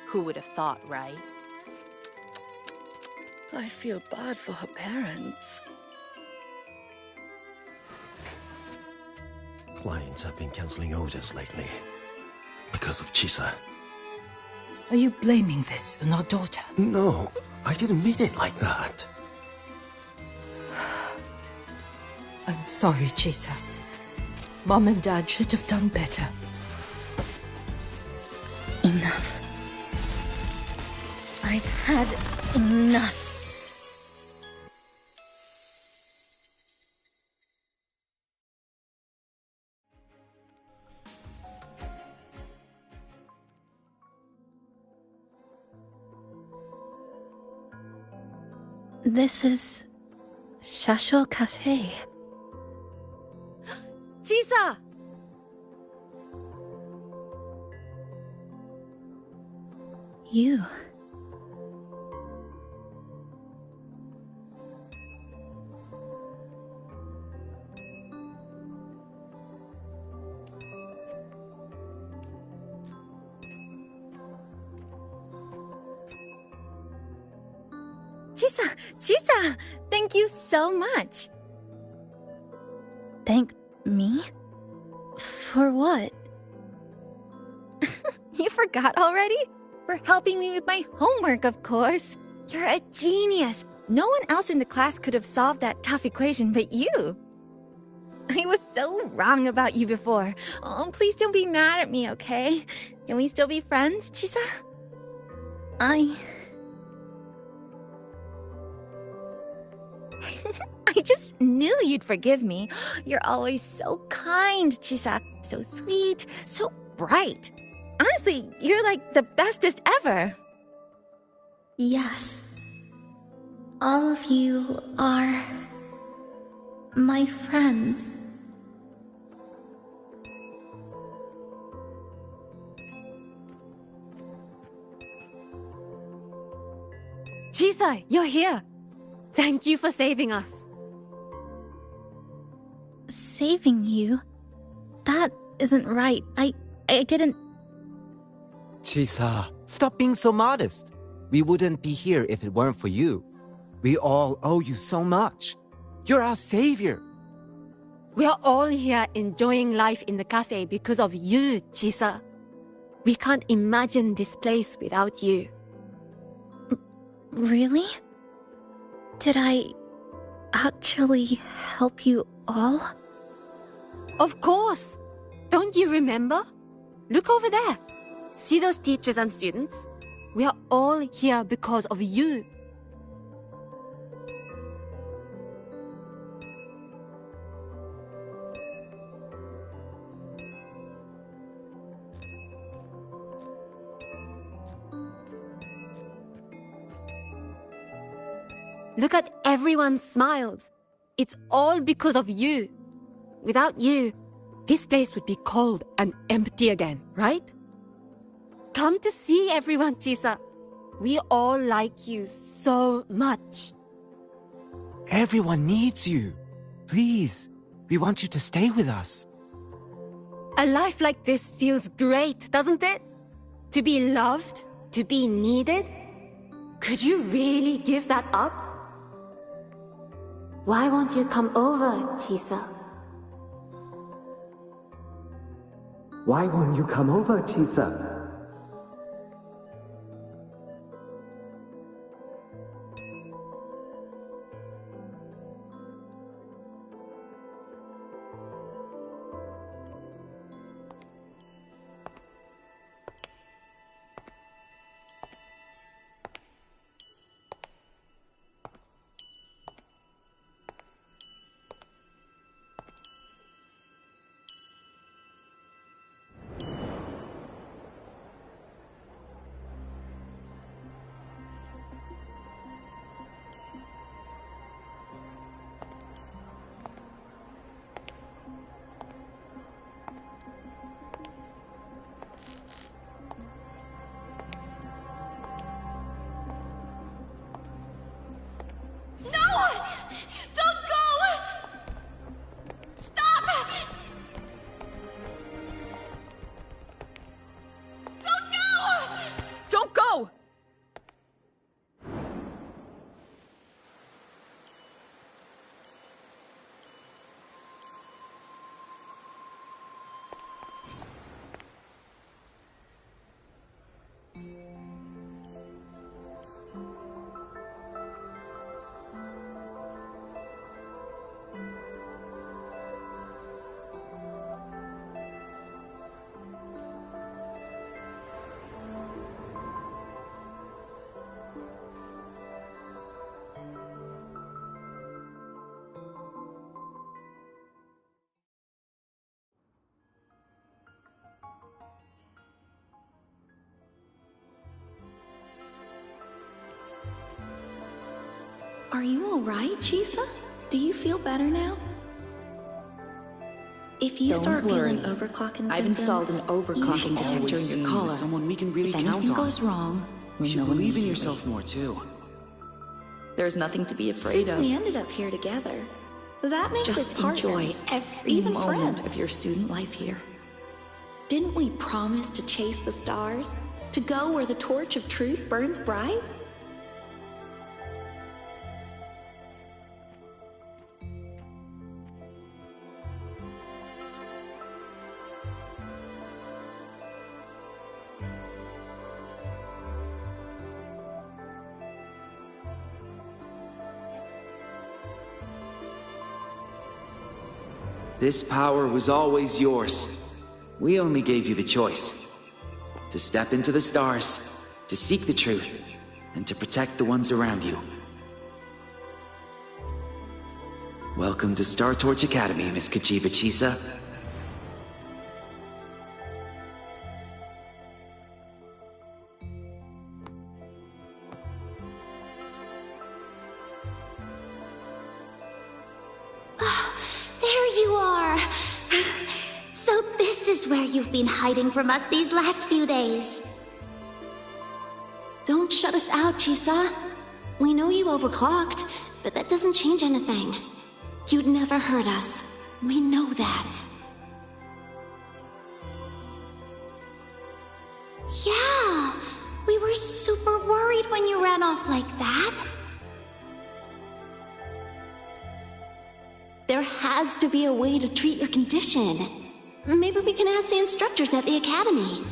Who would have thought, right? I feel bad for her parents. Clients have been canceling orders lately. Because of Chisa. Are you blaming this on our daughter? No, I didn't mean it like that. I'm sorry, Chisa. Mom and Dad should have done better. Enough. I've had enough. This is Shasho Cafe. Chisa! You. Chisa! Thank you so much! Thank me? For what? You forgot already? For helping me with my homework, of course. You're a genius. No one else in the class could have solved that tough equation but you. I was so wrong about you before. Oh, please don't be mad at me, okay? Can we still be friends, Chisa? I just knew you'd forgive me. You're always so kind, Chisa. So sweet, so bright. Honestly, you're like the bestest ever. Yes. All of you are my friends. Chisa, you're here. Thank you for saving us. Saving you? That isn't right. I didn't... Chisa, stop being so modest. We wouldn't be here if it weren't for you. We all owe you so much. You're our savior. We are all here enjoying life in the cafe because of you, Chisa. We can't imagine this place without you. Really? Did I actually help you all? Of course! Don't you remember? Look over there. See those teachers and students? We are all here because of you. Look at everyone's smiles. It's all because of you. without you, this place would be cold and empty again, right? Come to see everyone, Chisa. We all like you so much. Everyone needs you. Please, we want you to stay with us. A life like this feels great, doesn't it? To be loved, to be needed. Could you really give that up? Why won't you come over, Chisa? Why won't you come over, Chisa? Are you alright, Chisa? Do you feel better now? If you start feeling overclocking symptoms, I've installed an overclocking detector in your collar. Someone we can really if count anything on. goes wrong, we You should know when believe we in do yourself it. more too. There's nothing to be afraid Since of. we ended up here together, that makes us Just enjoy partners, every even moment friends. of your student life here. Didn't we promise to chase the stars? To go where the torch of truth burns bright? This power was always yours. We only gave you the choice. To step into the stars, to seek the truth, and to protect the ones around you. Welcome to Star Torch Academy, Miss Kachiba Chisa. There you are! So this is where you've been hiding from us these last few days. Don't shut us out, Chisa. We know you overclocked, but that doesn't change anything. You'd never hurt us. We know that. Yeah, we were super worried when you ran off like that. There has to be a way to treat your condition. Maybe we can ask the instructors at the academy.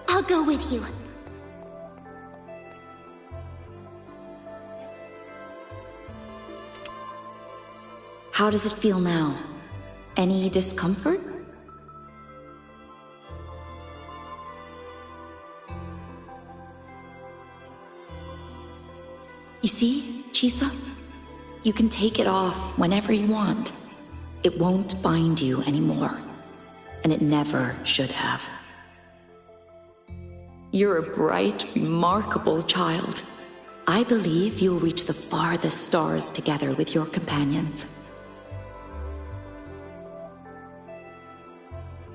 I'll go with you. How does it feel now? Any discomfort? You see, Chisa? You can take it off whenever you want. It won't bind you anymore. And it never should have. You're a bright, remarkable child. I believe you'll reach the farthest stars together with your companions.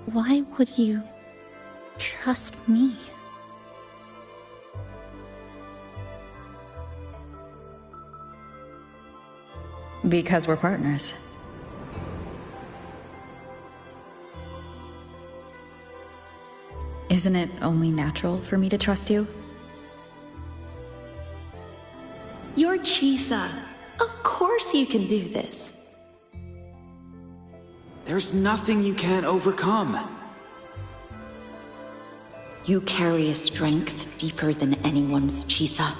Why would you trust me? Because we're partners. Isn't it only natural for me to trust you? You're Chisa. Of course you can do this. There's nothing you can't overcome. You carry a strength deeper than anyone's, Chisa.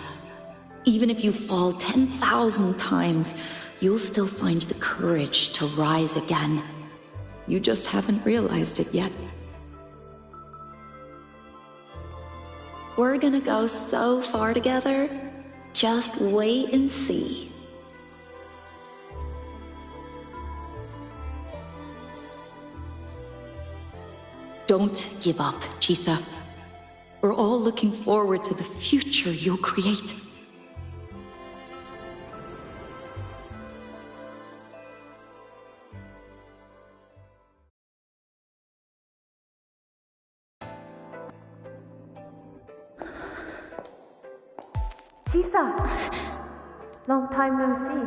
Even if you fall 10,000 times, you'll still find the courage to rise again. You just haven't realized it yet. We're gonna go so far together. Just wait and see. Don't give up, Chisa. We're all looking forward to the future you'll create. Chisa! Long time no see.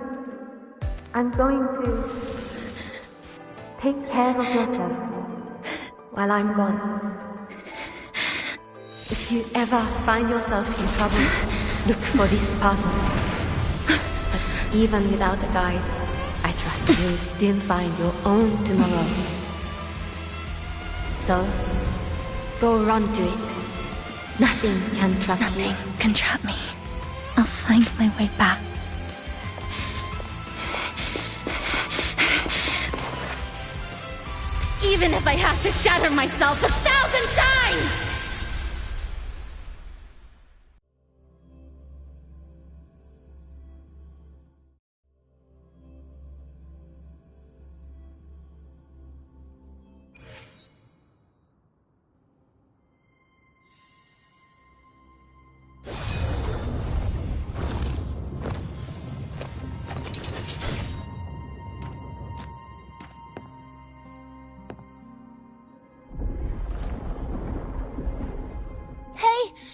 I'm going to take care of yourself while I'm gone. If you ever find yourself in trouble, look for this person. But even without a guide, I trust you'll still find your own tomorrow. So, go run to it. Nothing can trap you. Nothing can trap me. I'll find my way back. Even if I have to shatter myself 1,000 times!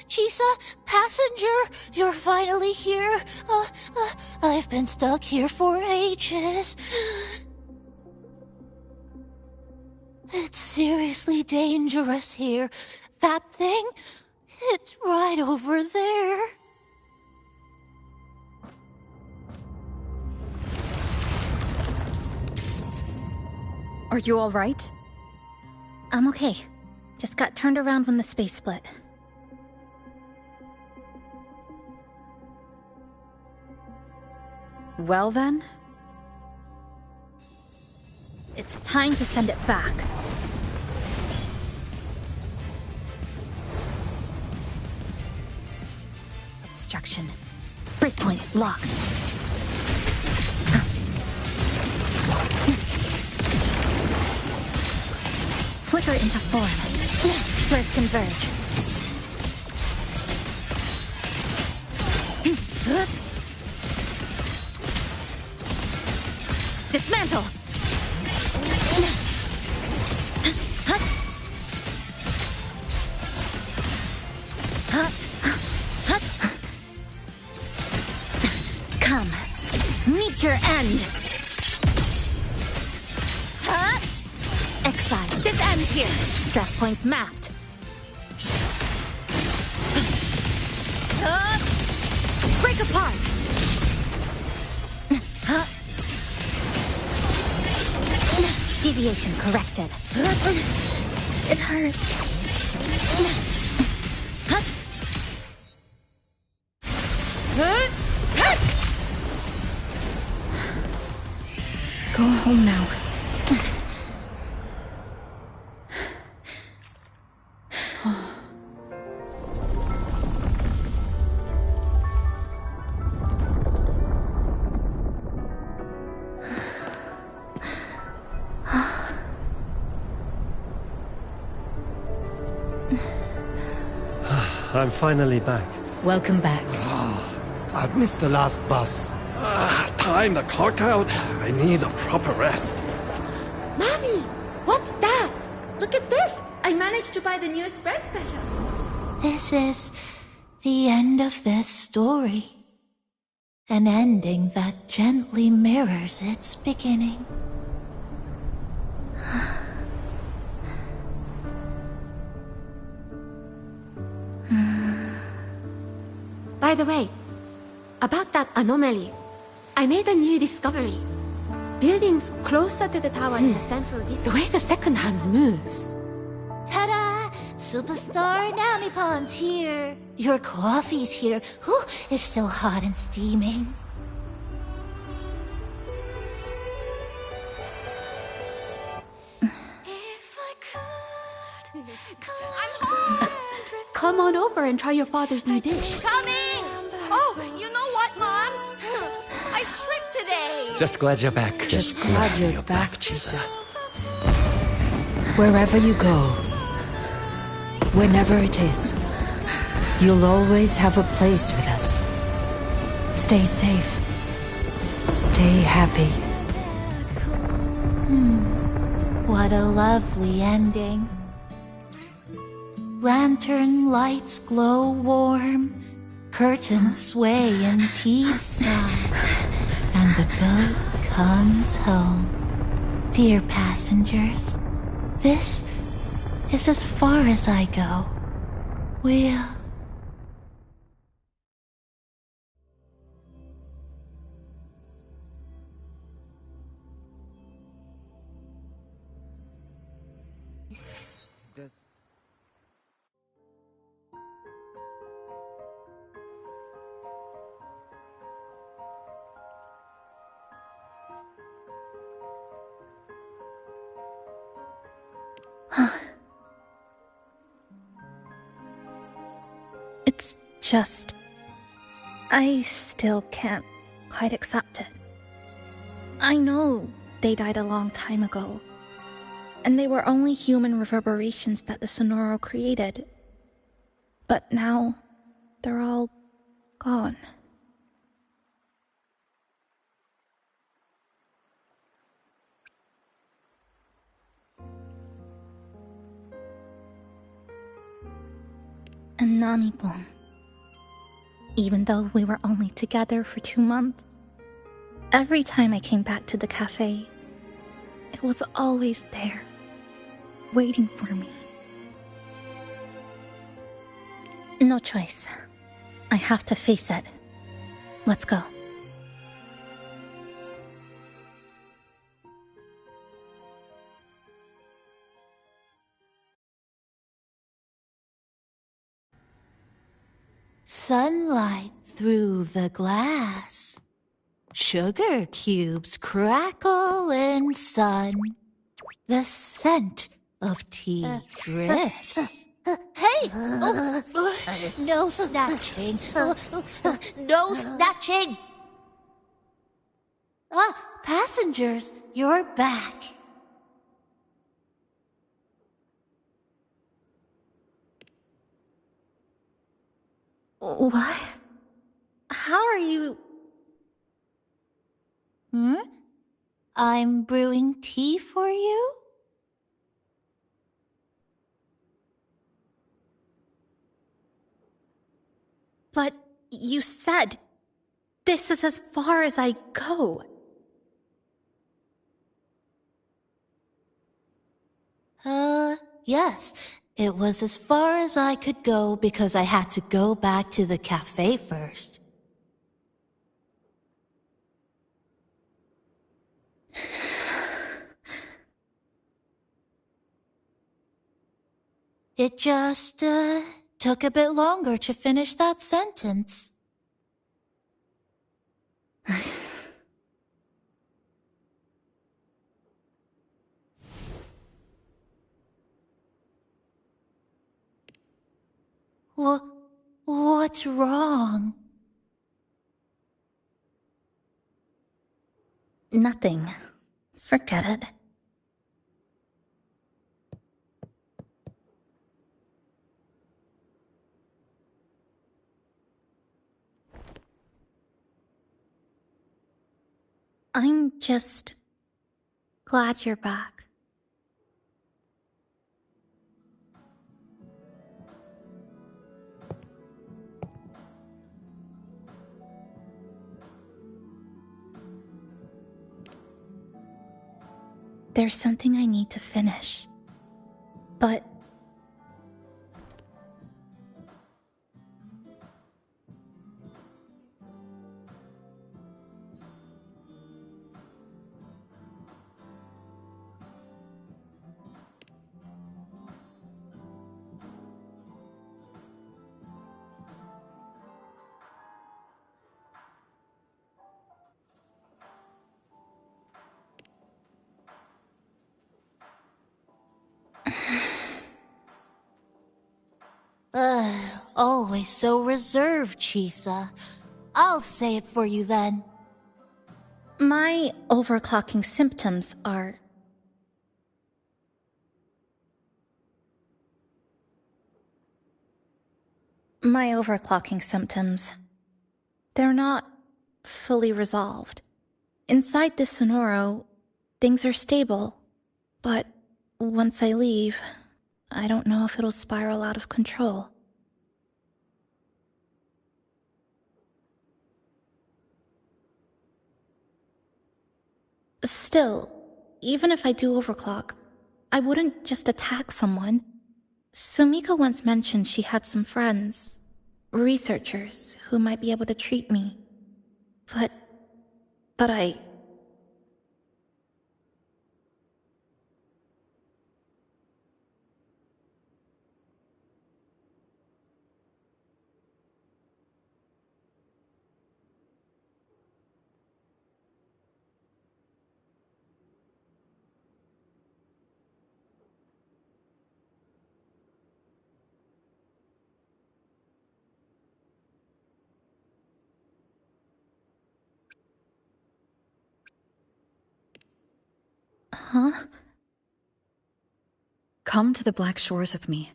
Chisa, passenger, you're finally here. I've been stuck here for ages. It's seriously dangerous here. That thing, it's right over there. Are you all right? I'm okay. Just got turned around when the space split. Well then? It's time to send it back. Obstruction. Breakpoint locked. Flicker into form. Threads converge. Dismantle! Come, meet your end! Exile. This ends here. Stress points mapped. Break apart! Deviation corrected. It hurts. Go home now. I'm finally back. Welcome back. I've missed the last bus. Time to clock out. I need a proper rest. Mommy, what's that? Look at this. I managed to buy the newest bread special. This is the end of this story. An ending that gently mirrors its beginning. By the way, about that anomaly, I made a new discovery. Buildings closer to the tower in the central district. The way the second hand moves. Ta-da! Superstar Namipon's here. Your coffee's here. Whew, it's still hot and steaming. Come on over and try your father's new dish. Coming! Oh, you know what, Mom? I tricked today. Just glad you're back. Just glad you're back, Chisa. Wherever you go, whenever it is, you'll always have a place with us. Stay safe. Stay happy. What a lovely ending. Lantern lights glow warm, curtains sway in tea sun, and the boat comes home. Dear passengers, this is as far as I go. We'll... It's just... I still can't quite accept it. I know they died a long time ago, and they were only human reverberations that the Sonoro created. But now, they're all gone. And Namipon. Even though we were only together for 2 months, every time I came back to the cafe, it was always there, waiting for me. No choice. I have to face it. Let's go. Sunlight through the glass. Sugar cubes crackle in sun. The scent of tea drifts. Hey! No snatching. No snatching! Passengers, you're back. What? How are you... I'm brewing tea for you? But you said this is as far as I go. Yes. It was as far as I could go because I had to go back to the cafe first. It just, took a bit longer to finish that sentence. What's wrong? Nothing. Forget it. I'm just glad you're back. There's something I need to finish. But Always so reserved, Chisa. I'll say it for you then. my overclocking symptoms are... My overclocking symptoms... They're not fully resolved. Inside this Sonoro, things are stable. But once I leave, I don't know if it'll spiral out of control. Still, even if I do overclock, I wouldn't just attack someone. Sumika once mentioned she had some friends, researchers, who might be able to treat me. But I... Huh? Come to the Black Shores with me.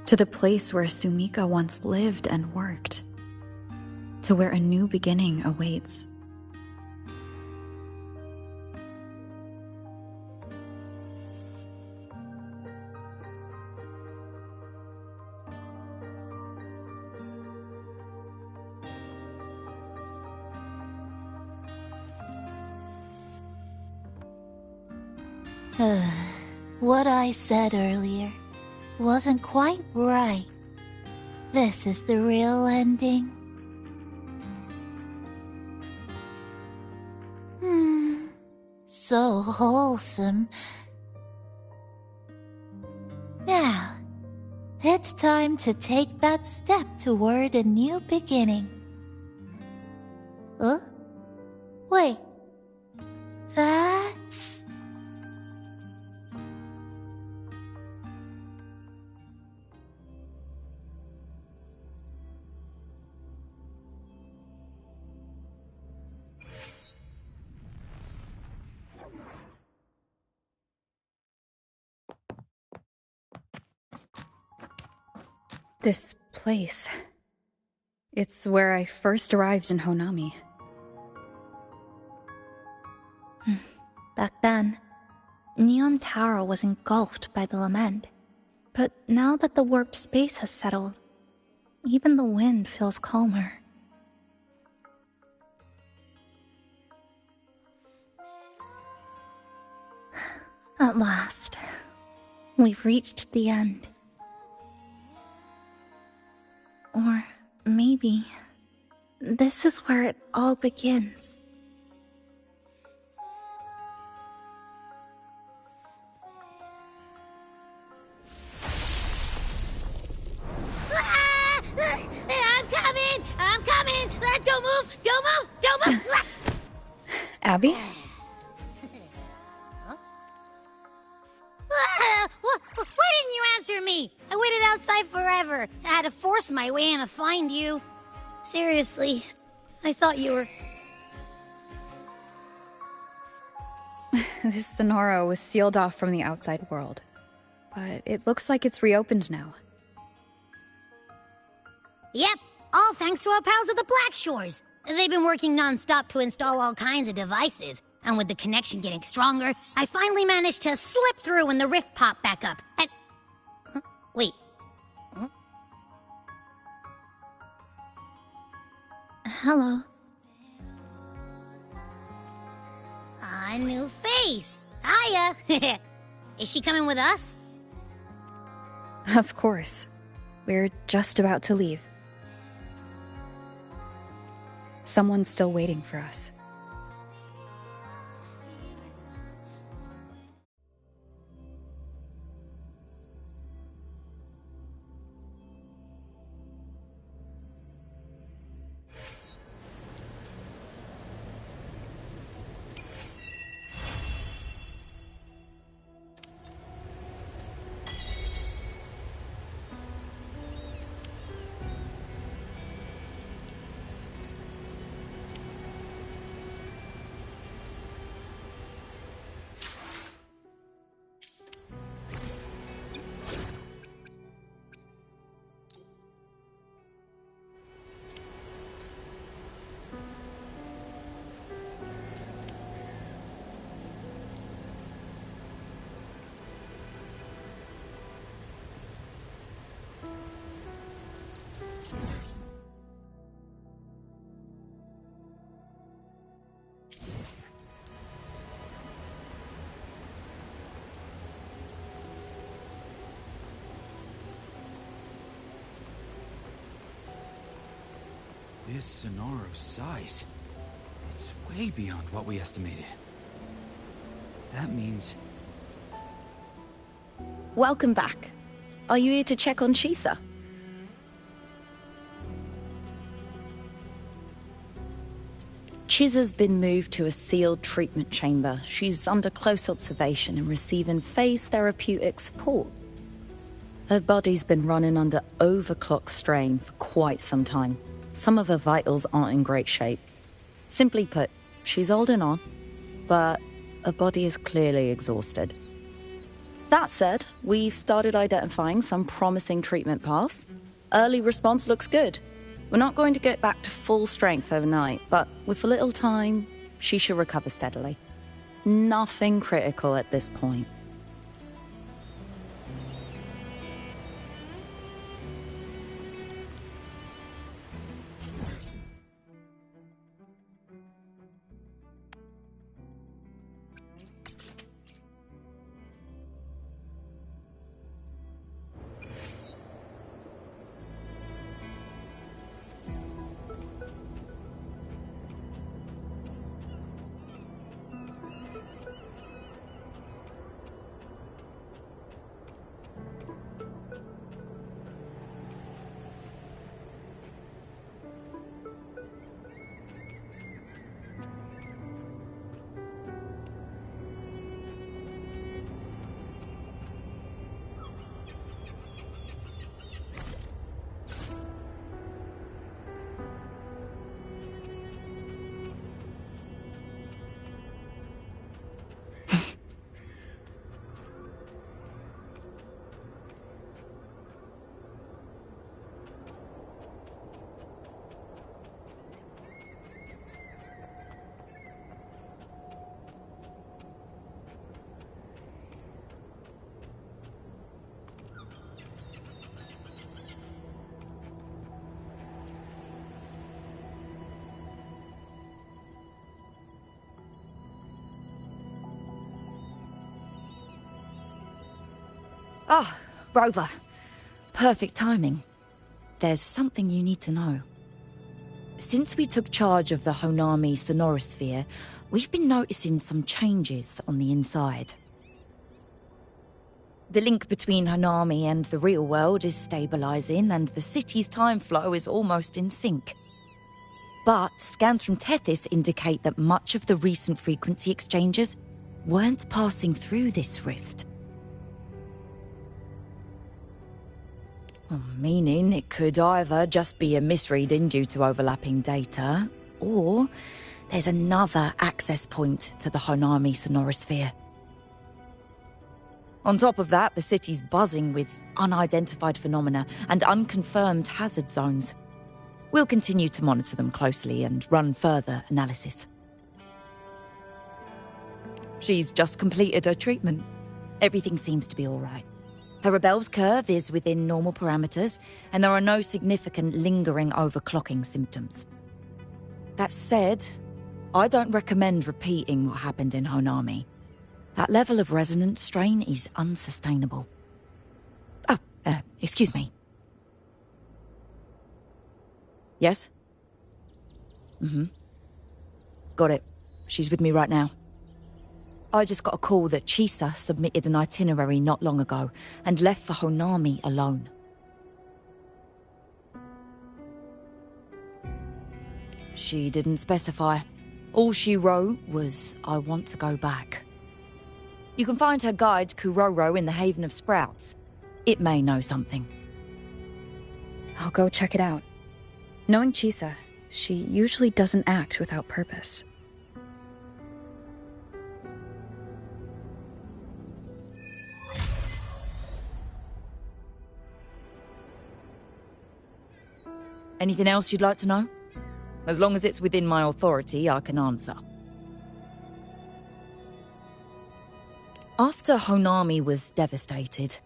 To the place where Sumika once lived and worked. To where a new beginning awaits. What I said earlier wasn't quite right. This is the real ending. So wholesome. Now, it's time to take that step toward a new beginning. Huh? Wait. That's... This place. It's where I first arrived in Honami. Back then, Neon Tower was engulfed by the lament. But now that the warp space has settled, even the wind feels calmer. At last, we've reached the end. Or maybe this is where it all begins. I'm coming! Don't move! Don't move! Abby? Why didn't you answer me? I waited outside forever. I had to force my way in to find you. Seriously, I thought you were... This Sonoro was sealed off from the outside world. But it looks like it's reopened now. Yep, all thanks to our pals at the Black Shores. They've been working non-stop to install all kinds of devices, and with the connection getting stronger, I finally managed to slip through when the rift popped back up, and... Huh? Wait. Huh? Hello. A new face! Hiya! Is she coming with us? Of course. We're just about to leave. Someone's still waiting for us. This Sonora's size, it's way beyond what we estimated. That means... Welcome back. Are you here to check on Chisa? Chisa's been moved to a sealed treatment chamber. She's under close observation and receiving phase therapeutic support. Her body's been running under overclock strain for quite some time. Some of her vitals aren't in great shape. Simply put, she's holding on, but her body is clearly exhausted. That said, we've started identifying some promising treatment paths. Early response looks good. We're not going to get back to full strength overnight, but with a little time, she should recover steadily. Nothing critical at this point. Ah, Rover. Perfect timing. There's something you need to know. Since we took charge of the Honami Sonorosphere, we've been noticing some changes on the inside. The link between Honami and the real world is stabilizing, and the city's time flow is almost in sync. But scans from Tethys indicate that much of the recent frequency exchanges weren't passing through this rift. Meaning it could either just be a misreading due to overlapping data, or there's another access point to the Honami Sonorosphere. On top of that, the city's buzzing with unidentified phenomena and unconfirmed hazard zones. We'll continue to monitor them closely and run further analysis. She's just completed her treatment. Everything seems to be all right. Her rebel's curve is within normal parameters, and there are no significant lingering overclocking symptoms. That said, I don't recommend repeating what happened in Honami. That level of resonance strain is unsustainable. Oh, excuse me. Yes? Got it. She's with me right now. I just got a call that Chisa submitted an itinerary not long ago and left for Honami alone. She didn't specify. All she wrote was, I want to go back. You can find her guide, Kuroro, in the Haven of Sprouts. It may know something. I'll go check it out. Knowing Chisa, she usually doesn't act without purpose. Anything else you'd like to know? As long as it's within my authority, I can answer. After Honami was devastated,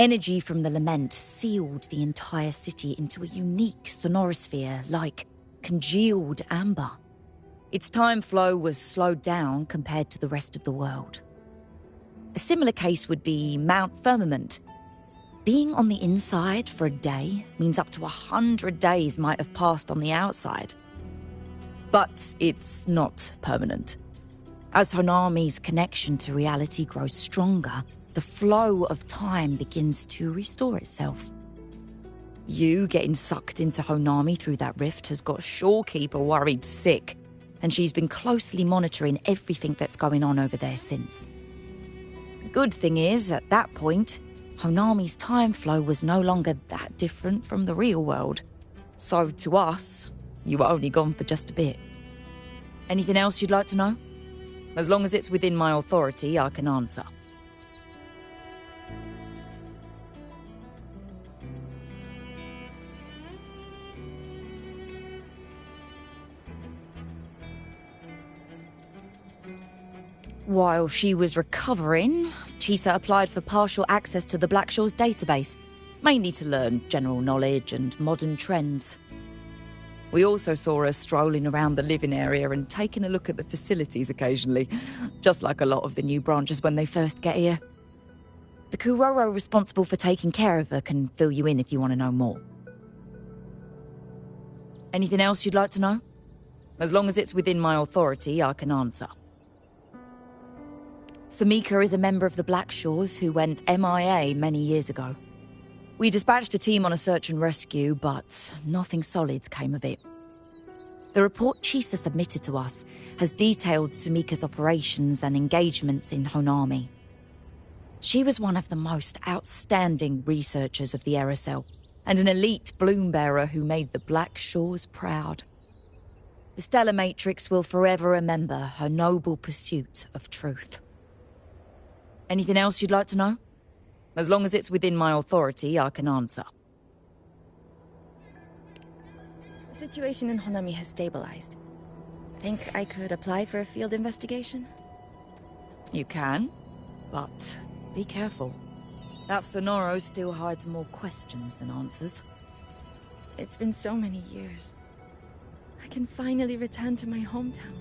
energy from the lament sealed the entire city into a unique sonorosphere like congealed amber. Its time flow was slowed down compared to the rest of the world. A similar case would be Mount Firmament. Being on the inside for a day means up to 100 days might have passed on the outside. But it's not permanent. As Honami's connection to reality grows stronger, the flow of time begins to restore itself. You getting sucked into Honami through that rift has got Shorekeeper worried sick, and she's been closely monitoring everything that's going on over there since. The good thing is, at that point, Honami's time flow was no longer that different from the real world. So to us, you were only gone for just a bit. Anything else you'd like to know? As long as it's within my authority, I can answer. While she was recovering, Chisa applied for partial access to the Blackshaws database, mainly to learn general knowledge and modern trends. We also saw her strolling around the living area and taking a look at the facilities occasionally, just like a lot of the new branches when they first get here. The Kuroro responsible for taking care of her can fill you in if you want to know more. Anything else you'd like to know? As long as it's within my authority, I can answer. Samika is a member of the Blackshaws who went MIA many years ago. We dispatched a team on a search and rescue, but nothing solid came of it. The report Chisa submitted to us has detailed Sumika's operations and engagements in Honami. She was one of the most outstanding researchers of the Aerocell, and an elite bloom bearer who made the Blackshaws proud. The Stellar Matrix will forever remember her noble pursuit of truth. Anything else you'd like to know? As long as it's within my authority, I can answer. The situation in Honami has stabilized. Think I could apply for a field investigation? You can, but be careful. That Sonoro still hides more questions than answers. It's been so many years. I can finally return to my hometown.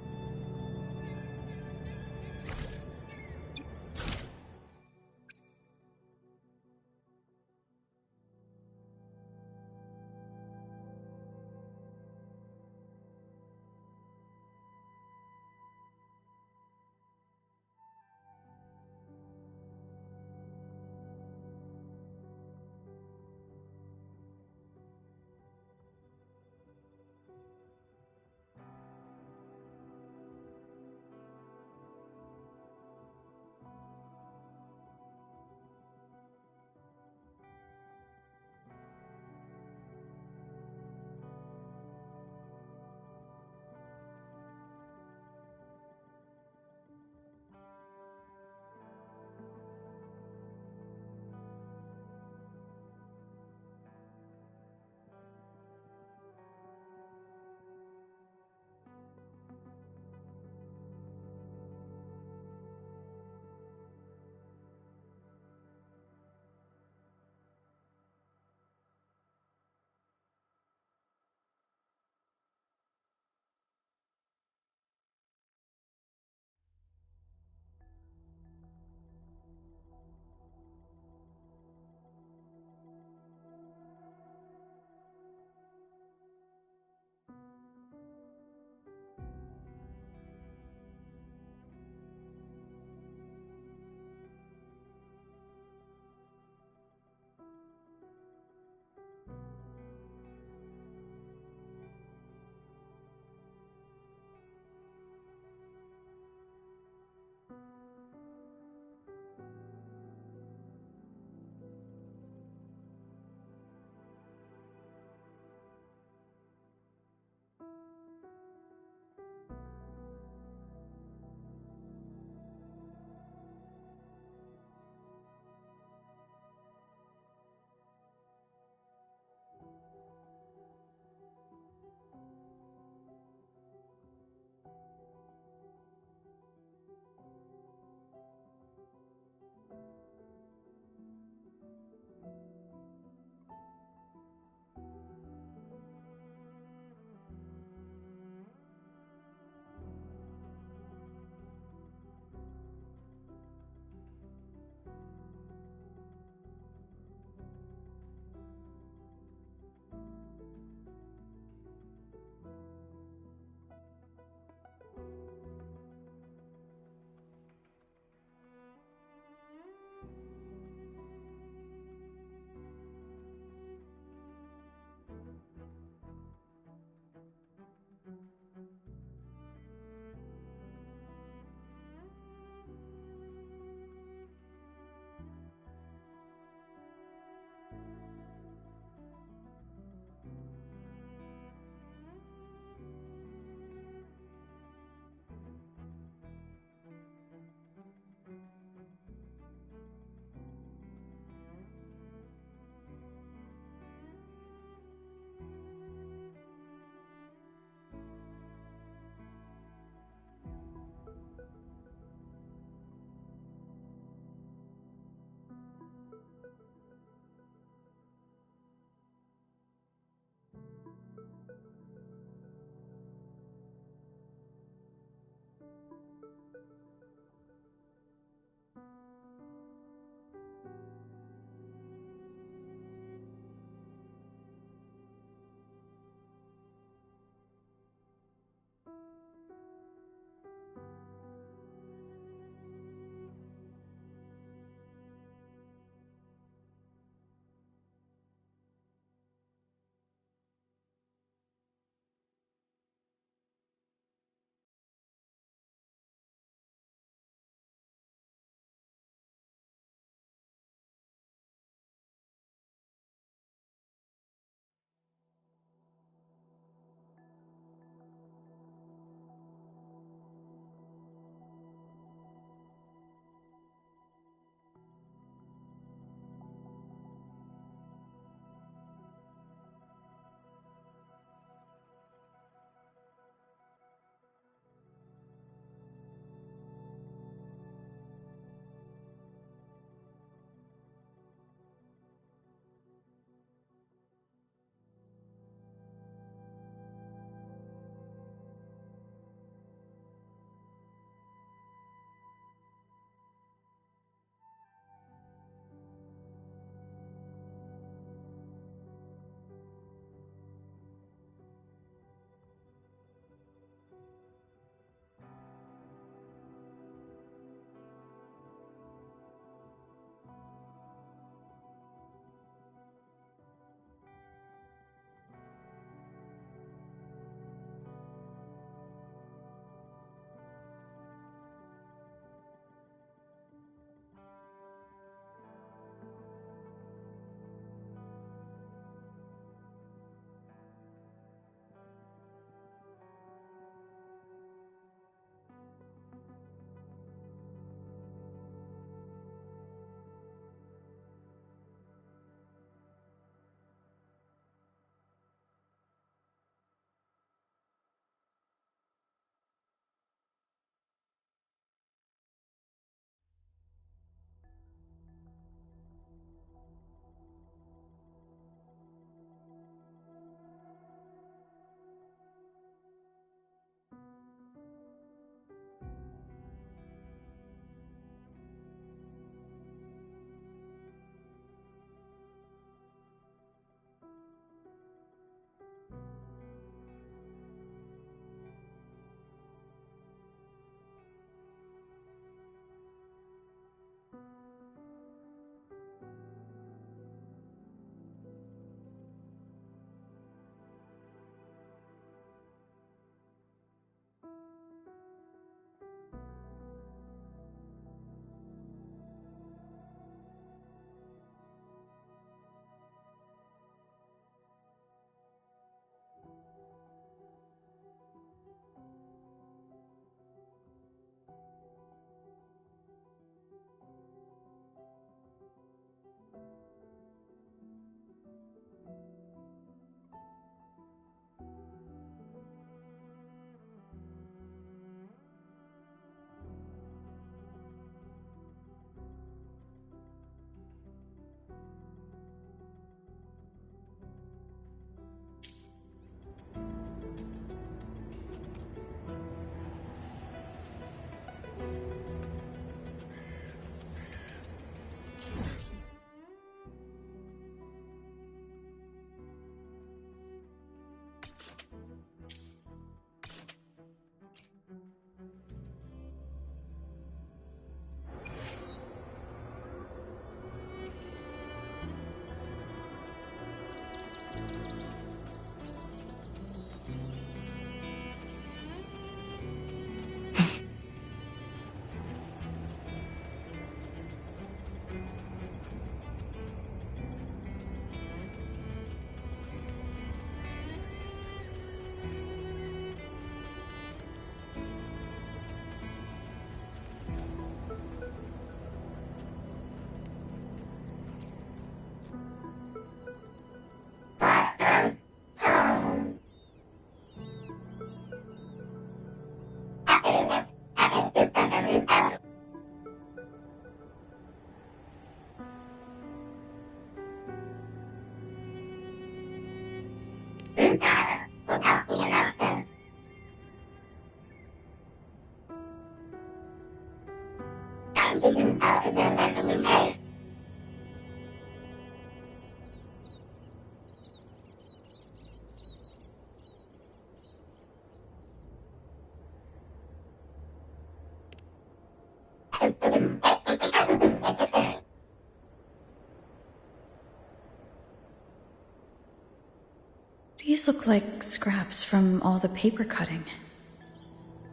These look like scraps from all the paper cutting.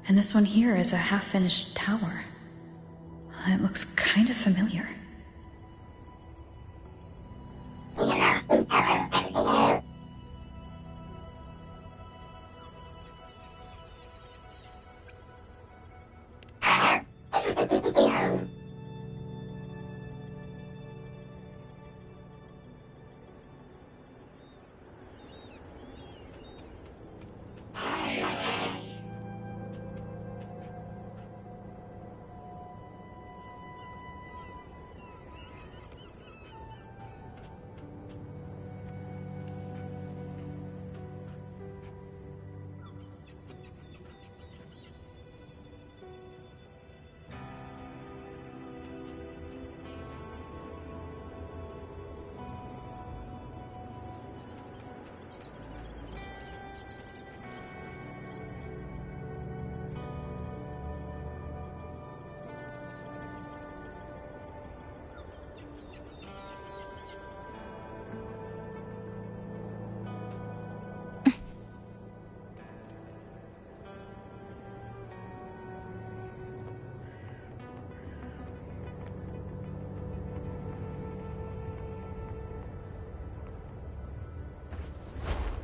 And this one here is a half-finished tower. It looks kind of familiar.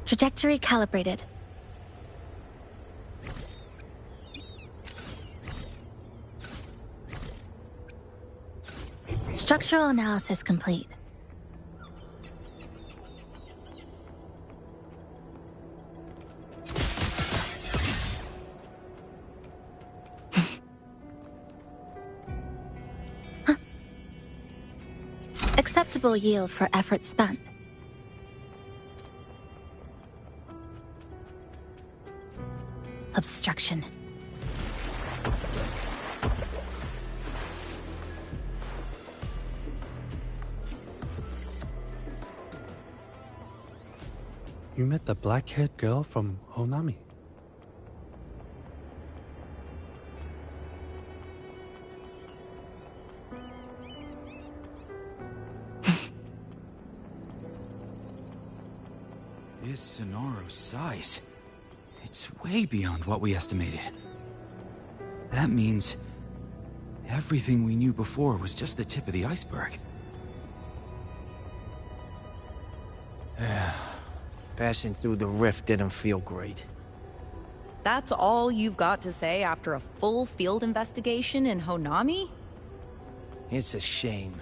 Trajectory calibrated. Structural analysis complete. Acceptable yield for effort spent. Obstruction. You met the black-haired girl from Honami. This Sonora's size. It's way beyond what we estimated. That means everything we knew before was just the tip of the iceberg. Passing through the rift didn't feel great. That's all you've got to say after a full field investigation in Honami? It's a shame.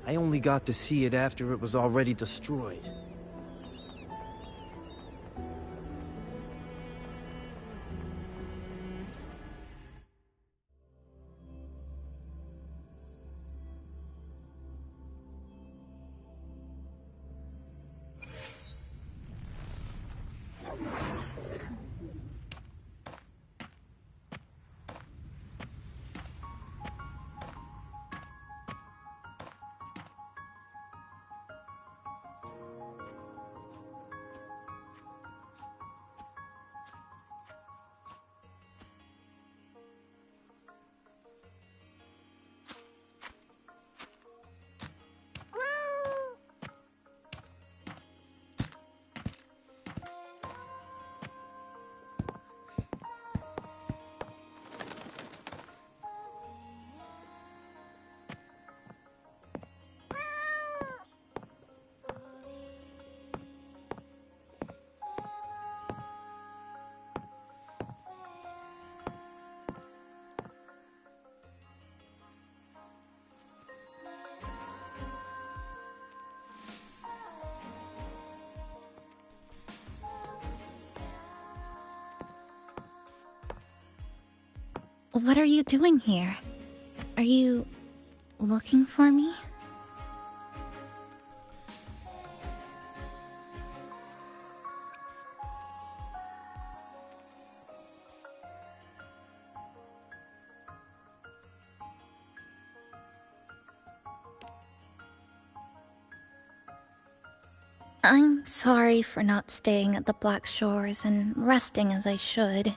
I only got to see it after it was already destroyed. What are you doing here? Are you looking for me? I'm sorry for not staying at the Black Shores and resting as I should.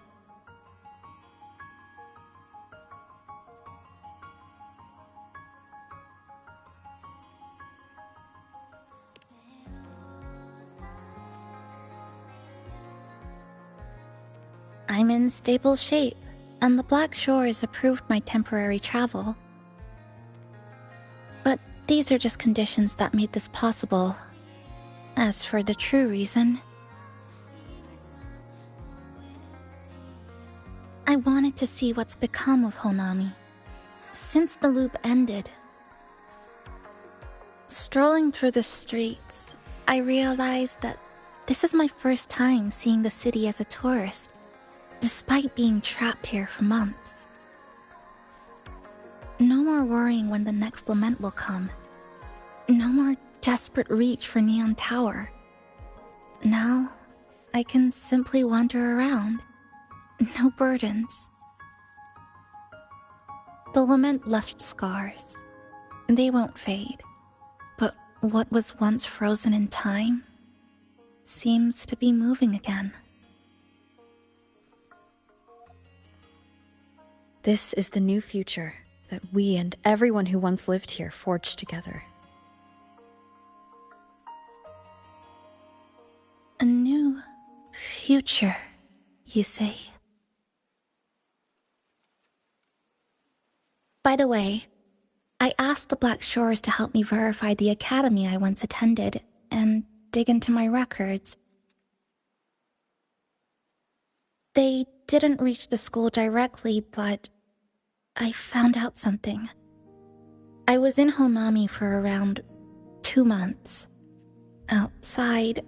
I'm in stable shape, and the Black Shores approved my temporary travel. But these are just conditions that made this possible. As for the true reason, I wanted to see what's become of Honami since the loop ended. Strolling through the streets, I realized that this is my first time seeing the city as a tourist, despite being trapped here for months. No more worrying when the next lament will come. No more desperate reach for Neon Tower. Now, I can simply wander around. No burdens. The lament left scars. They won't fade. But what was once frozen in time seems to be moving again. This is the new future that we and everyone who once lived here forged together. A new future, you say? By the way, I asked the Black Shores to help me verify the academy I once attended and dig into my records. They didn't reach the school directly, but I found out something. I was in Honami for around 2 months. Outside,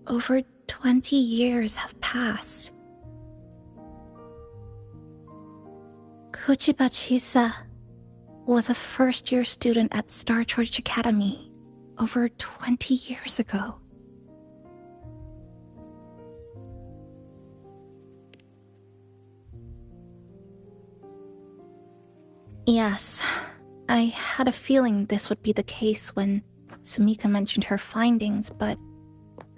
over 20 years have passed. Kuchiba Chisa was a first-year student at Star Church Academy over 20 years ago. Yes, I had a feeling this would be the case when Sumika mentioned her findings, but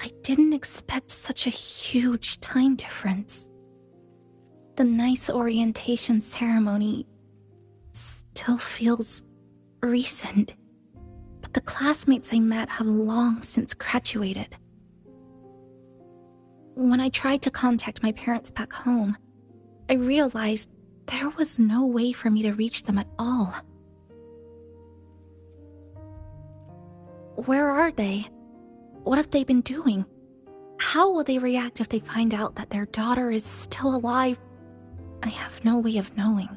I didn't expect such a huge time difference. The nice orientation ceremony still feels recent, but the classmates I met have long since graduated. When I tried to contact my parents back home, I realized there was no way for me to reach them at all. Where are they? What have they been doing? How will they react if they find out that their daughter is still alive? I have no way of knowing.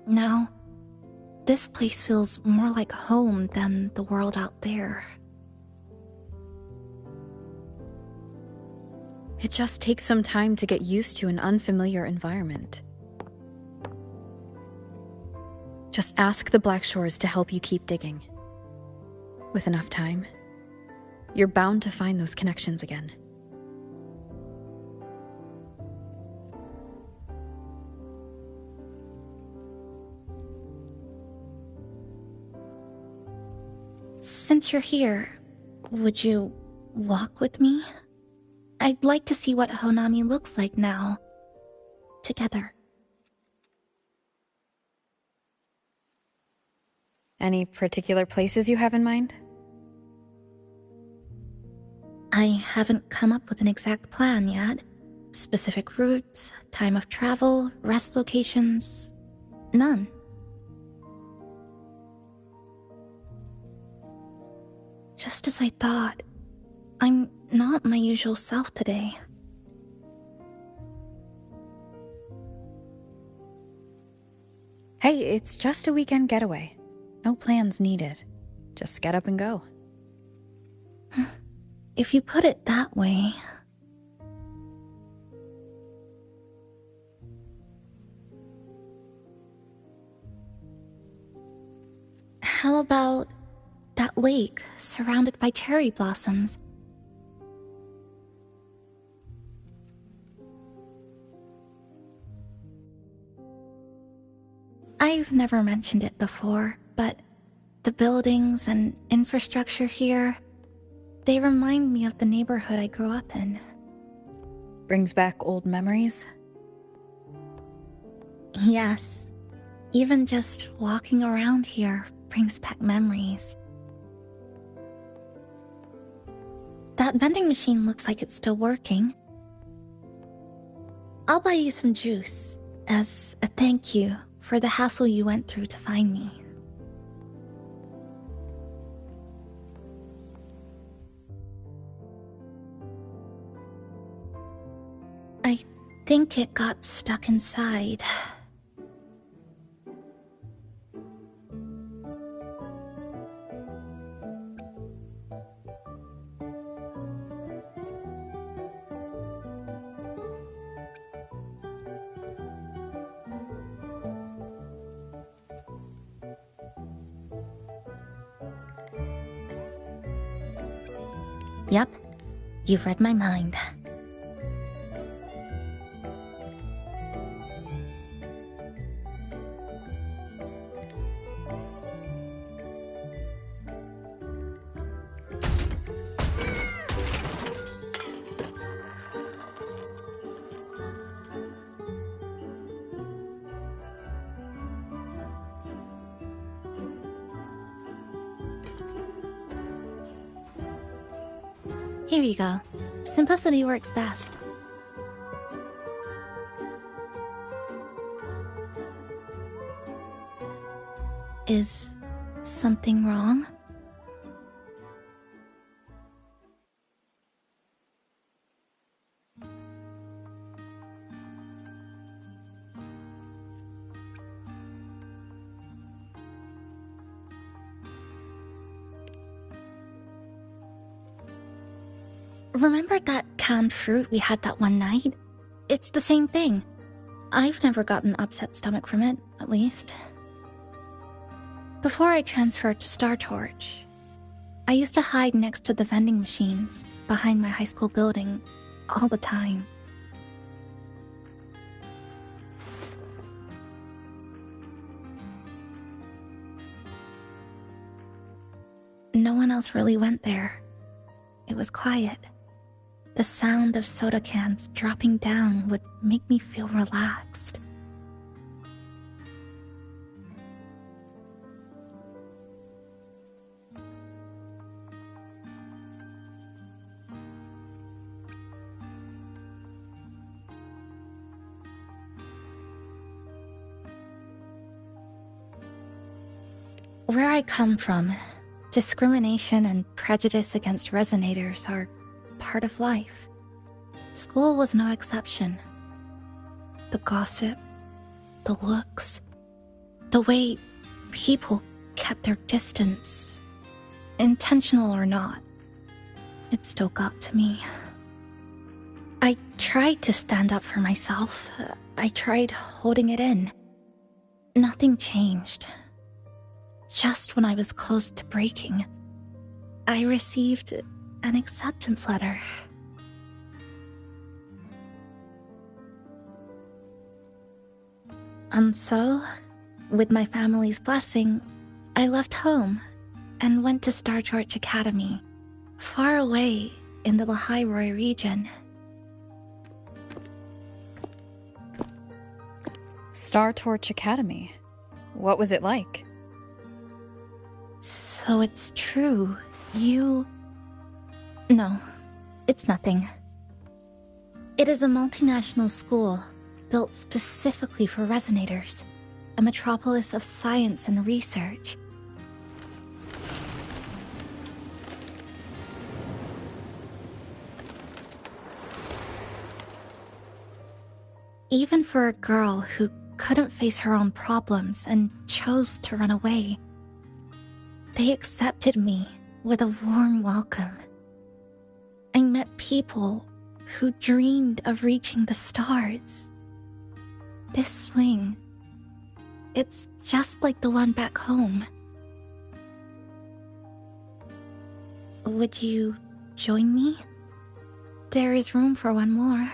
Now, this place feels more like home than the world out there. It just takes some time to get used to an unfamiliar environment. Just ask the Black Shores to help you keep digging. With enough time, you're bound to find those connections again. Since you're here, would you walk with me? I'd like to see what Honami looks like now. Together. Any particular places you have in mind? I haven't come up with an exact plan yet. Specific routes, time of travel, rest locations, none. Just as I thought, I'm not my usual self today. Hey, it's just a weekend getaway. No plans needed. Just get up and go. if you put it that way. How about that lake surrounded by cherry blossoms? I've never mentioned it before, but the buildings and infrastructure here, they remind me of the neighborhood I grew up in. Brings back old memories? Yes. Even just walking around here brings back memories. That vending machine looks like it's still working. I'll buy you some juice as a thank you for the hassle you went through to find me. I think it got stuck inside. Yep, you've read my mind. Here you go. Simplicity works best. Is something wrong? Remember that canned fruit we had that one night? It's the same thing. I've never gotten an upset stomach from it, at least. Before I transferred to Star Torch, I used to hide next to the vending machines behind my high school building all the time. No one else really went there. It was quiet. The sound of soda cans dropping down would make me feel relaxed. Where I come from, discrimination and prejudice against resonators are part of life. School was no exception. The gossip, the looks, the way people kept their distance, intentional or not, it still got to me. I tried to stand up for myself. I tried holding it in. Nothing changed. Just when I was close to breaking, I received an acceptance letter. And so, with my family's blessing, I left home and went to Star Torch Academy, far away in the Lahairoi region. Star Torch Academy? What was it like? So it's true, you... No, it's nothing. It is a multinational school built specifically for resonators, a metropolis of science and research. Even for a girl who couldn't face her own problems and chose to run away, they accepted me with a warm welcome. met people who dreamed of reaching the stars. This swing, it's just like the one back home. Would you join me? There is room for one more.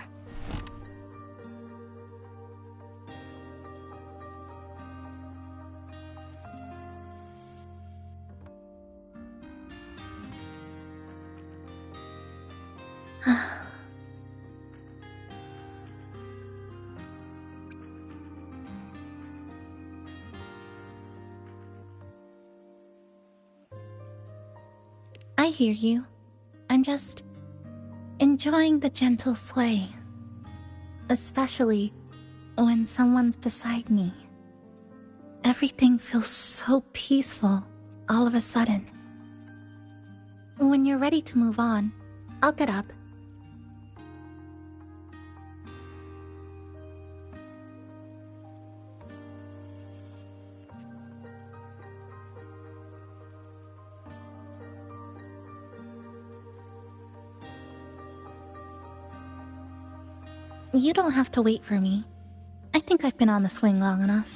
I hear you. I'm just enjoying the gentle sway. Especially when someone's beside me. Everything feels so peaceful all of a sudden. When you're ready to move on, I'll get up. You don't have to wait for me. I think I've been on the swing long enough.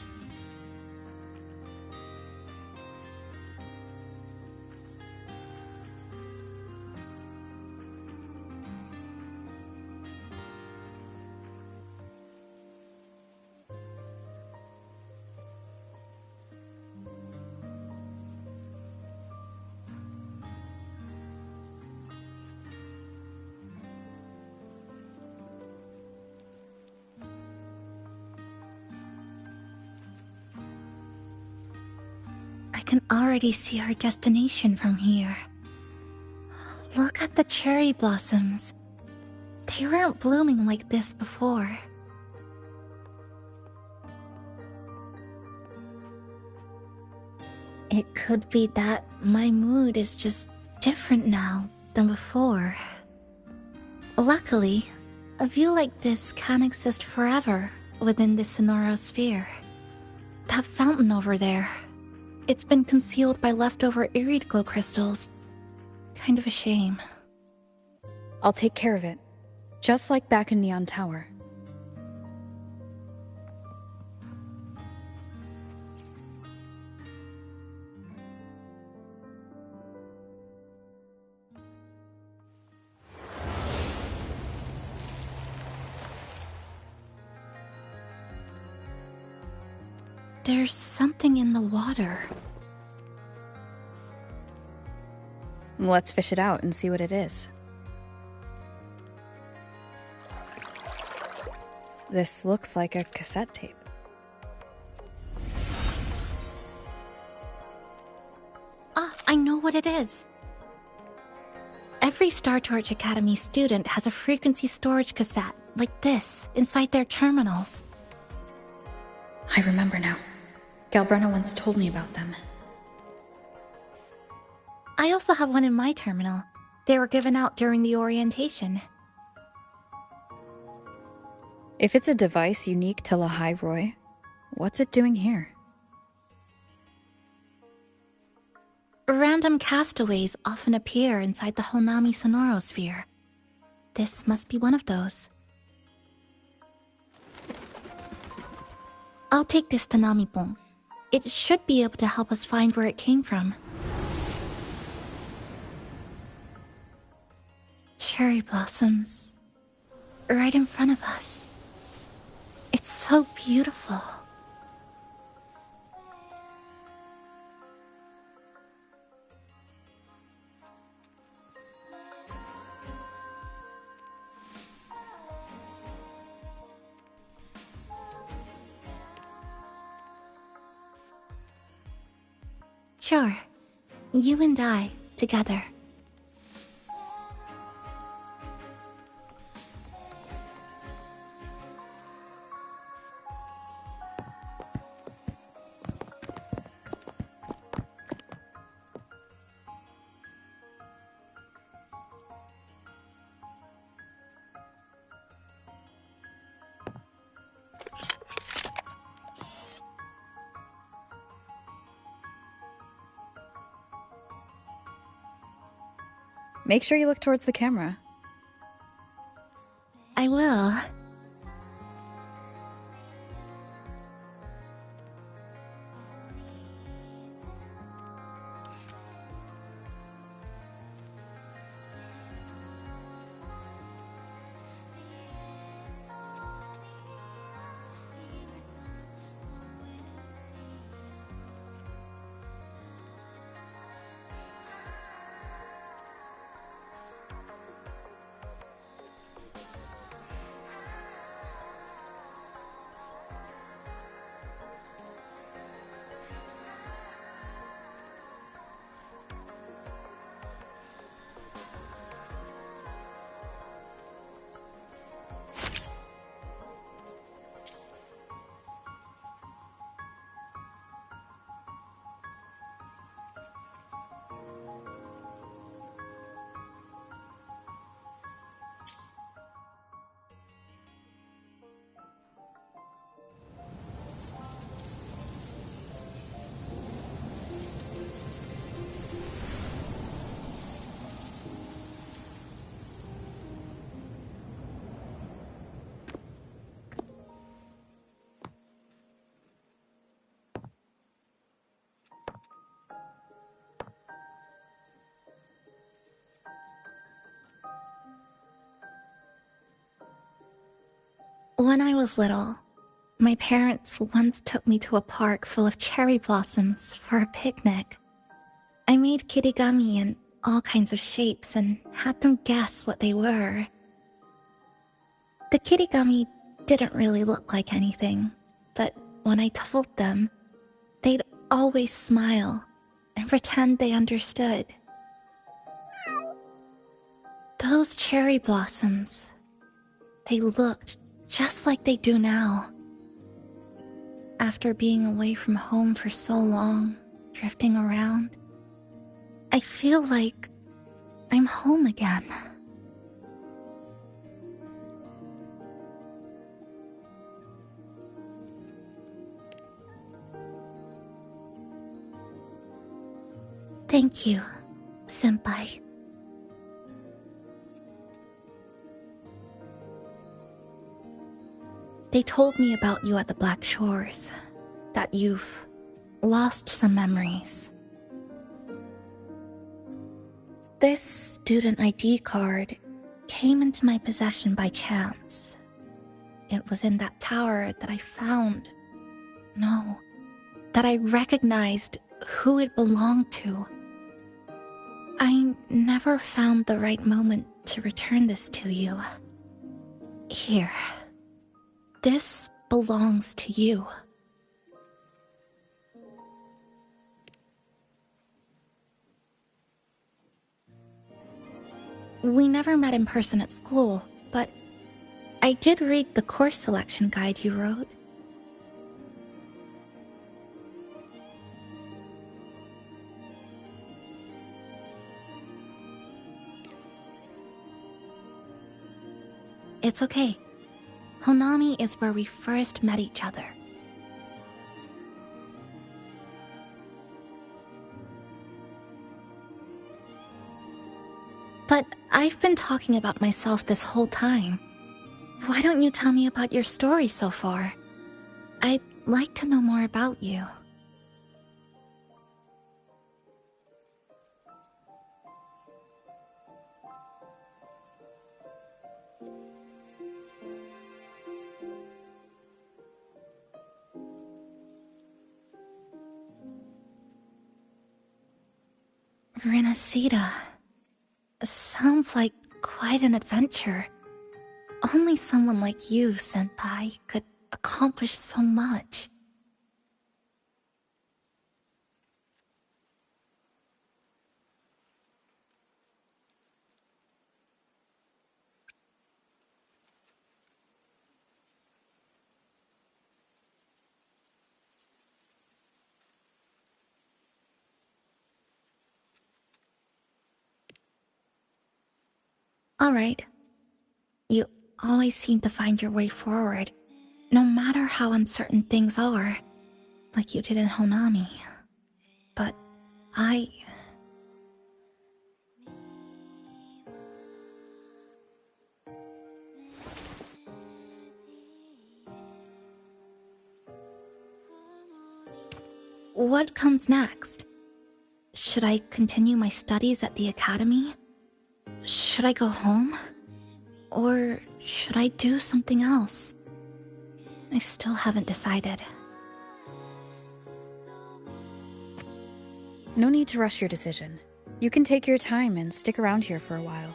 I can already see our destination from here. Look at the cherry blossoms. They weren't blooming like this before. It could be that my mood is just different now than before. Luckily, a view like this can't exist forever within the Sonoro sphere. That fountain over there, it's been concealed by leftover irid glow crystals. Kind of a shame. I'll take care of it. Just like back in Neon Tower. There's something in the water. Let's fish it out and see what it is. This looks like a cassette tape. Ah, I know what it is. Every Star Torch Academy student has a frequency storage cassette like this inside their terminals. I remember now. Galbrena once told me about them. I also have one in my terminal. They were given out during the orientation. If it's a device unique to Lahai Roy, what's it doing here? Random castaways often appear inside the Honami Sonoro sphere. This must be one of those. I'll take this to Namipon. It should be able to help us find where it came from. Cherry blossoms. Right in front of us. It's so beautiful. Sure. You and I, together. Make sure you look towards the camera. I will. When I was little, my parents once took me to a park full of cherry blossoms for a picnic. I made kirigami in all kinds of shapes and had them guess what they were. The kirigami didn't really look like anything, but when I told them, they'd always smile and pretend they understood. Those cherry blossoms, they looked just like they do now. After being away from home for so long, drifting around, I feel like I'm home again. Thank you, Senpai. They told me about you at the Black Shores, that you've lost some memories. This student ID card came into my possession by chance. It was in that tower that I found. No, that I recognized who it belonged to. I never found the right moment to return this to you. Here. This belongs to you. We never met in person at school, but I did read the course selection guide you wrote. It's okay. Honami is where we first met each other. But I've been talking about myself this whole time. Why don't you tell me about your story so far? I'd like to know more about you. Renacida. Sounds like quite an adventure. Only someone like you, Senpai, could accomplish so much. All right. You always seem to find your way forward, no matter how uncertain things are, like you did in Honami. But I... what comes next? Should I continue my studies at the academy? Should I go home? Or should I do something else? I still haven't decided. No need to rush your decision. You can take your time and stick around here for a while.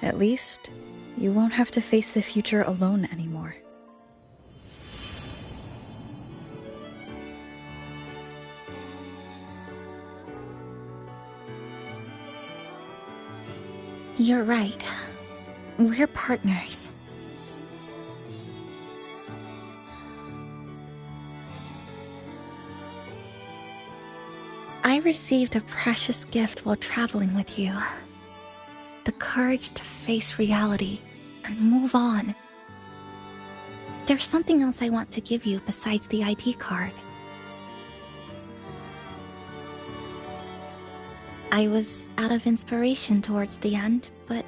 At least, you won't have to face the future alone anymore. You're right. We're partners. I received a precious gift while traveling with you. The courage to face reality and move on. There's something else I want to give you besides the ID card. I was out of inspiration towards the end, but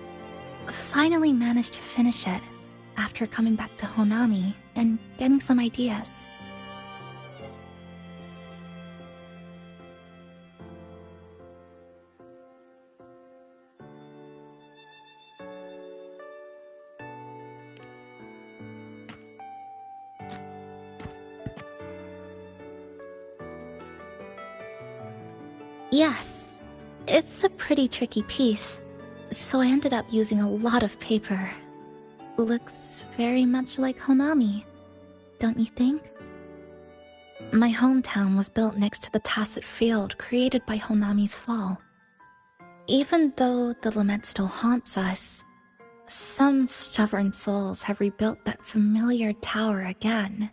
finally managed to finish it after coming back to Honami and getting some ideas. Yes, it's a pretty tricky piece, so I ended up using a lot of paper. Looks very much like Honami, don't you think? My hometown was built next to the tacit field created by Honami's fall. Even though the lament still haunts us, some stubborn souls have rebuilt that familiar tower again.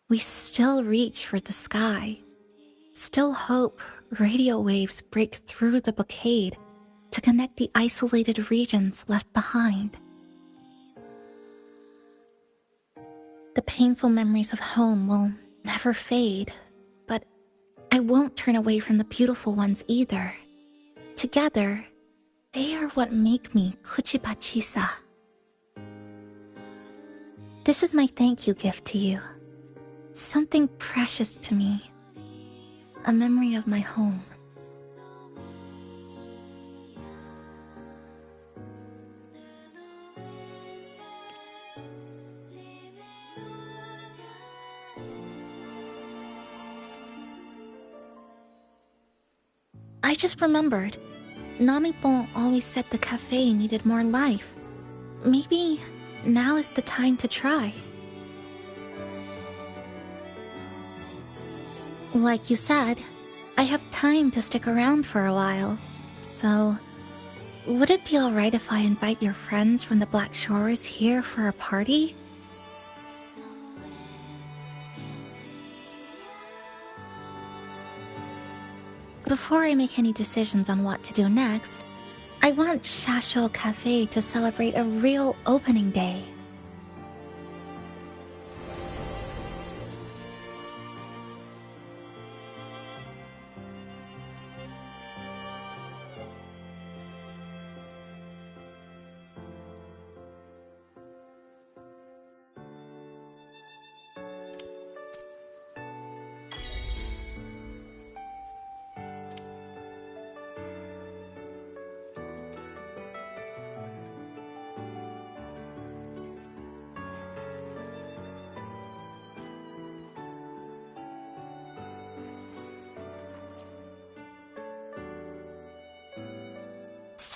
We still reach for the sky, still hope radio waves break through the blockade to connect the isolated regions left behind. The painful memories of home will never fade, but I won't turn away from the beautiful ones either. Together, they are what make me Kuchiba Chisa. This is my thank you gift to you. Something precious to me. A memory of my home. I just remembered. Namipon always said the cafe needed more life. Maybe now is the time to try. Like you said, I have time to stick around for a while, so would it be alright if I invite your friends from the Black Shores here for a party? Before I make any decisions on what to do next, I want Shasho Cafe to celebrate a real opening day.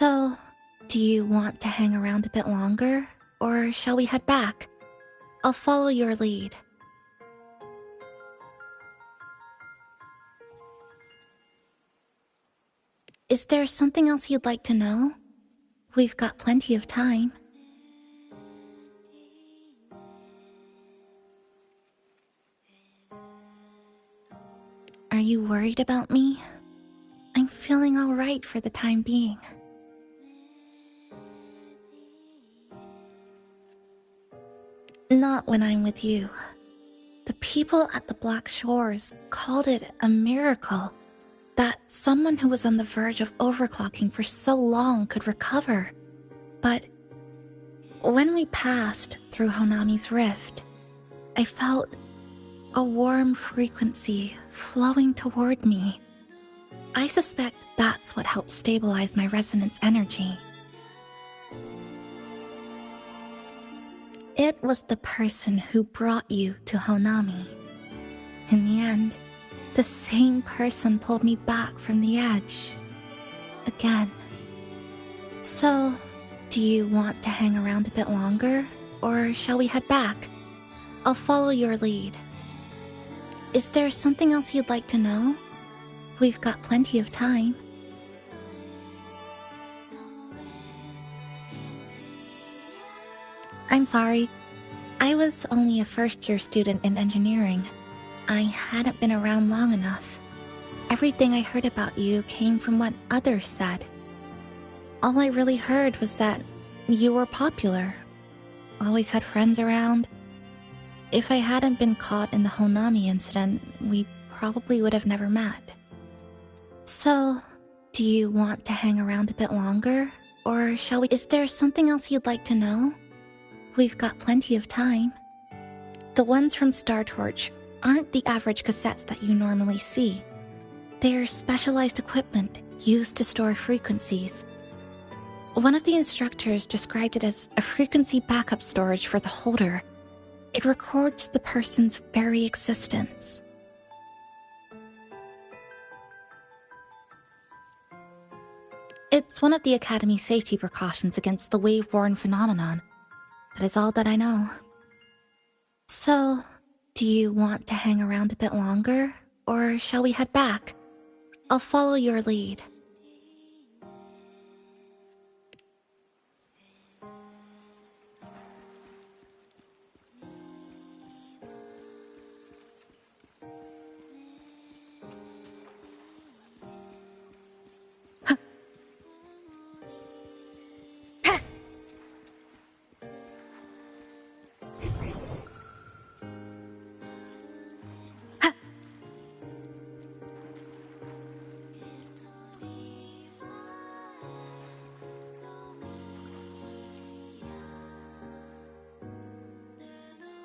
So, do you want to hang around a bit longer, or shall we head back? I'll follow your lead. Is there something else you'd like to know? We've got plenty of time. Are you worried about me? I'm feeling alright for the time being. Not when I'm with you. The people at the Black Shores called it a miracle that someone who was on the verge of overclocking for so long could recover. But When we passed through Honami's rift, I felt a warm frequency flowing toward me. I suspect that's what helped stabilize my resonance energy. It was the person who brought you to Honami. In the end, the same person pulled me back from the edge. Again. So, do you want to hang around a bit longer, or shall we head back? I'll follow your lead. Is there something else you'd like to know? We've got plenty of time. I'm sorry. I was only a first-year student in engineering. I hadn't been around long enough. Everything I heard about you came from what others said. All I really heard was that you were popular. Always had friends around. If I hadn't been caught in the Honami incident, we probably would have never met. So, do you want to hang around a bit longer? Or shall we— Is there something else you'd like to know? We've got plenty of time. The ones from Star Torch aren't the average cassettes that you normally see. They're specialized equipment used to store frequencies. One of the instructors described it as a frequency backup storage for the holder. It records the person's very existence. It's one of the Academy's safety precautions against the wave-borne phenomenon. That is all that I know. So, do you want to hang around a bit longer, or shall we head back? I'll follow your lead.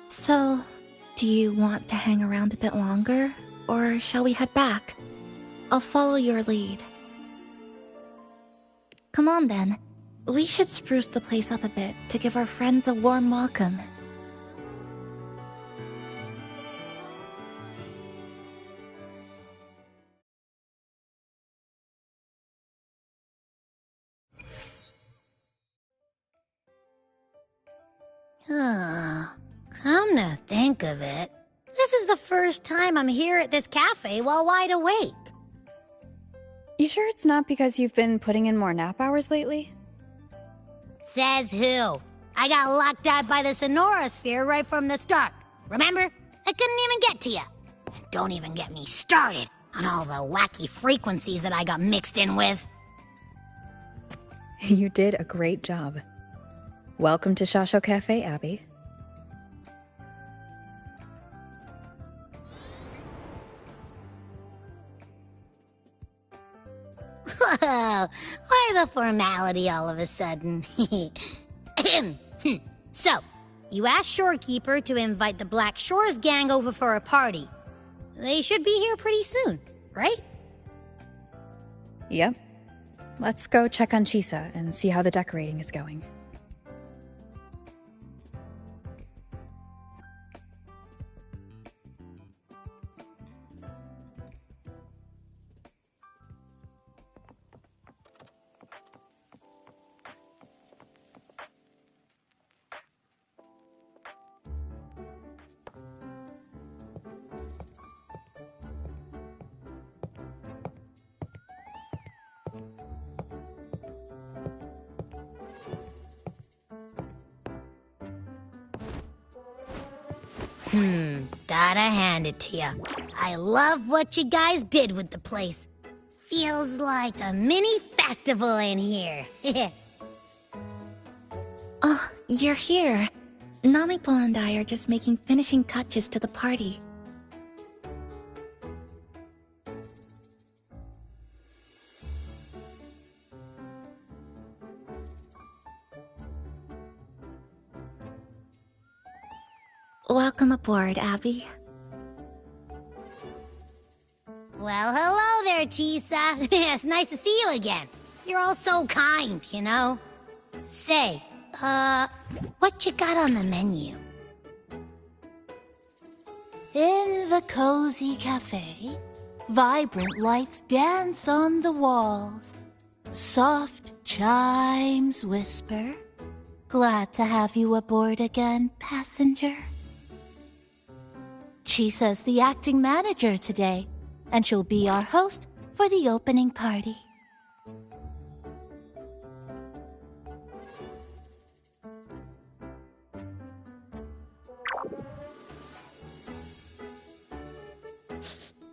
So, do you want to hang around a bit longer, or shall we head back? I'll follow your lead. Come on then. We should spruce the place up a bit to give our friends a warm welcome. Come to think of it, this is the first time I'm here at this cafe while wide awake. You sure it's not because you've been putting in more nap hours lately? Says who? I got locked out by the Sonorosphere right from the start. Remember? I couldn't even get to you. And don't even get me started on all the wacky frequencies that I got mixed in with. You did a great job. Welcome to Shasho Cafe, Abby. Whoa, why the formality all of a sudden? So, you asked Shorekeeper to invite the Black Shores gang over for a party. They should be here pretty soon, right? Yep. Let's go check on Chisa and see how the decorating is going. Gotta hand it to ya. I love what you guys did with the place. Feels like a mini festival in here. Oh, you're here. Namiko and I are just making finishing touches to the party. Welcome aboard, Abby. Well, hello there, Chisa. It's nice to see you again. You're all so kind, you know? Say, what you got on the menu? In the cozy cafe, vibrant lights dance on the walls. Soft chimes whisper. Glad to have you aboard again, passenger. Chisa's the acting manager today, and she'll be our host for the opening party.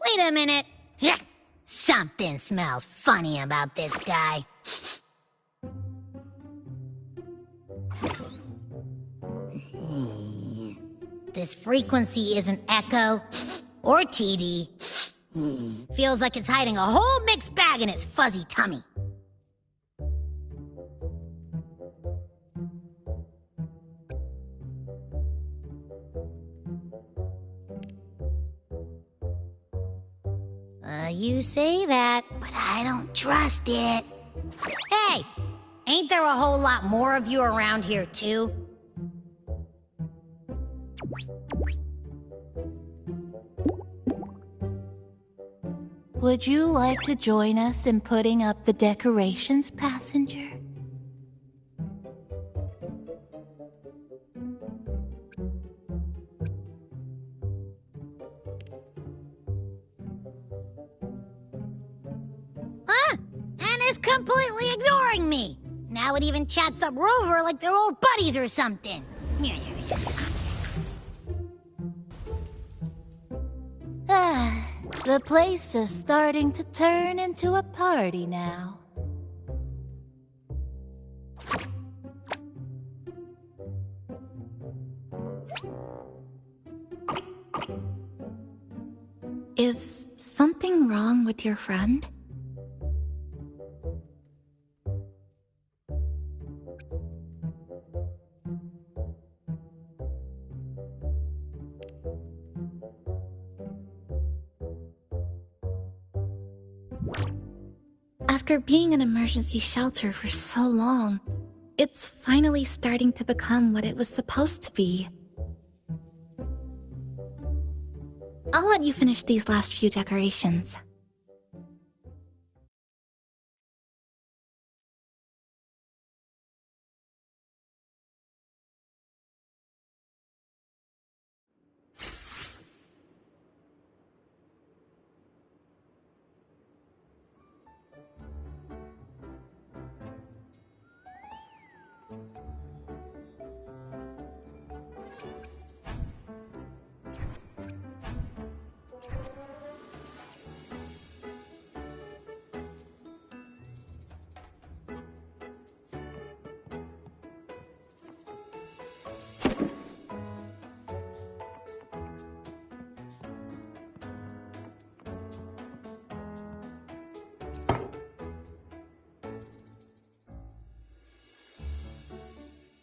Wait a minute. Something smells funny about this guy. This frequency isn't echo or TD. Feels like it's hiding a whole mixed bag in its fuzzy tummy. You say that, but I don't trust it. Hey! Ain't there a whole lot more of you around here, too? Would you like to join us in putting up the decorations, passenger? And is completely ignoring me. Now it even chats up Rover like they're old buddies or something. The place is starting to turn into a party now. Is something wrong with your friend? After being an emergency shelter for so long, it's finally starting to become what it was supposed to be. I'll let you finish these last few decorations.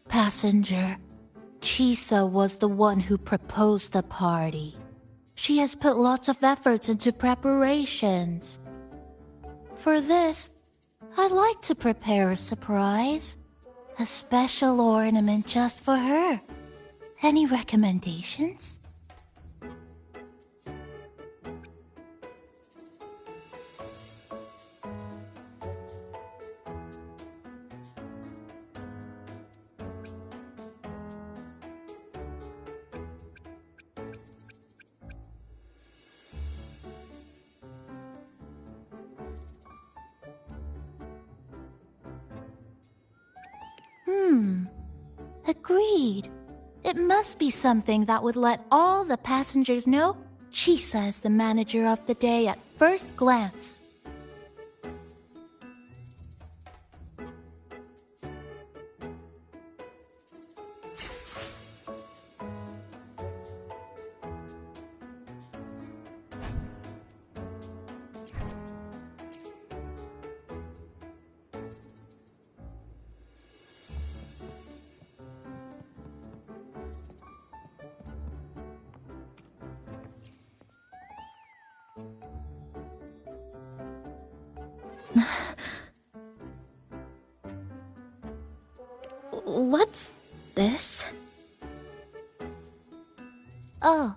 Passenger, Chisa was the one who proposed the party. She has put lots of efforts into preparations. For this, I'd like to prepare a surprise. A special ornament just for her. Any recommendations? Agreed. It must be something that would let all the passengers know Chisa is the manager of the day at first glance. What's this? Oh,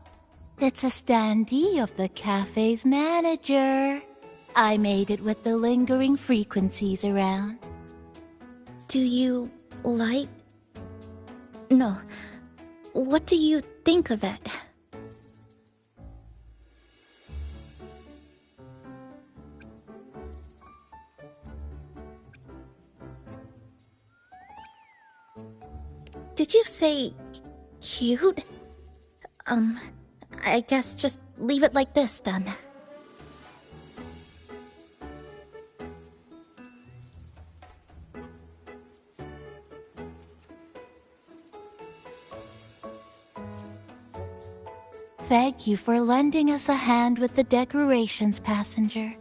it's a standee of the cafe's manager. I made it with the lingering frequencies around. Do you like... No. What do you think of it? Did you say cute? I guess just leave it like this then. Thank you for lending us a hand with the decorations, passenger.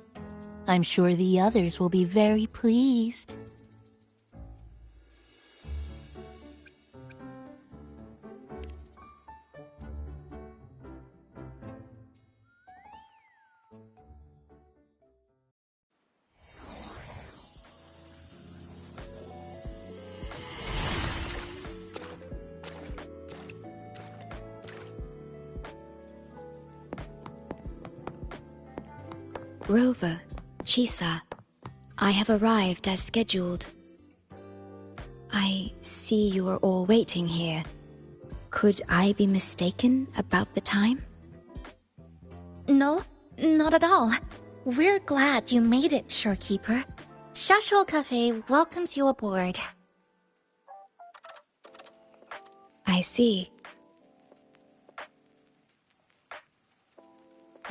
I'm sure the others will be very pleased. Rover, Chisa, I have arrived as scheduled. I see you are all waiting here. Could I be mistaken about the time? No, not at all. We're glad you made it, Shorekeeper. Shasho Cafe welcomes you aboard. I see.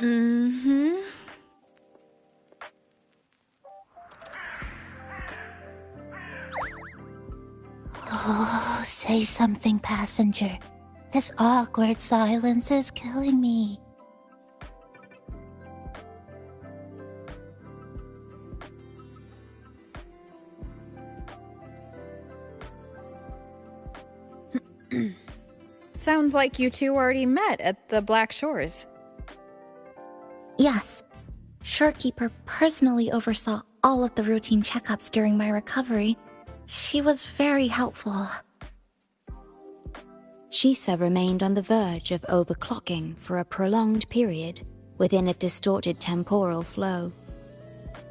Mm-hmm. Oh, say something, passenger. This awkward silence is killing me. Sounds like you two already met at the Black Shores. Yes. Shorekeeper personally oversaw all of the routine checkups during my recovery. She was very helpful. Chisa remained on the verge of overclocking for a prolonged period within a distorted temporal flow.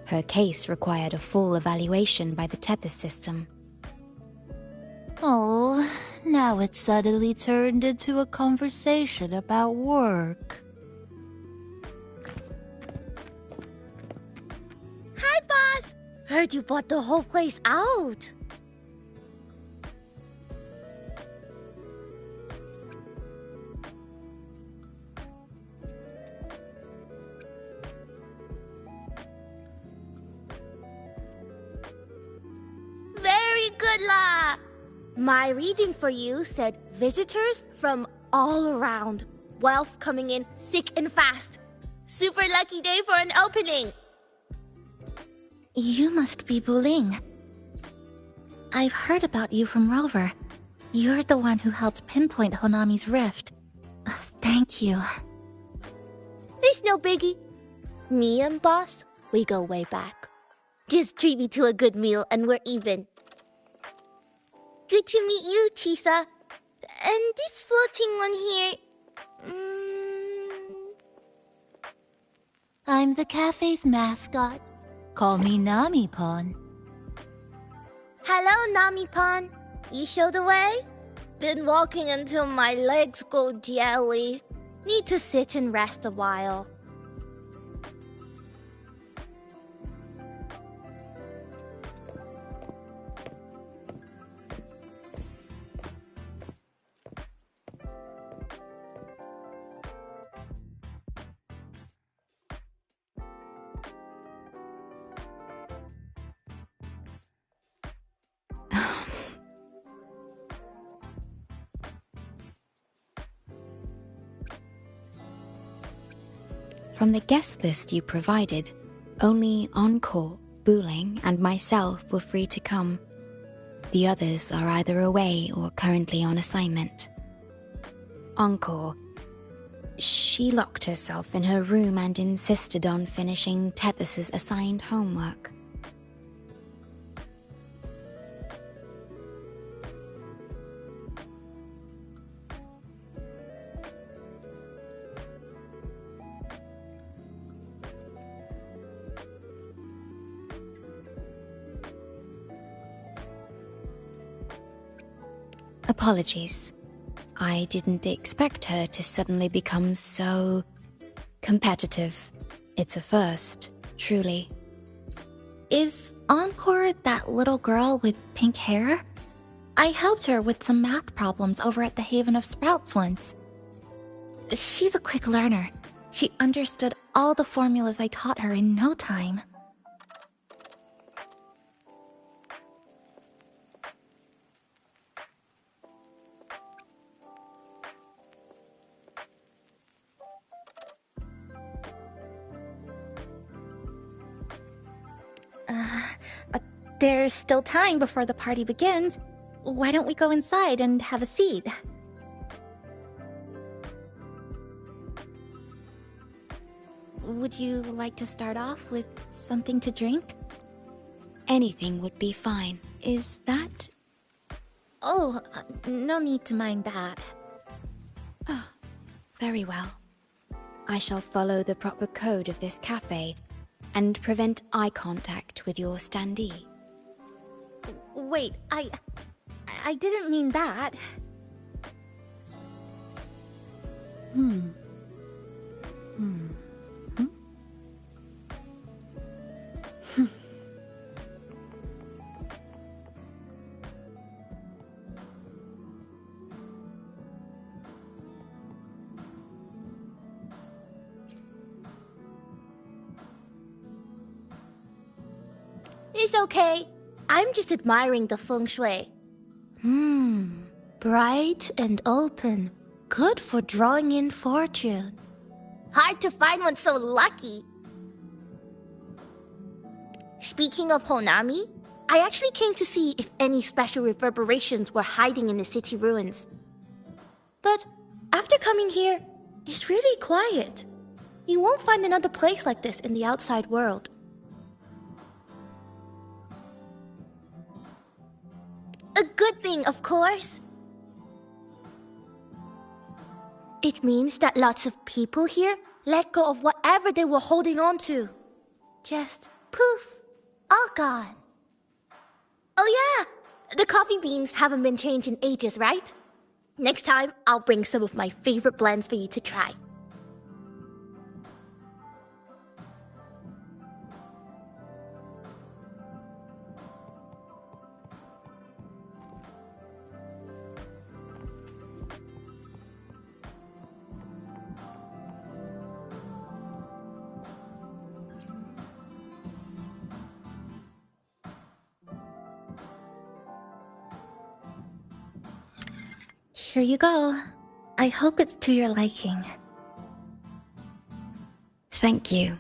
Her case required a full evaluation by the tether system. Oh, now it's suddenly turned into a conversation about work. Hi, boss! Heard you bought the whole place out. Very good, La! My reading for you said visitors from all around. Wealth coming in thick and fast. Super lucky day for an opening. You must be Buling. I've heard about you from Rover. You're the one who helped pinpoint Honami's rift. Thank you. It's no biggie. Me and boss, we go way back. Just treat me to a good meal and we're even. Good to meet you, Chisa. And this floating one here... I'm the cafe's mascot. Call me Nami-pon. Hello, Nami-pon. You show the way? Been walking until my legs go jelly. Need to sit and rest a while. From the guest list you provided, only Encore, Buling, and myself were free to come. The others are either away or currently on assignment. Encore. She locked herself in her room and insisted on finishing Tethys's assigned homework. Apologies. I didn't expect her to suddenly become so competitive. It's a first, truly. Is Encore that little girl with pink hair? I helped her with some math problems over at the Haven of Sprouts once. She's a quick learner. She understood all the formulas I taught her in no time. There's still time before the party begins. Why don't we go inside and have a seat? Would you like to start off with something to drink? Anything would be fine. Is that... Oh, no need to mind that. Oh, very well. I shall follow the proper code of this cafe and prevent eye contact with your standee. Wait, I didn't mean that. It's okay. I'm just admiring the feng shui. Bright and open. Good for drawing in fortune. Hard to find one so lucky. Speaking of Honami, I actually came to see if any special reverberations were hiding in the city ruins. But after coming here, it's really quiet. You won't find another place like this in the outside world. A good thing, of course. It means that lots of people here let go of whatever they were holding on to. Just poof, all gone. Oh yeah, the coffee beans haven't been changed in ages, right? Next time, I'll bring some of my favorite blends for you to try. Here you go. I hope it's to your liking. Thank you.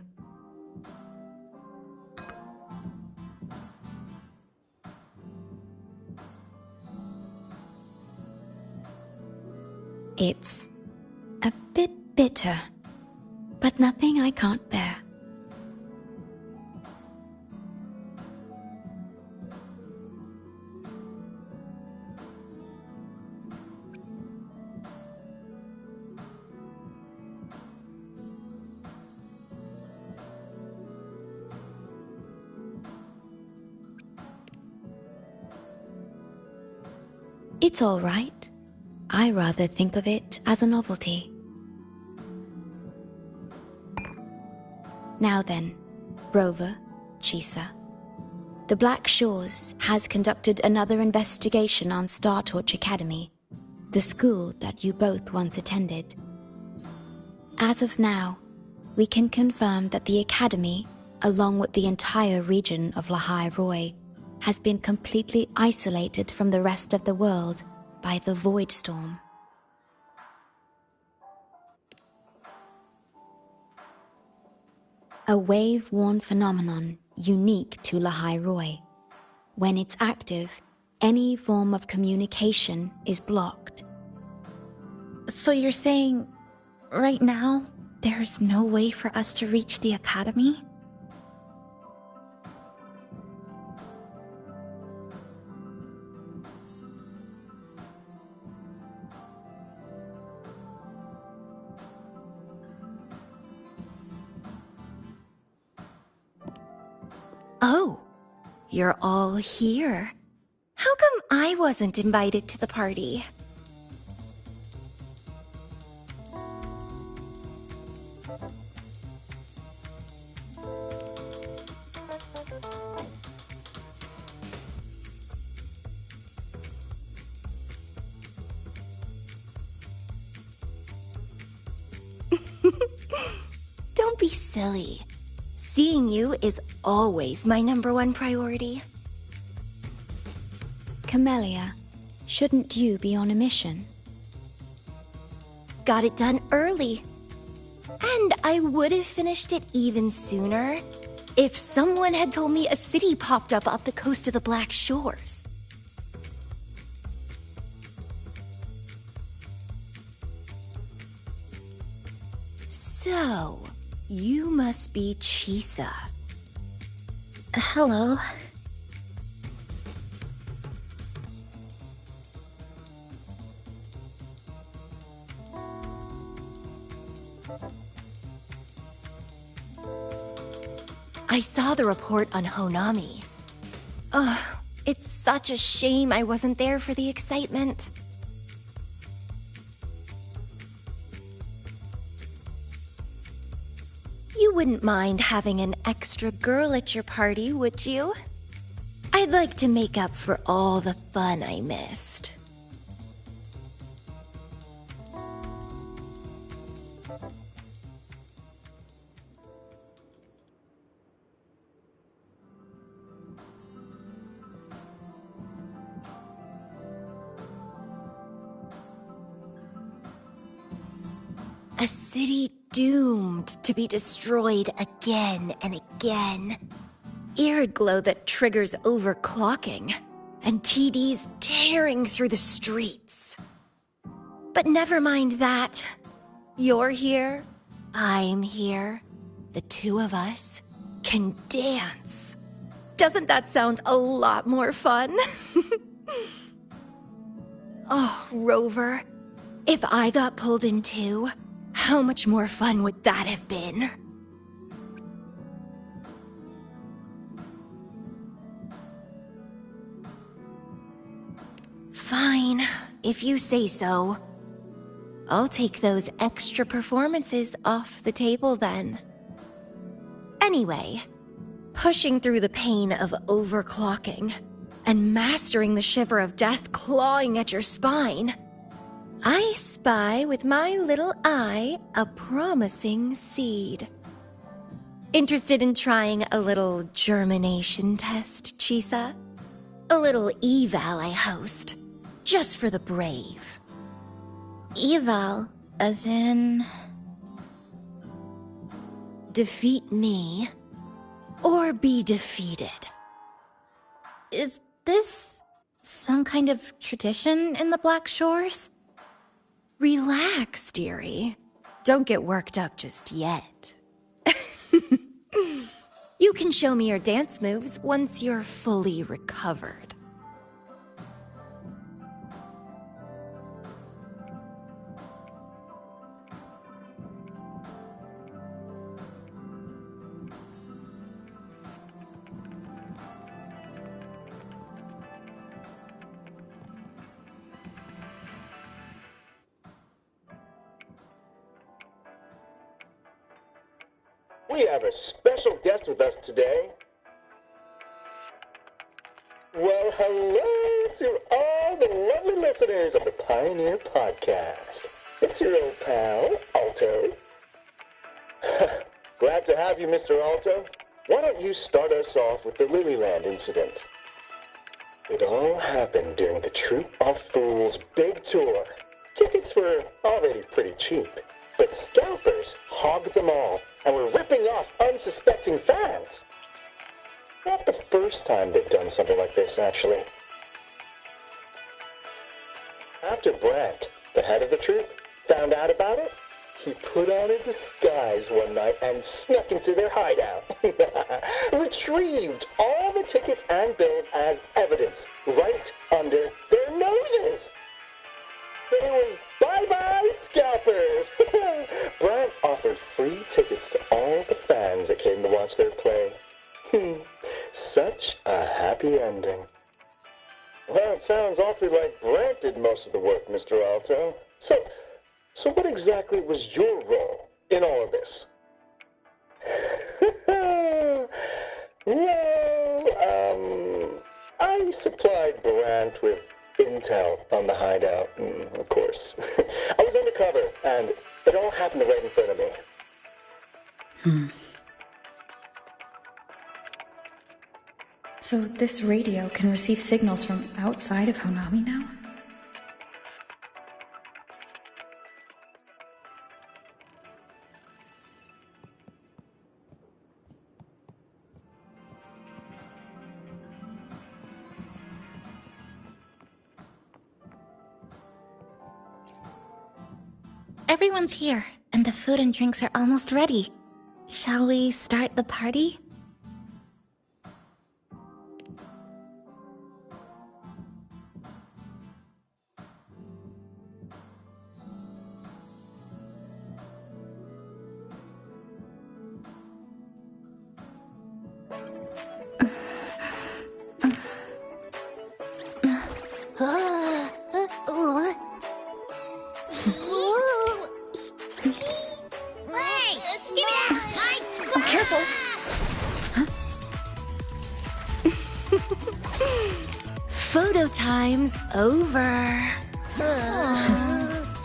It's a bit bitter, but nothing I can't bear. It's all right. I rather think of it as a novelty. Now then, Rover, Chisa. The Black Shores has conducted another investigation on Star Torch Academy, the school that you both once attended. As of now, we can confirm that the Academy, along with the entire region of Lahai Roi, has been completely isolated from the rest of the world by the Void Storm. A wave-worn phenomenon unique to Lahai Roi. When it's active, any form of communication is blocked. So you're saying, right now, there's no way for us to reach the Academy? Oh, you're all here. How come I wasn't invited to the party. Don't be silly. Seeing you is always my #1 priority. Camellia, shouldn't you be on a mission? Got it done early. And I would have finished it even sooner if someone had told me a city popped up the coast of the Black Shores. So, you must be Chisa. Hello. I saw the report on Honami. Ugh, it's such a shame I wasn't there for the excitement. You wouldn't mind having an extra girl at your party, would you? I'd like to make up for all the fun I missed. A city doomed to be destroyed again and again. Eerid glow that triggers overclocking, and TDs tearing through the streets. But never mind that. You're here, I'm here. The two of us can dance. Doesn't that sound a lot more fun? Oh, Rover, if I got pulled in too, how much more fun would that have been? Fine, if you say so. I'll take those extra performances off the table then. Anyway, pushing through the pain of overclocking and mastering the shiver of death clawing at your spine, I spy with my little eye a promising seed. Interested in trying a little germination test, Chisa? A little eval I host, just for the brave. Eval, as in... Defeat me, or be defeated. Is this some kind of tradition in the Black Shores? Relax, dearie. Don't get worked up just yet. You can show me your dance moves once you're fully recovered. We have a special guest with us today. Well, hello to all the lovely listeners of the Pioneer Podcast. It's your old pal, Alto. Glad to have you, Mr. Alto. Why don't you start us off with the Lilyland incident? It all happened during the Troop of Fools big tour. Tickets were already pretty cheap, but scalpers hogged them all and were ripping off unsuspecting fans. Not the first time they've done something like this, actually. After Brent, the head of the troupe, found out about it, he put on a disguise one night and snuck into their hideout. Retrieved all the tickets and bills as evidence right under their noses. It was bye-bye scalpers. Brent offered free tickets to all the fans that came to watch their play. Such a happy ending. Well, it sounds awfully like Brant did most of the work, Mr. Alto. So what exactly was your role in all of this? Well, I supplied Brant with intel on the hideout, of course. I was undercover, and it all happened right in front of me. So this radio can receive signals from outside of Honami now? Everyone's here, and the food and drinks are almost ready. Shall we start the party? Hey! Give me that! Careful! Photo time's over.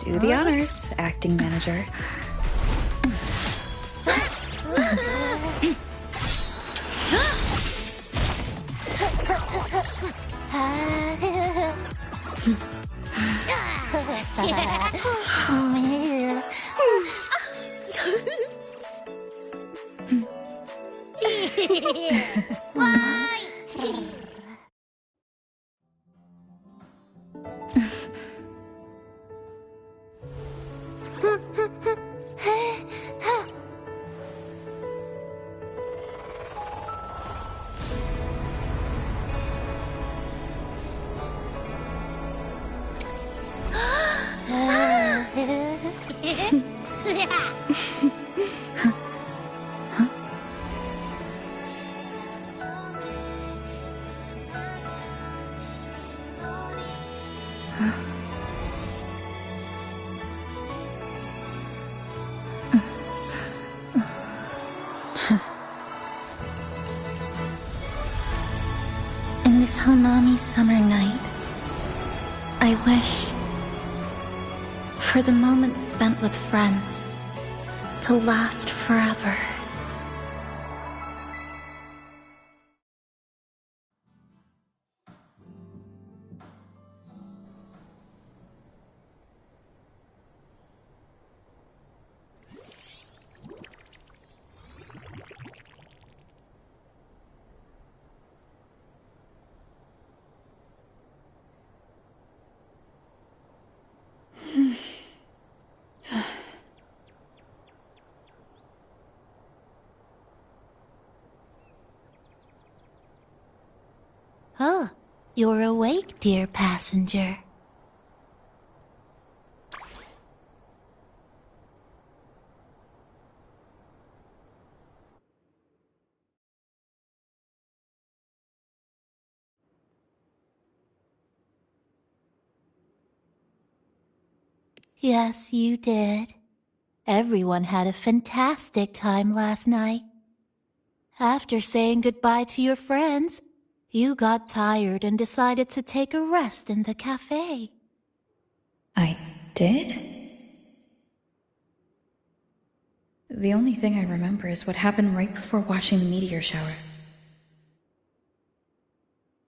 Do the honors, acting manager. In this Honami summer night, I wish for the moments spent with friends to last forever. Oh, you're awake, dear passenger. Yes, you did. Everyone had a fantastic time last night. After saying goodbye to your friends, you got tired and decided to take a rest in the cafe. I did? The only thing I remember is what happened right before watching the meteor shower.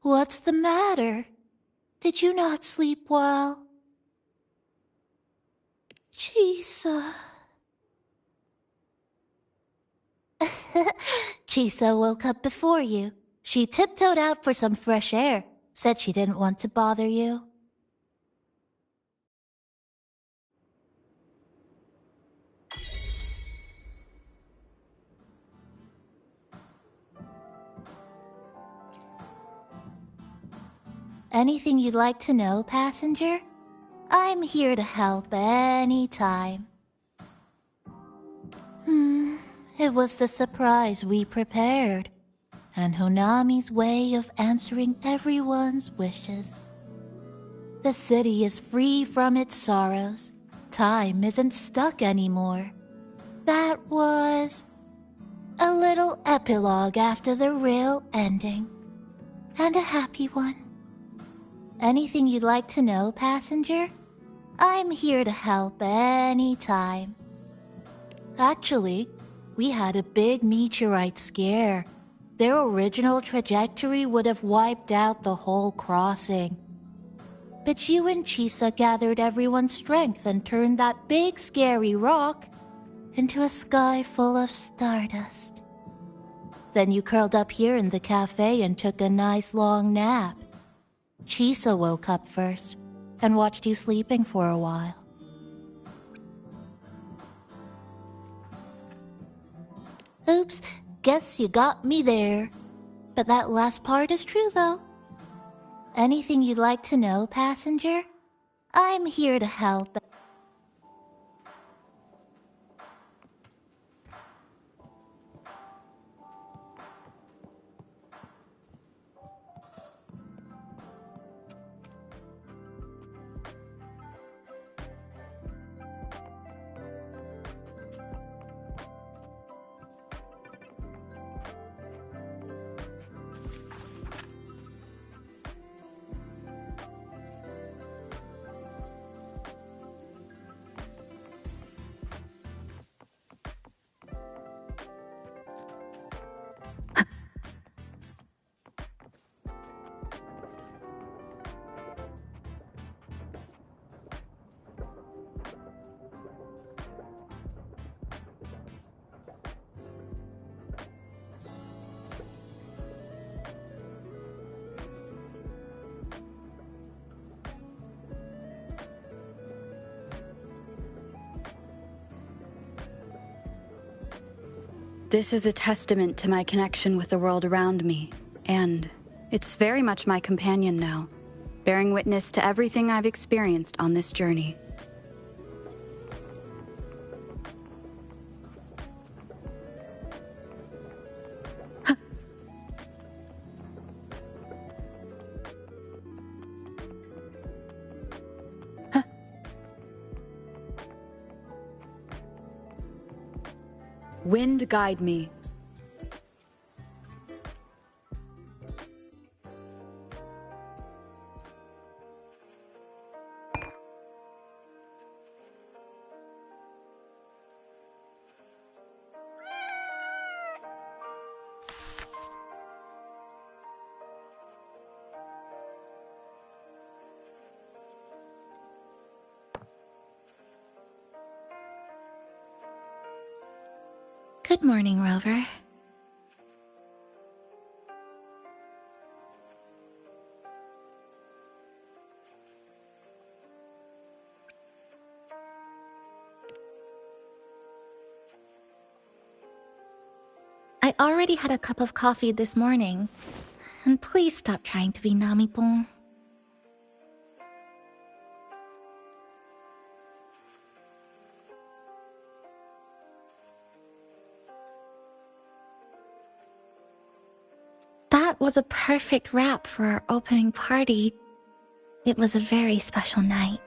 What's the matter? Did you not sleep well? Chisa. Chisa woke up before you. She tiptoed out for some fresh air, said she didn't want to bother you. Anything you'd like to know, passenger? I'm here to help anytime. It was the surprise we prepared. and Honami's way of answering everyone's wishes. The city is free from its sorrows. Time isn't stuck anymore. That was a little epilogue after the real ending. And a happy one. Anything you'd like to know, passenger? I'm here to help anytime. Actually, we had a big meteorite scare. Their original trajectory would have wiped out the whole crossing. But you and Chisa gathered everyone's strength and turned that big scary rock into a sky full of stardust. Then you curled up here in the cafe and took a nice long nap. Chisa woke up first and watched you sleeping for a while. Oops, guess you got me there. But that last part is true, though. Anything you'd like to know, passenger? I'm here to help. This is a testament to my connection with the world around me, and it's very much my companion now, bearing witness to everything I've experienced on this journey. Wind guide me. Good morning, Rover. I already had a cup of coffee this morning. And please stop trying to be Namipon. That was a perfect wrap for our opening party. It was a very special night.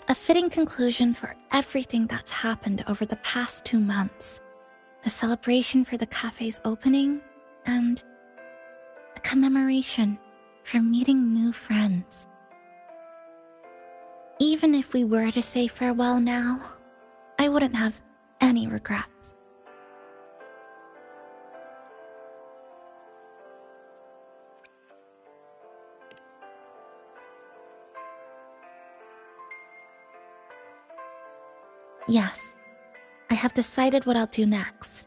A fitting conclusion for everything that's happened over the past 2 months. A celebration for the cafe's opening, and a commemoration for meeting new friends. Even if we were to say farewell now, I wouldn't have any regrets. Yes, I have decided what I'll do next.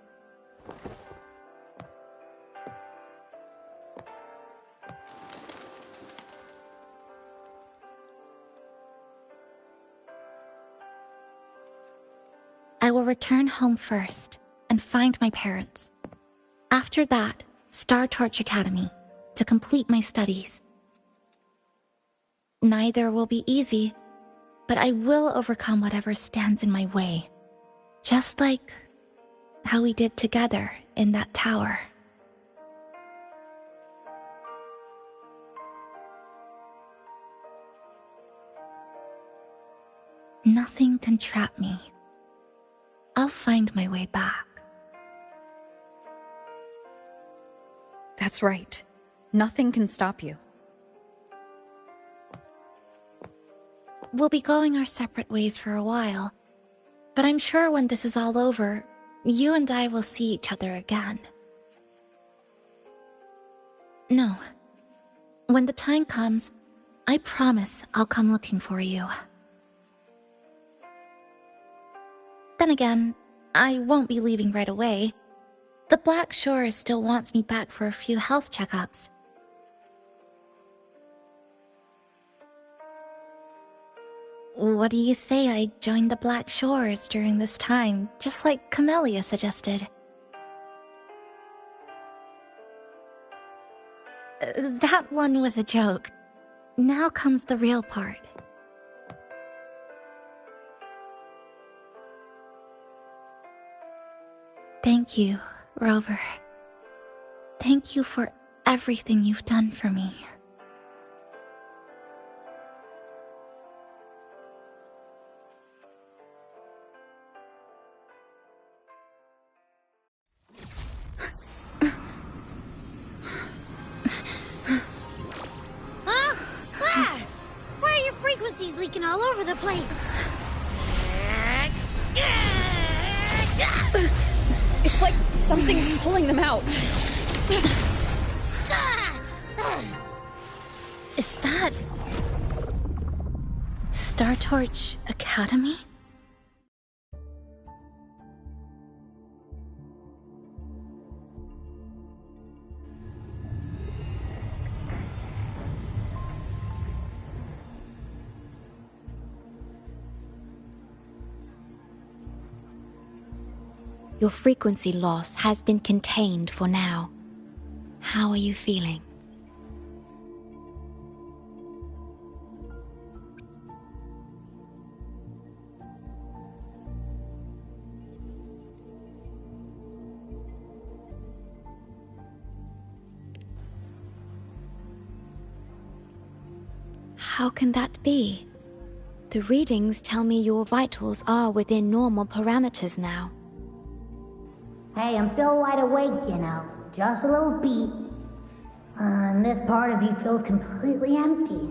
I will return home first and find my parents. After that, Star Torch Academy to complete my studies. Neither will be easy, but I will overcome whatever stands in my way. Just like how we did together in that tower. Nothing can trap me. I'll find my way back. That's right. Nothing can stop you. We'll be going our separate ways for a while, but I'm sure when this is all over, you and I will see each other again. No. When the time comes, I promise I'll come looking for you. Then again, I won't be leaving right away. The Black Shores still wants me back for a few health checkups. What do you say I join the Black Shores during this time, just like Camellia suggested? That one was a joke. Now comes the real part. Thank you, Rover. Thank you for everything you've done for me. Why are your frequencies leaking all over the place? It's like something's pulling them out. Is that... Star Torch Academy? Your frequency loss has been contained for now. How are you feeling? How can that be? The readings tell me your vitals are within normal parameters now. Hey, I'm still wide awake, you know. Just a little beat. And this part of you feels completely empty.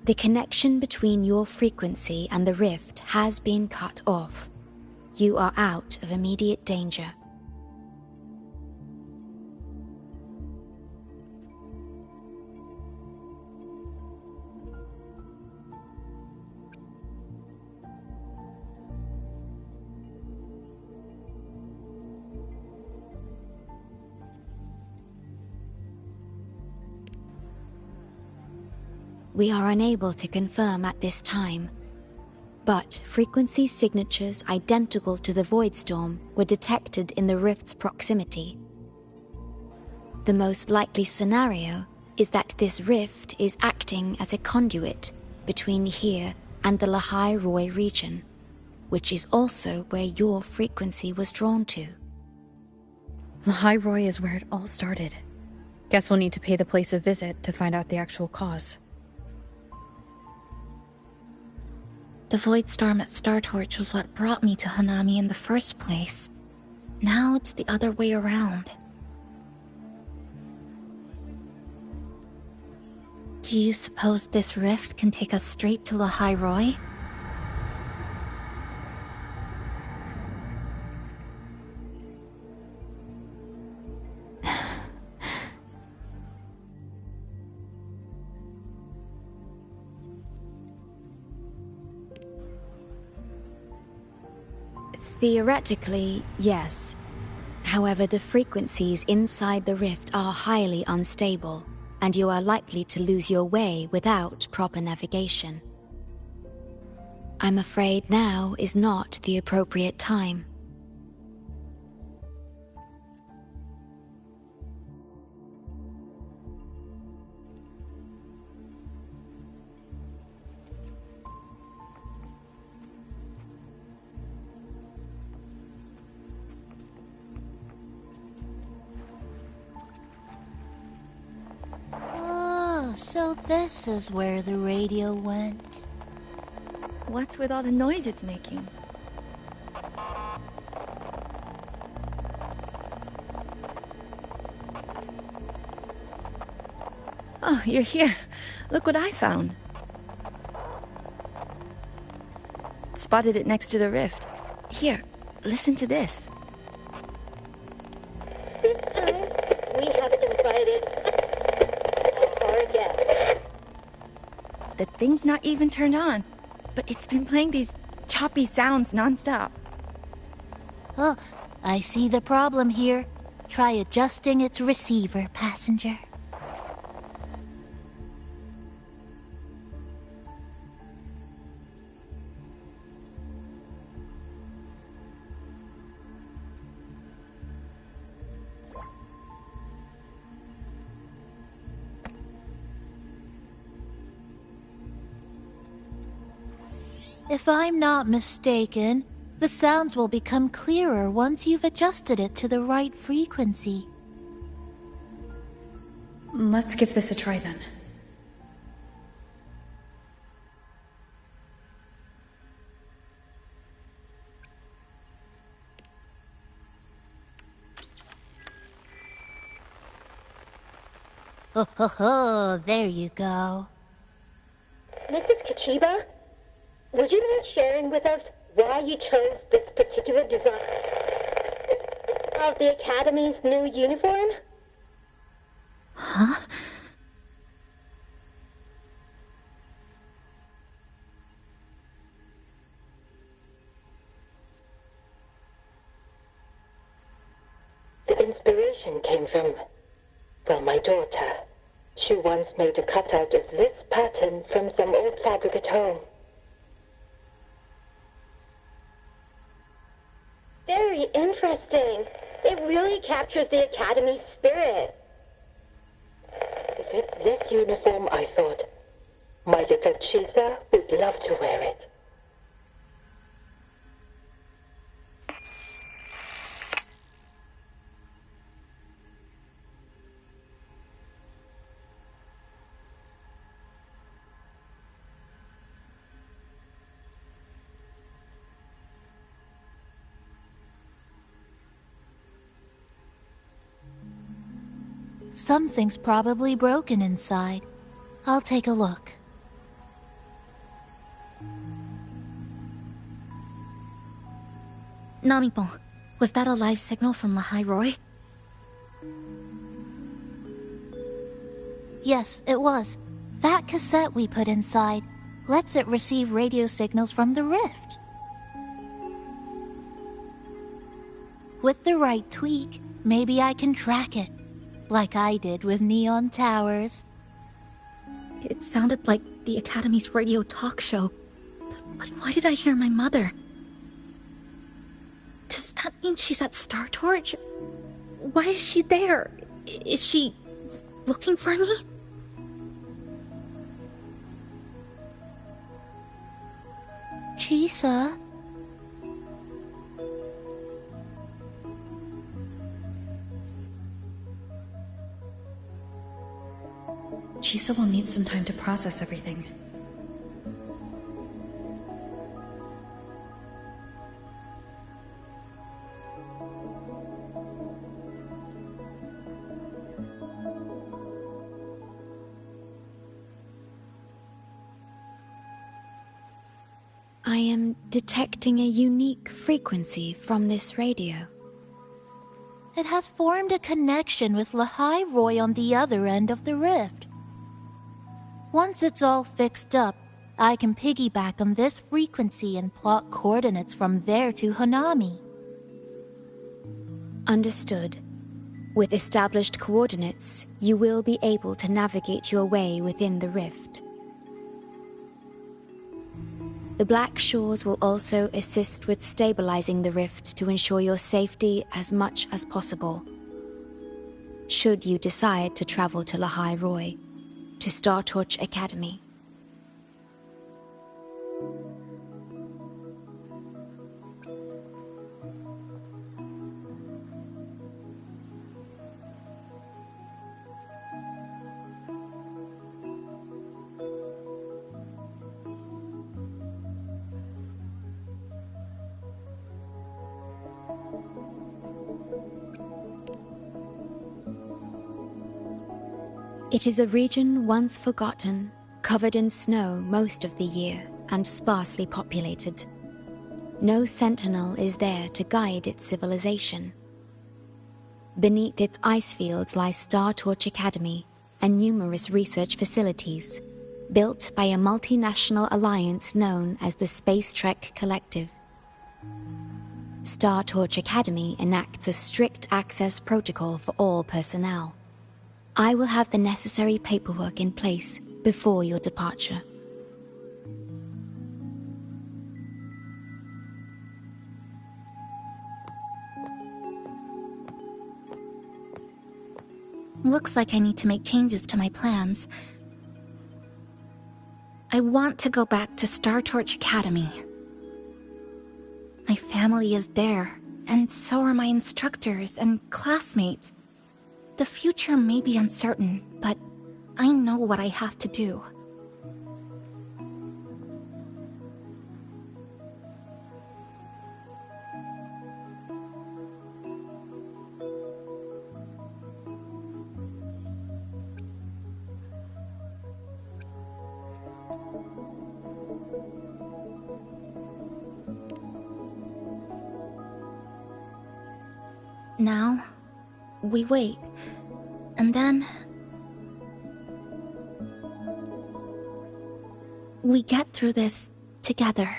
The connection between your frequency and the rift has been cut off. You are out of immediate danger. We are unable to confirm at this time, but frequency signatures identical to the Void Storm were detected in the rift's proximity. The most likely scenario is that this rift is acting as a conduit between here and the Lahai Roi region, which is also where your frequency was drawn to. Lahai Roi is where it all started. Guess we'll need to pay the place a visit to find out the actual cause. The Void Storm at Star Torch was what brought me to Hanami in the first place. Now it's the other way around. Do you suppose this rift can take us straight to Lahai Roi? Theoretically, yes. However, the frequencies inside the rift are highly unstable, and you are likely to lose your way without proper navigation. I'm afraid now is not the appropriate time. Oh, so this is where the radio went. What's with all the noise it's making? Oh, you're here. Look what I found. Spotted it next to the rift. Here, listen to this. This time, we have invited our guest. The thing's not even turned on, but it's been playing these choppy sounds nonstop. Oh, I see the problem here. Try adjusting its receiver, passenger. If I'm not mistaken, the sounds will become clearer once you've adjusted it to the right frequency. Let's give this a try then. Ho ho ho, there you go. Mrs. Kachiba, would you mind sharing with us why you chose this particular design of the Academy's new uniform? Huh? The inspiration came from, well, my daughter. She once made a cutout of this pattern from some old fabric at home. Very interesting. It really captures the Academy's spirit. If it's this uniform, I thought, my little Chisa would love to wear it. Something's probably broken inside. I'll take a look. Namipon, was that a live signal from Lahai Roy? Yes, it was. That cassette we put inside lets it receive radio signals from the rift. With the right tweak, maybe I can track it. Like I did with Neon Towers. It sounded like the Academy's radio talk show. But why did I hear my mother? Does that mean she's at Star Torch? Why is she there? Is she looking for me? Chisa? Chisa will need some time to process everything. I am detecting a unique frequency from this radio. It has formed a connection with Lahai Roy on the other end of the rift. Once it's all fixed up, I can piggyback on this frequency and plot coordinates from there to Hanami. Understood. With established coordinates, you will be able to navigate your way within the rift. The Black Shores will also assist with stabilizing the rift to ensure your safety as much as possible. Should you decide to travel to Lahai Roy, to Star Torch Academy. It is a region once forgotten, covered in snow most of the year, and sparsely populated. No sentinel is there to guide its civilization. Beneath its ice fields lie Star Torch Academy and numerous research facilities, built by a multinational alliance known as the Space Trek Collective. Star Torch Academy enacts a strict access protocol for all personnel. I will have the necessary paperwork in place before your departure. Looks like I need to make changes to my plans. I want to go back to Star Torch Academy. My family is there, and so are my instructors and classmates. The future may be uncertain, but I know what I have to do. Now, we wait, and then we get through this together.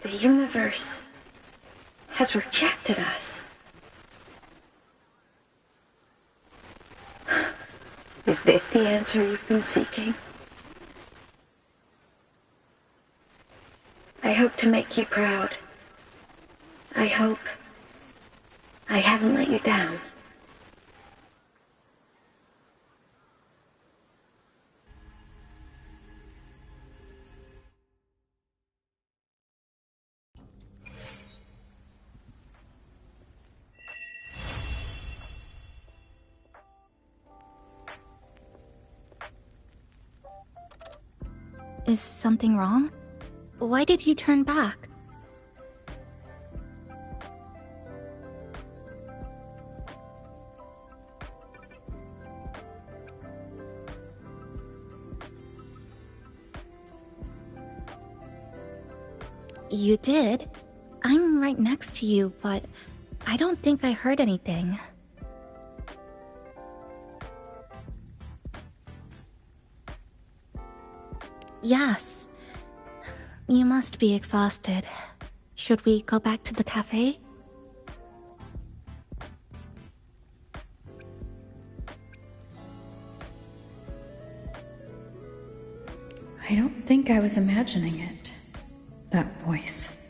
The universe has rejected us. Is this the answer you've been seeking? I hope to make you proud. I hope I haven't let you down. Is something wrong? Why did you turn back? You did. I'm right next to you, but I don't think I heard anything. Yes. You must be exhausted. Should we go back to the cafe? I don't think I was imagining it. That voice.